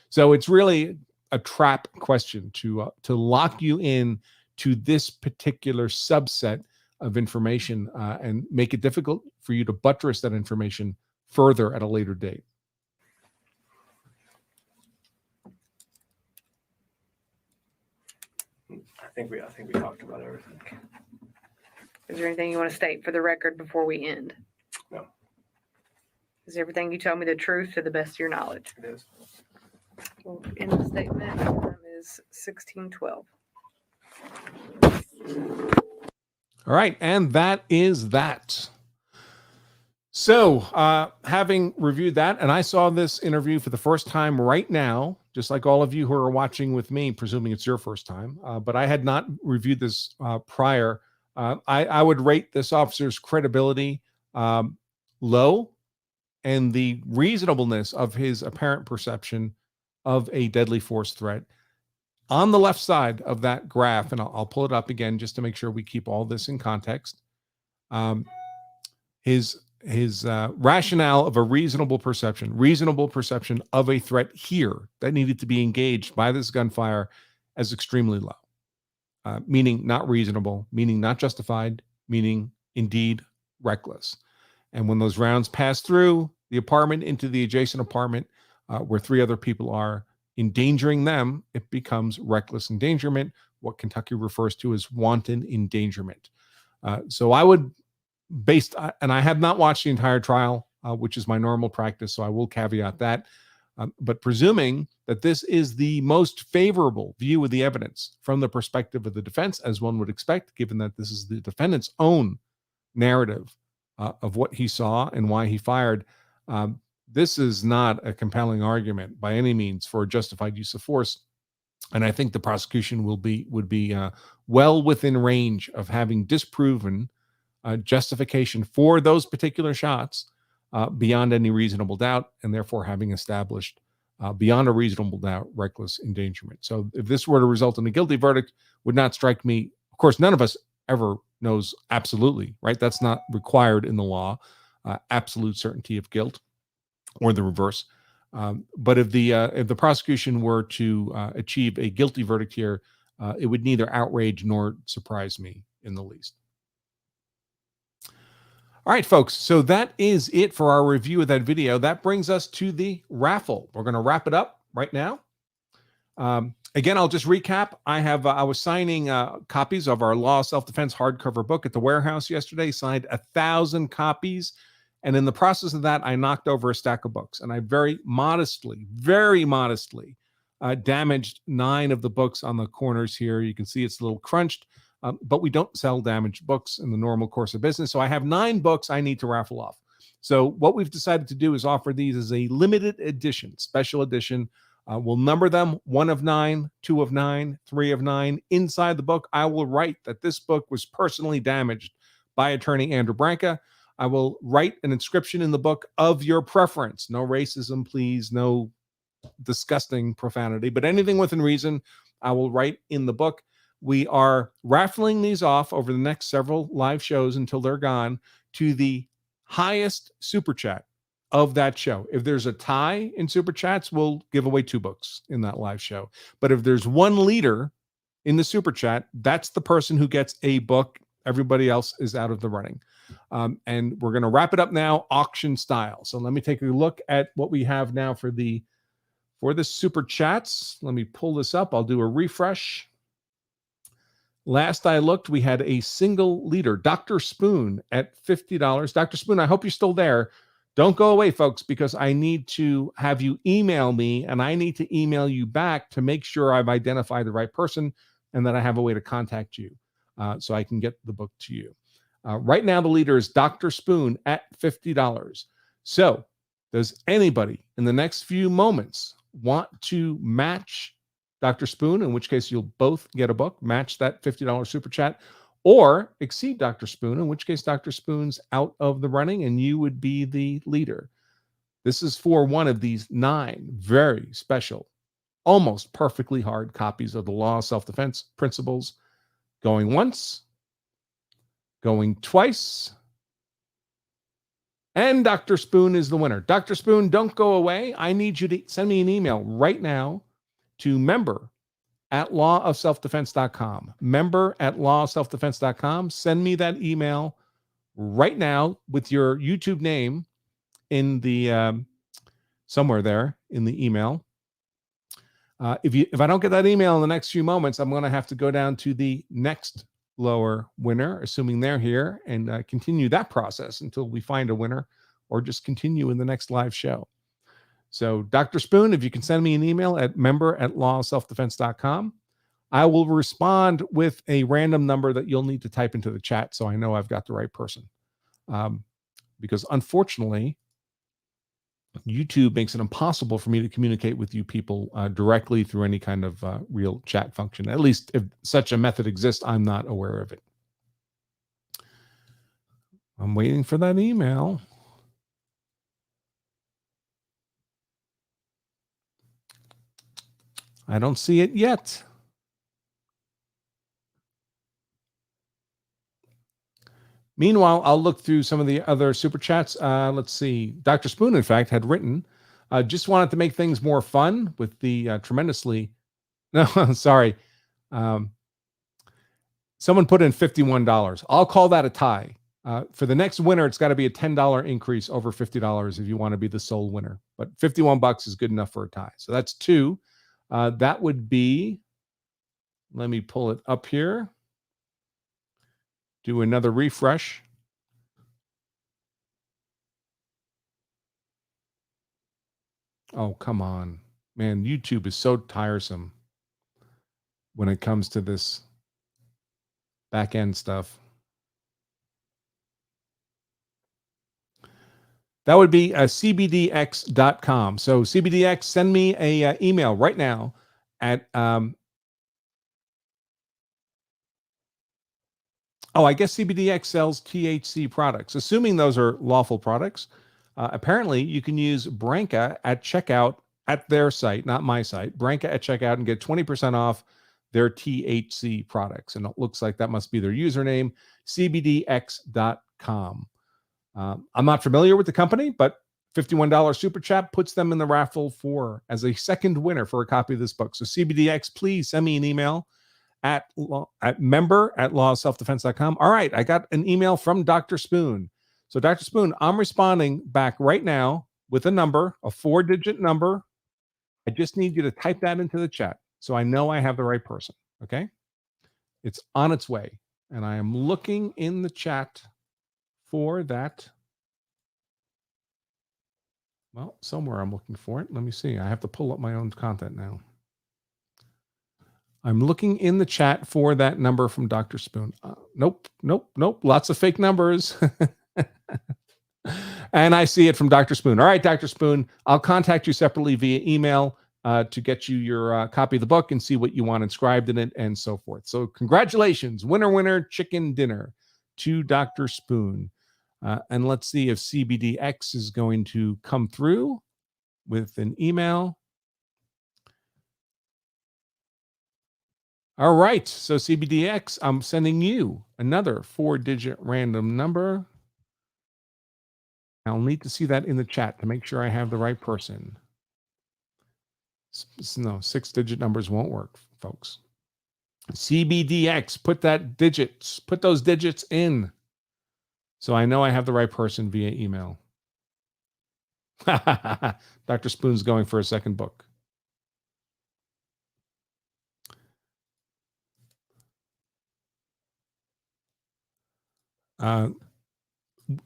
So it's really a trap question to lock you in to this particular subset of information and make it difficult for you to buttress that information further at a later date. I think we talked about everything. Is there anything you want to state for the record before we end? No. Is everything you tell me the truth to the best of your knowledge? It is. Well, end of statement. Time is 16:12. All right, and that is that. So, having reviewed that, and I saw this interview for the first time right now, just like all of you who are watching with me, presuming it's your first time, but I had not reviewed this prior. I would rate this officer's credibility low, and the reasonableness of his apparent perception of a deadly force threat. On the left side of that graph, and I'll pull it up again just to make sure we keep all this in context. His rationale of a reasonable perception of a threat here that needed to be engaged by this gunfire as extremely low, meaning not reasonable, meaning not justified, meaning indeed reckless. And when those rounds pass through the apartment into the adjacent apartment where 3 other people are, endangering them, it becomes reckless endangerment, what Kentucky refers to as wanton endangerment. So I would, and I have not watched the entire trial, which is my normal practice, so I will caveat that. But presuming that this is the most favorable view of the evidence from the perspective of the defense, as one would expect, given that this is the defendant's own narrative of what he saw and why he fired, this is not a compelling argument by any means for a justified use of force. And I think the prosecution would be well within range of having disproven justification for those particular shots beyond any reasonable doubt, and therefore having established beyond a reasonable doubt reckless endangerment. So if this were to result in a guilty verdict, would not strike me. Of course, none of us ever knows absolutely, right? That's not required in the law, absolute certainty of guilt, or the reverse. But if the prosecution were to achieve a guilty verdict here, it would neither outrage nor surprise me in the least. All right, folks. So that is it for our review of that video. That brings us to the raffle. We're going to wrap it up right now. Again, I'll just recap. I was signing copies of our Law Self-Defense hardcover book at the warehouse yesterday, signed 1,000 copies. And in the process of that, I knocked over a stack of books. And I very modestly damaged 9 of the books on the corners here. You can see it's a little crunched, but we don't sell damaged books in the normal course of business. So I have 9 books I need to raffle off. So what we've decided to do is offer these as a limited edition, special edition. We'll number them 1 of 9, 2 of 9, 3 of 9. Inside the book, I will write that this book was personally damaged by attorney Andrew Branca. I will write an inscription in the book of your preference. No racism, please. No disgusting profanity, but anything within reason, I will write in the book. We are raffling these off over the next several live shows until they're gone to the highest super chat of that show. If there's a tie in super chats, we'll give away 2 books in that live show. But if there's one leader in the super chat, that's the person who gets a book. Everybody else is out of the running. And we're going to wrap it up now, auction style. So let me take a look at what we have now for the super chats. Let me pull this up. I'll do a refresh. Last I looked, we had a single leader, Dr. Spoon, at $50. Dr. Spoon, I hope you're still there. Don't go away, folks, because I need to have you email me, and I need to email you back to make sure I've identified the right person and that I have a way to contact you so I can get the book to you. Right now, the leader is Dr. Spoon at $50. So, does anybody in the next few moments want to match Dr. Spoon, in which case you'll both get a book, match that $50 super chat, or exceed Dr. Spoon, in which case Dr. Spoon's out of the running and you would be the leader? This is for one of these 9 very special, almost perfectly hard copies of the Law of Self-Defense Principles. Going once, going twice, and Dr. Spoon is the winner. Dr. Spoon, don't go away. I need you to send me an email right now to member@lawofselfdefense.com. Member@lawofselfdefense.com. Send me that email right now with your YouTube name in the somewhere there in the email. If I don't get that email in the next few moments, I'm going to have to go down to the next lower winner, assuming they're here, and continue that process until we find a winner, or just continue in the next live show. So, Dr. Spoon, if you can send me an email at member@lawofselfdefense.com, I will respond with a random number that you'll need to type into the chat so I know I've got the right person. Because unfortunately, YouTube makes it impossible for me to communicate with you people directly through any kind of real chat function. At least if such a method exists, I'm not aware of it. I'm waiting for that email. I don't see it yet. Meanwhile, I'll look through some of the other super chats. Let's see. Dr. Spoon, in fact, had written, just wanted to make things more fun with the tremendously. No, sorry. Someone put in $51. I'll call that a tie. For the next winner, it's got to be a $10 increase over $50 if you want to be the sole winner. But $51 is good enough for a tie. So that's 2. That would be, let me pull it up here. Do another refresh. Oh, come on. Man, YouTube is so tiresome when it comes to this back end stuff. That would be cbdx.com. So cbdx, send me a email right now at I guess CBDX sells THC products. Assuming those are lawful products, apparently you can use Branca at checkout at their site, not my site, Branca at checkout, and get 20% off their THC products. And it looks like that must be their username, cbdx.com. I'm not familiar with the company, but $51 super chat puts them in the raffle for as a second winner for a copy of this book. So CBDX, please send me an email at member@lawofselfdefense.com. All right, I got an email from Dr. Spoon. So Dr. Spoon, I'm responding back right now with a number, a 4-digit number. I just need you to type that into the chat so I know I have the right person. Okay? It's on its way. And I am looking in the chat for that. Well, somewhere I'm looking for it. Let me see. I have to pull up my own content now. I'm looking in the chat for that number from Dr. Spoon. Nope. Lots of fake numbers. And I see it from Dr. Spoon. All right, Dr. Spoon, I'll contact you separately via email to get you your copy of the book and see what you want inscribed in it and so forth. So congratulations, winner, chicken dinner to Dr. Spoon. And let's see if CBDX is going to come through with an email. All right, so CBDX, I'm sending you another 4-digit random number. I'll need to see that in the chat to make sure I have the right person. No, 6-digit numbers won't work, folks. CBDX, put those digits in so I know I have the right person via email. Dr. Spoon's going for a second book.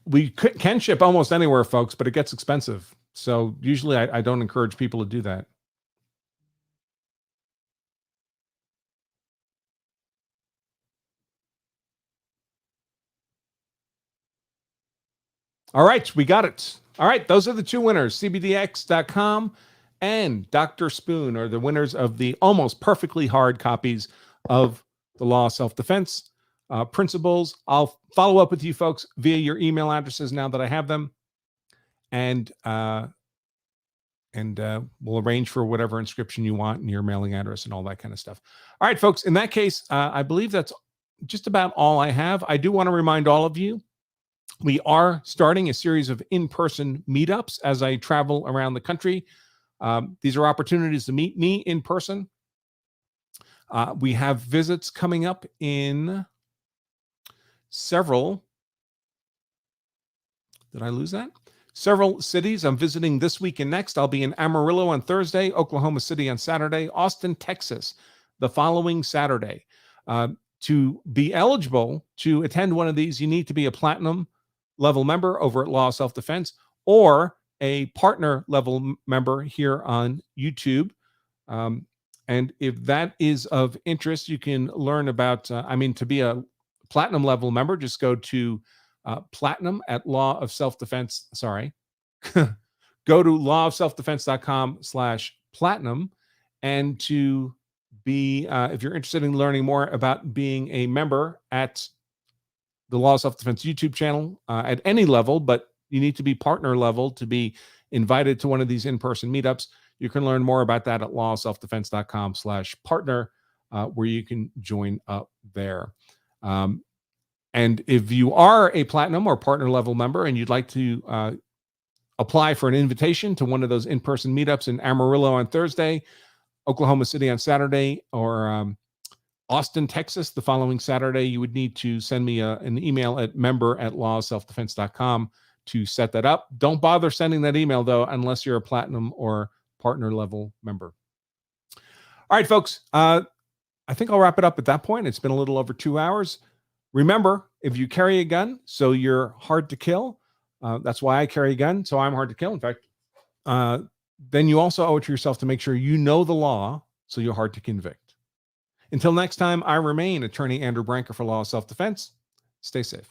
We can ship almost anywhere, folks, but it gets expensive. So usually I don't encourage people to do that. All right, we got it. All right, those are the two winners. CBDX.com and Dr. Spoon are the winners of the almost perfectly hard copies of the Law of Self-Defense Principles. I'll follow up with you folks via your email addresses now that I have them. And we'll arrange for whatever inscription you want and your mailing address and all that kind of stuff. All right, folks, in that case, I believe that's just about all I have. I do want to remind all of you, we are starting a series of in-person meetups as I travel around the country. These are opportunities to meet me in person. We have visits coming up in several. Did I lose that? Several cities I'm visiting this week and next. I'll be in Amarillo on Thursday, Oklahoma City on Saturday, Austin, Texas, the following Saturday. To be eligible to attend one of these, you need to be a platinum level member over at Law of Self-Defense or a partner level member here on YouTube. And if that is of interest, you can learn about, to be a platinum level member, just go to platinum at Law of Self-Defense. Sorry. Go to lawofselfdefense.com/platinum. And to be, if you're interested in learning more about being a member at the Law of Self-Defense YouTube channel at any level, but you need to be partner level to be invited to one of these in-person meetups. You can learn more about that at lawofselfdefense.com/partner, where you can join up there. And if you are a platinum or partner level member and you'd like to apply for an invitation to one of those in-person meetups in Amarillo on Thursday, Oklahoma City on Saturday, or Austin, Texas, the following Saturday, you would need to send me an email at member@lawofselfdefense.com to set that up. Don't bother sending that email, though, unless you're a platinum or partner level member. All right, folks, I think I'll wrap it up at that point. It's been a little over 2 hours. Remember, if you carry a gun, so you're hard to kill, that's why I carry a gun, so I'm hard to kill. In fact, then you also owe it to yourself to make sure you know the law, so you're hard to convict. Until next time, I remain Attorney Andrew Branker for Law of Self-Defense. Stay safe.